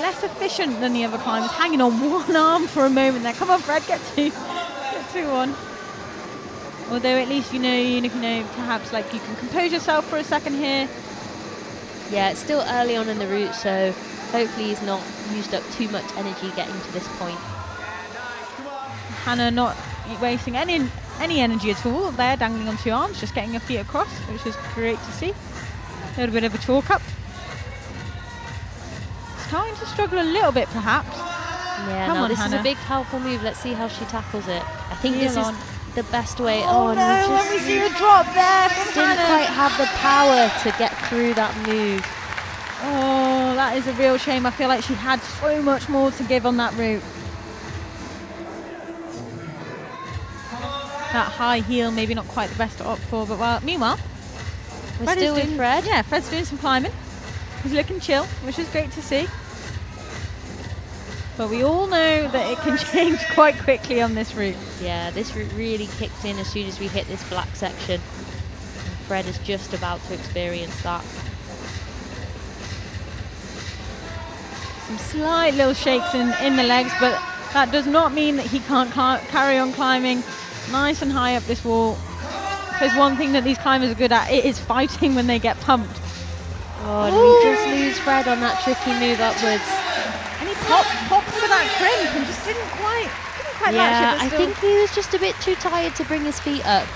less efficient than the other climbers, hanging on one arm for a moment there. Come on, Fred, get to one. Although at least you know, perhaps like you can compose yourself for a second here. Yeah, it's still early on in the route, so hopefully he's not used up too much energy getting to this point. Hannah not wasting any energy at all there, dangling on 2 arms, just getting her feet across, which is great to see. A little bit of a chalk up. Starting to struggle a little bit, perhaps. Yeah, Come on, this Hannah. is a big, powerful move. Let's see how she tackles it. I think Heel this on. is the best way. Oh no, when we see her drop there from didn't Hannah. quite have the power to get through that move. Oh, that is a real shame. I feel like she had so much more to give on that route. That high heel, maybe not quite the best to opt for, but meanwhile, We're still with Fred. Yeah, Fred's doing some climbing. He's looking chill, which is great to see. But we all know that it can change quite quickly on this route. Yeah, this route really kicks in as soon as we hit this black section. And Fred is just about to experience that. Some slight little shakes in the legs, but that does not mean that he can't carry on climbing nice and high up this wall. If there's one thing that these climbers are good at, it is fighting when they get pumped. Oh, and we just lose Fred on that tricky move upwards. And he popped for that crimp and just didn't quite yeah, match it. I think he was just a bit too tired to bring his feet up.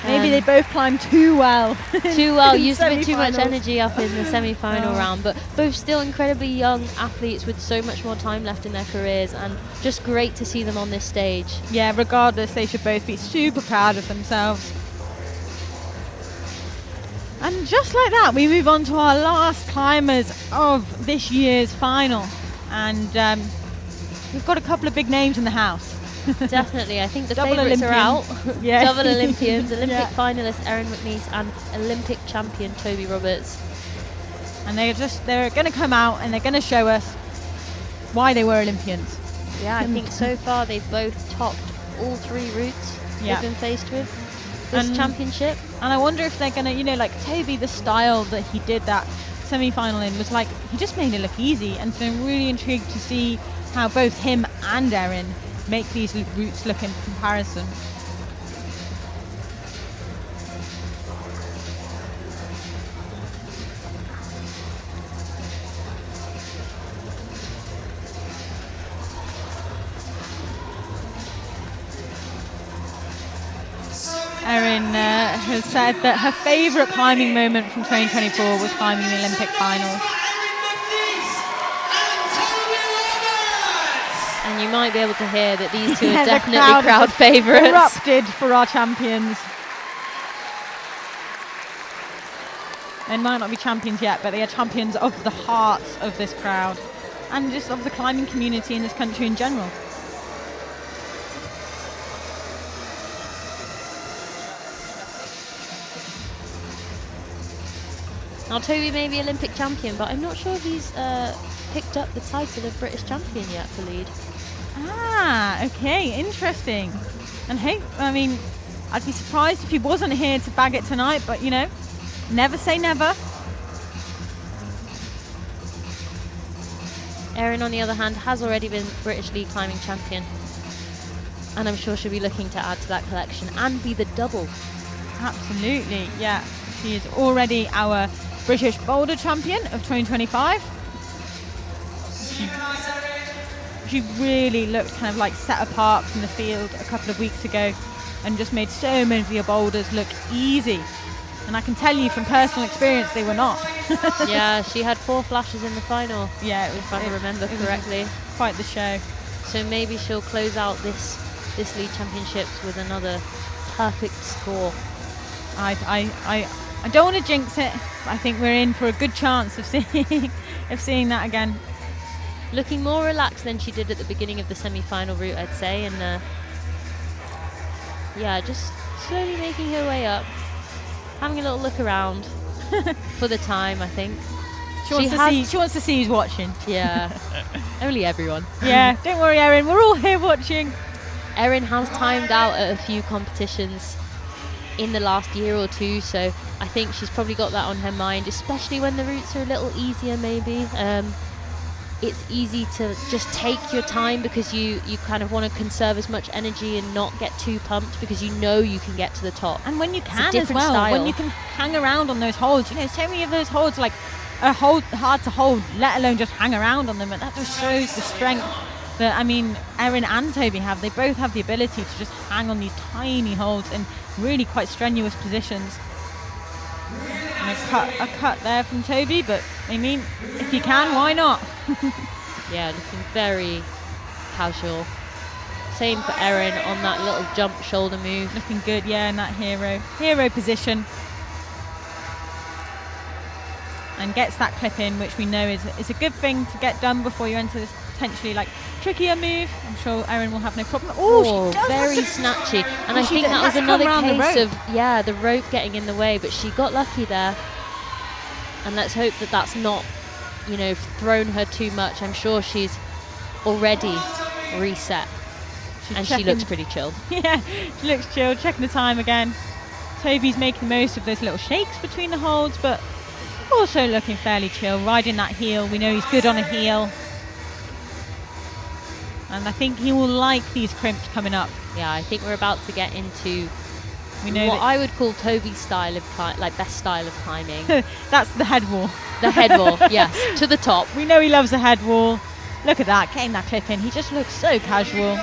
Maybe they both climbed too well. Used a bit too much energy up in the semi-final round, but both still incredibly young athletes with so much more time left in their careers, and just great to see them on this stage. Yeah, regardless, they should both be super proud of themselves. And just like that, we move on to our last climbers of this year's final. And we've got a couple of big names in the house. Definitely, I think the Double favourites are out. Yeah. Double Olympians, Olympic finalist Erin McNeice and Olympic champion Toby Roberts. And they're going to come out and they're going to show us why they were Olympians. Yeah, I think so far they've both topped all 3 routes Yeah. they've been faced with this championship. And I wonder if they're going to, you know, like Toby, the style that he did that semi-final in was like, he just made it look easy. And so I'm really intrigued to see how both him and Erin make these routes look in comparison. Erin has said that her favourite climbing moment from 2024 was climbing the Olympic finals. And you might be able to hear that these two are The definitely crowd favourites. Erupted for our champions. They might not be champions yet, but they are champions of the hearts of this crowd and just of the climbing community in this country in general. Now Toby may be Olympic champion, but I'm not sure he's picked up the title of British champion yet for lead. Ah, okay, interesting. And hey, I mean, I'd be surprised if he wasn't here to bag it tonight, but you know, never say never. Erin, on the other hand, has already been British lead climbing champion, and I'm sure she'll be looking to add to that collection and be the double. Absolutely, yeah. She is already our British boulder champion of 2025. She really looked kind of like set apart from the field a couple of weeks ago and just made so many of the boulders look easy. And I can tell you from personal experience, they were not. Yeah, she had 4 flashes in the final. Yeah, it was, if I remember correctly. Quite the show. So maybe she'll close out this lead championships with another perfect score. I don't want to jinx it, but I think we're in for a good chance of seeing that again. Looking more relaxed than she did at the beginning of the semi-final route, I'd say, and yeah, just slowly making her way up, having a little look around for the time, I think. She wants to see who's watching. Yeah, only everyone. Yeah, don't worry, Erin, we're all here watching. Erin has timed out at a few competitions in the last year or two, so I think she's probably got that on her mind, especially when the routes are a little easier maybe. It's easy to just take your time because you kind of want to conserve as much energy and not get too pumped because you know you can get to the top. And when you can as as well, style. when you can hang around on those holds, you know, so many of those holds like are hard to hold, let alone just hang around on them, and that just shows the strength that, I mean, Erin and Toby have. They both have the ability to just hang on these tiny holds in really quite strenuous positions. And a cut there from Toby, but I mean, if you can, why not? Yeah, looking very casual. Same for Erin on that little jump shoulder move. Looking good, yeah, in that hero position. And gets that clip in, which we know is a good thing to get done before you enter this potentially like trickier move. I'm sure Erin will have no problem. Oh, very snatchy. And I think that was another case of, yeah, the rope getting in the way, but she got lucky there. And let's hope that that's not, you know, thrown her too much. I'm sure she's already reset. She looks pretty chilled. Yeah, she looks chilled, checking the time again. Toby's making the most of those little shakes between the holds, but also looking fairly chill, riding that heel. We know he's good on a heel. And I think he will like these crimps coming up. Yeah, I think we're about to get into what I would call Toby's style of best style of climbing. That's the head wall. The head wall, yes, to the top. We know he loves a head wall. Look at that, getting that clip in. He just looks so casual.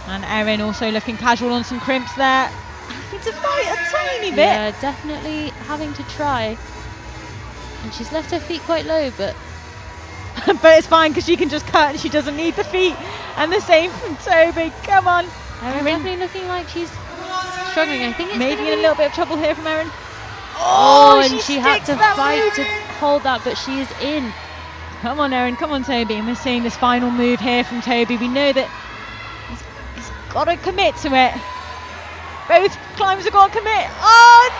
And Erin also looking casual on some crimps there. Having to fight a tiny bit. Yeah, definitely having to try. And she's left her feet quite low, but but it's fine because she can just cut and she doesn't need the feet. And the same from Toby. Come on. Erin definitely looking like she's struggling. I think it's maybe in a little bit of trouble here from Erin. Oh, and she had to fight to hold that, but she is in. Come on, Erin. Come on, Toby. And we're seeing this final move here from Toby. We know that he's got to commit to it. Both climbers have got to commit. Oh!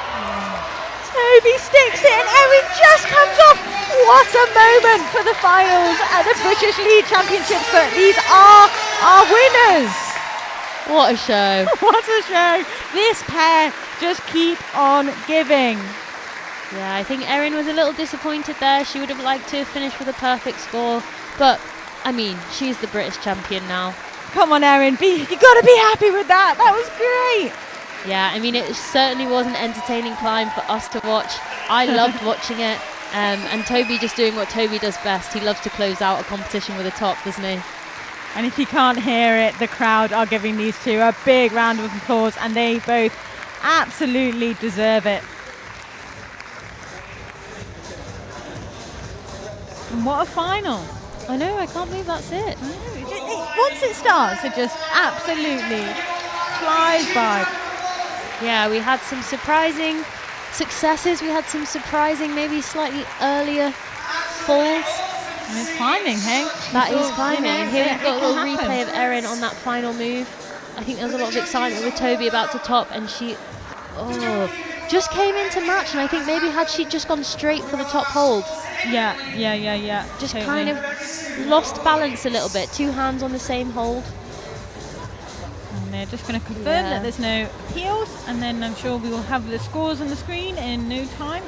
Toby sticks it and Erin just comes off. What a moment for the finals at the British League Championships. But these are our winners. What a show. What a show. This pair just keep on giving. Yeah, I think Erin was a little disappointed there. She would have liked to finish with a perfect score. But, I mean, she's the British champion now. Come on, Erin, you got to be happy with that. That was great. Yeah, I mean, it certainly was an entertaining climb for us to watch. I loved watching it. And Toby just doing what Toby does best. He loves to close out a competition with a top, doesn't he? And if you can't hear it, the crowd are giving these two a big round of applause, and they both absolutely deserve it. And what a final. I know, I can't believe that's it. Once it starts, it just absolutely flies by. Yeah, we had some surprising successes. We had some surprising, maybe slightly earlier falls. And it's climbing, hey? That is climbing. You know, and here we've got a little happen. replay of Erin on that final move. I think there's a lot of excitement with Toby about to top, and she just came into match, and I think maybe had she just gone straight for the top hold. Yeah. Just totally. kind of lost balance a little bit. Two hands on the same hold. And they're just going to confirm that there's no appeals, and then I'm sure we will have the scores on the screen in no time.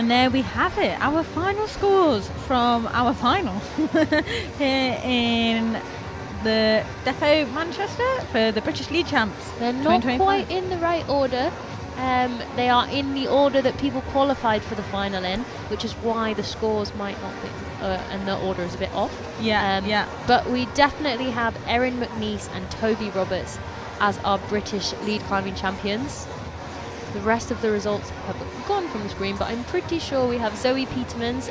And there we have it, our final scores from our final here in the Depot Manchester for the British League Champs. They're not quite in the right order. They are in the order that people qualified for the final in, which is why the scores might not be, and the order is a bit off. Yeah. But we definitely have Erin McNeese and Toby Roberts as our British lead climbing champions. The rest of the results have gone from the screen, but I'm pretty sure we have Zoe Petermans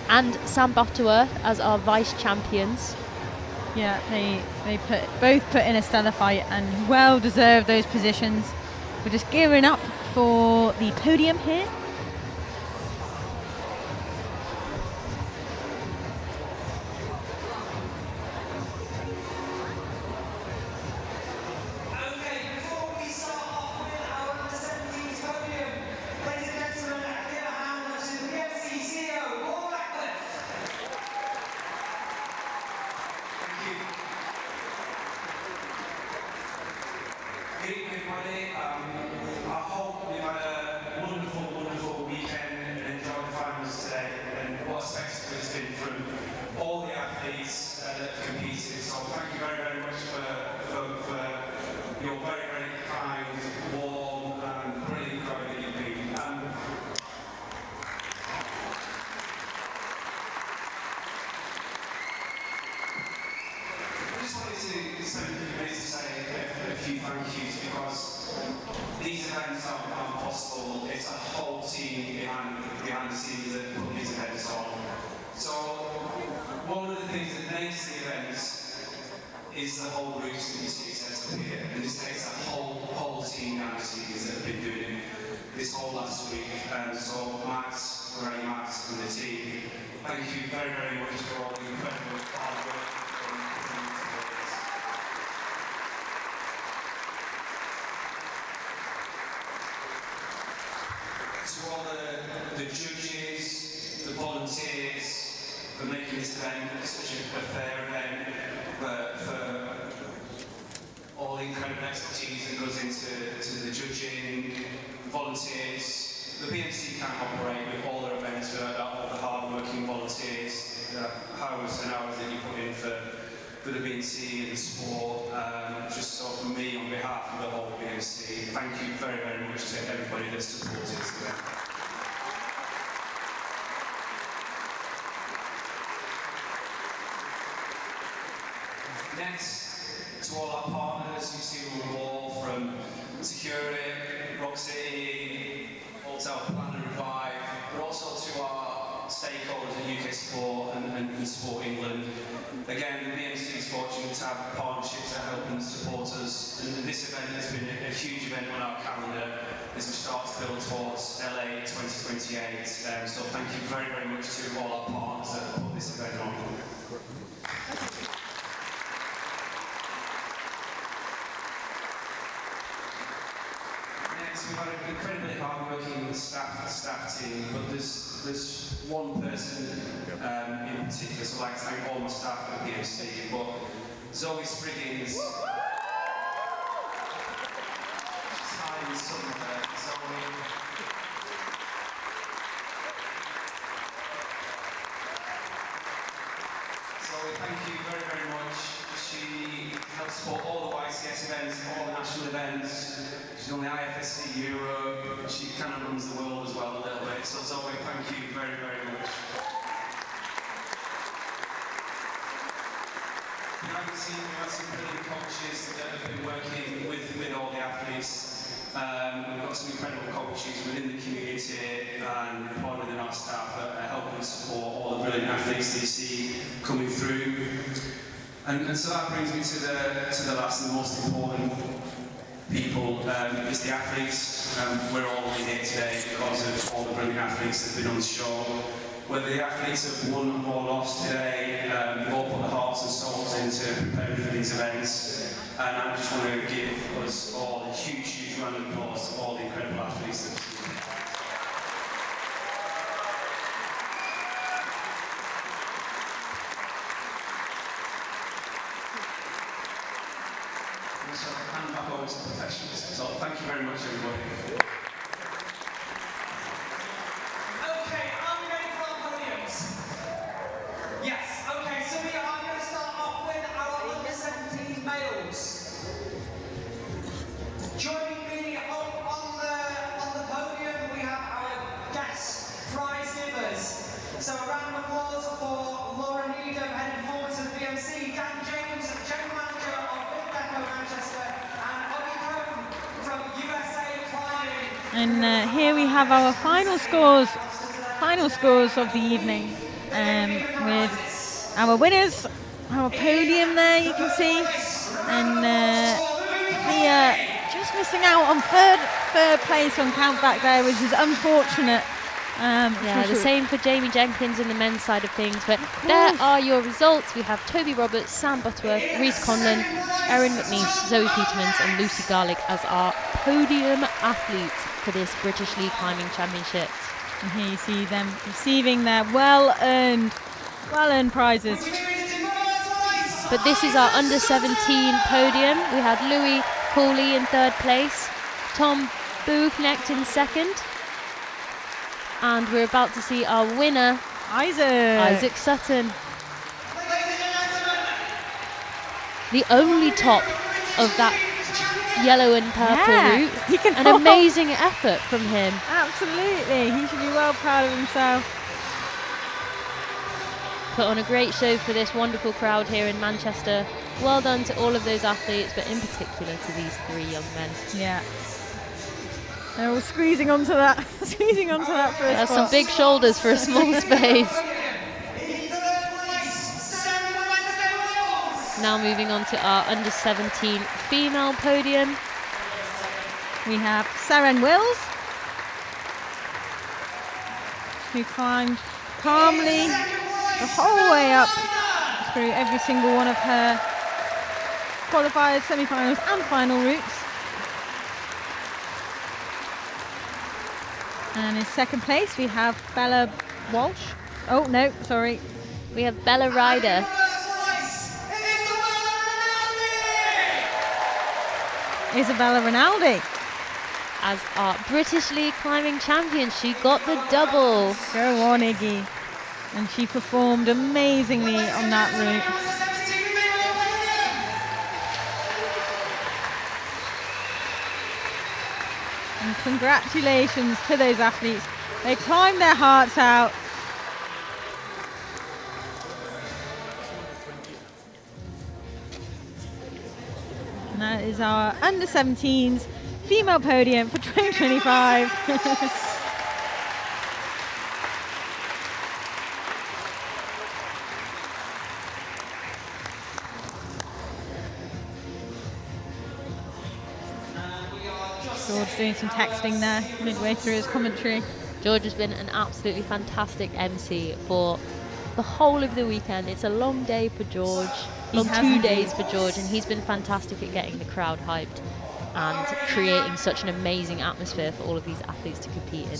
and Sam Butterworth as our vice champions. Yeah, they both put in a stellar fight and well deserved those positions. We're just gearing up for the podium here. Good evening, everybody. I hope we've had a wonderful, wonderful weekend and enjoyed the finals today. And what a spectacle it's been from all the athletes that have competed. So thank you very, very much for your very, very kind, warm, and brilliant crowd that you've been. I just wanted to spend a few minutes to say a few thank yous, because these events aren't possible. It's a whole team behind the scenes that put these events on. So one of the things that makes the events is the whole route that you see set up here, and this takes a whole team behind the scenes that have been doing it this whole last week. So Matt, Ray, Matt, and the team, thank you very, very much for all the incredible hard work. To all the judges, the volunteers, for making this event such a fair event, for all the incredible expertise that goes into the judging, volunteers. The BMC can't operate with all their events without the hard-working volunteers, hours and hours that you put in for the BMC and the sport. Just so from me, on behalf of the whole BMC, thank you very, very much to everybody that supported this event. Next, to all our partners you see on the wall, from Security, Routesetting, Hotel Plan and Revive, but also to our stakeholders at UK Sport and Sport England. Again, the BMC is fortunate to have partnerships that help and support us, and this event has been a huge event on our calendar as we start to build towards LA 2028. So thank you very, very much to all our partners that have put this event on. We've had an incredibly hard-working staff team, but there's one person in particular, so I'd like to thank all my staff at BMC, but Zoe Spriggins, she's hiding somewhere. Zoe, thank you very, very much. She helps support all the YCS events, all the national events. She's on the IFSC Europe. She kind of runs the world as well a little bit. So Zoe, thank you very, very much. Behind the scenes, we've had some brilliant coaches that have been working with all the athletes. We've got some incredible coaches within the community and part within our staff that are helping support all the brilliant athletes that you see coming through. And so that brings me to the last and most important people, is the athletes. We're all here today because of all the brilliant athletes that have been on the show. Whether the athletes have won or lost today, they've all put their hearts and souls into preparing for these events. And I just want to give us all a huge, huge round of applause to all the incredible athletes that so hand back over to the professionals. So thank you very much, everybody. And here we have our final scores of the evening, with our winners, our podium there you can see, and Mia just missing out on third place on countback there, which is unfortunate. Yeah, the same for Jamie Jenkins in the men's side of things, but there are your results. We have Toby Roberts, Sam Butterworth, Reese Conlon, Erin McNeese, Zoe Petermans and Lucy Garlick as our podium athletes for this British League Climbing Championships. And here you see them receiving their well-earned prizes. But this is our under-17 podium. We had Louis Cooley in third place, Tom Buchnecht in second, and we're about to see our winner, Isaac Sutton. The only top of that yellow and purple route. An amazing effort from him. Absolutely, he should be well proud of himself. Put on a great show for this wonderful crowd here in Manchester. Well done to all of those athletes, but in particular to these three young men. Yeah. They're all squeezing onto that for a spot. That's some big shoulders for a small space. Now moving on to our under-17 female podium. We have Seren Wills, who climbed calmly the whole way up through every single one of her qualifiers, semi-finals and final routes. And in second place we have Bella Walsh. Oh no, sorry. We have Bella Ryder. Isabella Rinaldi. As our British League Climbing Champion, she got the double. Go on, Iggy. And she performed amazingly on that route. And congratulations to those athletes. They climbed their hearts out. And that is our under-17s female podium for 2025. George doing some texting there midway through his commentary. George has been an absolutely fantastic MC for the whole of the weekend. It's a long day for George, long 2 days for George, and he's been fantastic at getting the crowd hyped and creating such an amazing atmosphere for all of these athletes to compete in.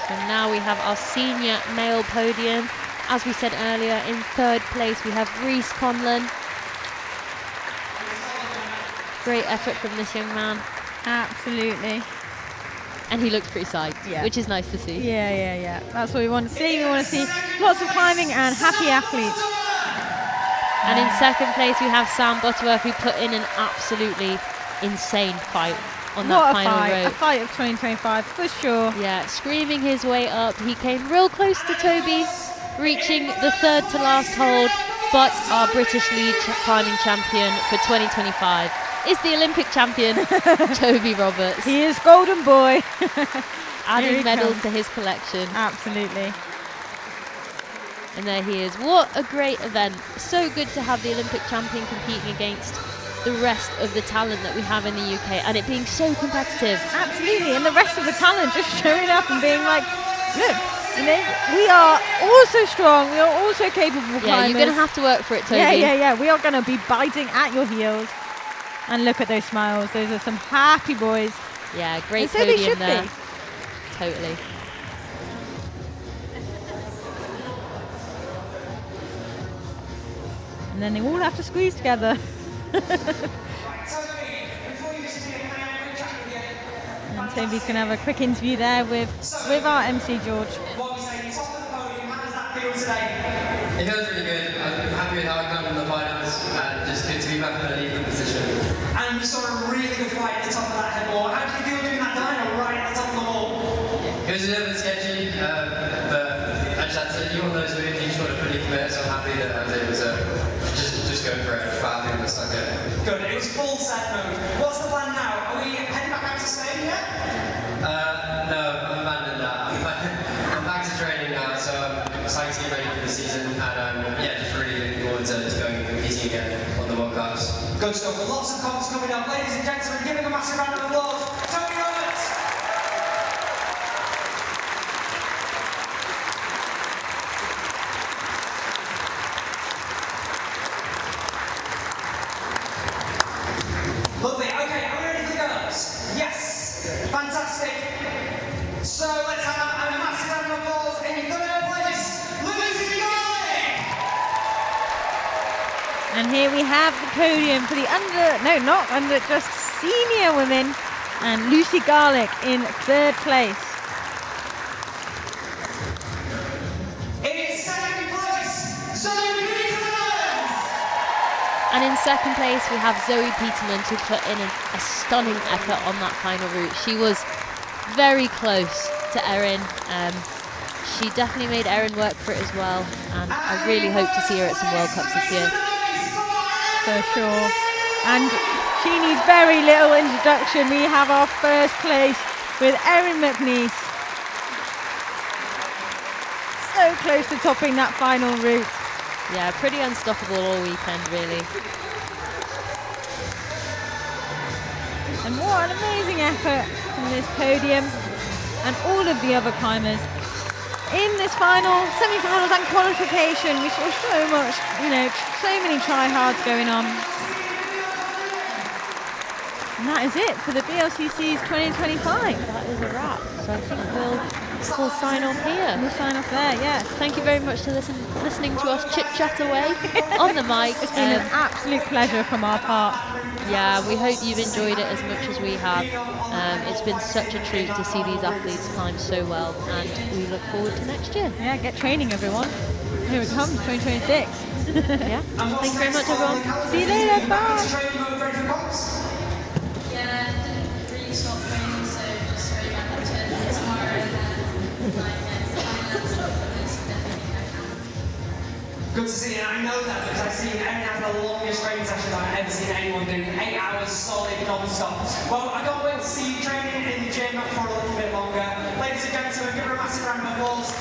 So now we have our senior male podium. As we said earlier, in third place we have Reese Conlon. Great effort from this young man. Absolutely. And he looks pretty psyched, which is nice to see. Yeah. That's what we want to see. We want to see lots of climbing and happy athletes. And in second place we have Sam Butterworth, who put in an absolutely insane fight on that final rope. A fight of 2025 for sure. Yeah, screaming his way up. He came real close to Toby, reaching the third to last hold, but our British League climbing champion for 2025 is the Olympic champion, Toby Roberts. He is golden boy. Adding medals to his collection. Absolutely. And there he is. What a great event. So good to have the Olympic champion competing against the rest of the talent that we have in the UK, and it being so competitive. Absolutely, and the rest of the talent just showing up and being like, look, you know, we are also strong, we are also capable climbers. Yeah, you're going to have to work for it, Toby. Yeah, we are going to be biting at your heels. And look at those smiles, those are some happy boys. Yeah, great so they podium should there. be. Totally. And then they all have to squeeze together. And Toby's going to have a quick interview there with our MC George. It feels really good. I'm happy with how I come from the finals, and just good to be back in a leading position. And we saw a really good fight at the top of that head wall. How did you feel doing that dino right at the top of the wall? It was a little bit sketchy, but I just had to, you all know, so you just got to fully commit, so I'm happy that I was able to just go for it. But I think that's like it. Good, it was full set mode. What's the plan now? Are we heading back out to Spain yet? No, I've abandoned that. I'm back to training now, so I'm excited to get ready for the season, and yeah, just really looking forward to going and competing again on the World Cups. Good stuff. With lots of comps coming up. Ladies and gentlemen, giving a massive round of applause. Tony Roberts! Lovely. Okay, are we ready for the girls? Yes. Fantastic. So let's have a massive round of applause in your third place, Lucy Garlick! And here we have the podium for the just senior women, and Lucy Garlick in third place. In second place, Zoe Peterman! And in second place, we have Zoe Peterman, who put in a stunning effort on that final route. She was very close to Erin. She definitely made Erin work for it as well, and I really hope to see her at some World Cups this year. For sure. And she needs very little introduction. We have our first place with Erin McNeese. So close to topping that final route. Yeah, pretty unstoppable all weekend, really. And what an amazing effort from this podium and all of the other climbers. In this final, semi-finals and qualification, we saw so much, so many try-hards going on. And that is it for the BLCC's 2025. That is a wrap. So I think we'll sign off here. We'll sign off there, yeah. Thank you very much for listening to us chit-chat away on the mic. It's been an absolute pleasure from our part. Yeah, we hope you've enjoyed it as much as we have. It's been such a treat to see these athletes climb so well, and we look forward to next year. Yeah, get training, everyone. Here it comes, 2026. Yeah. Thank you very much, everyone. See you later. Bye. Yeah, didn't really stop training, so just straight back up to it tomorrow, and then Good to see you, and I know that because I've seen Erin have the longest training session I've ever seen anyone do, 8 hours solid non-stop. Well, I can't wait to see you training in the gym for a little bit longer. Ladies and gentlemen, give her a massive round of applause.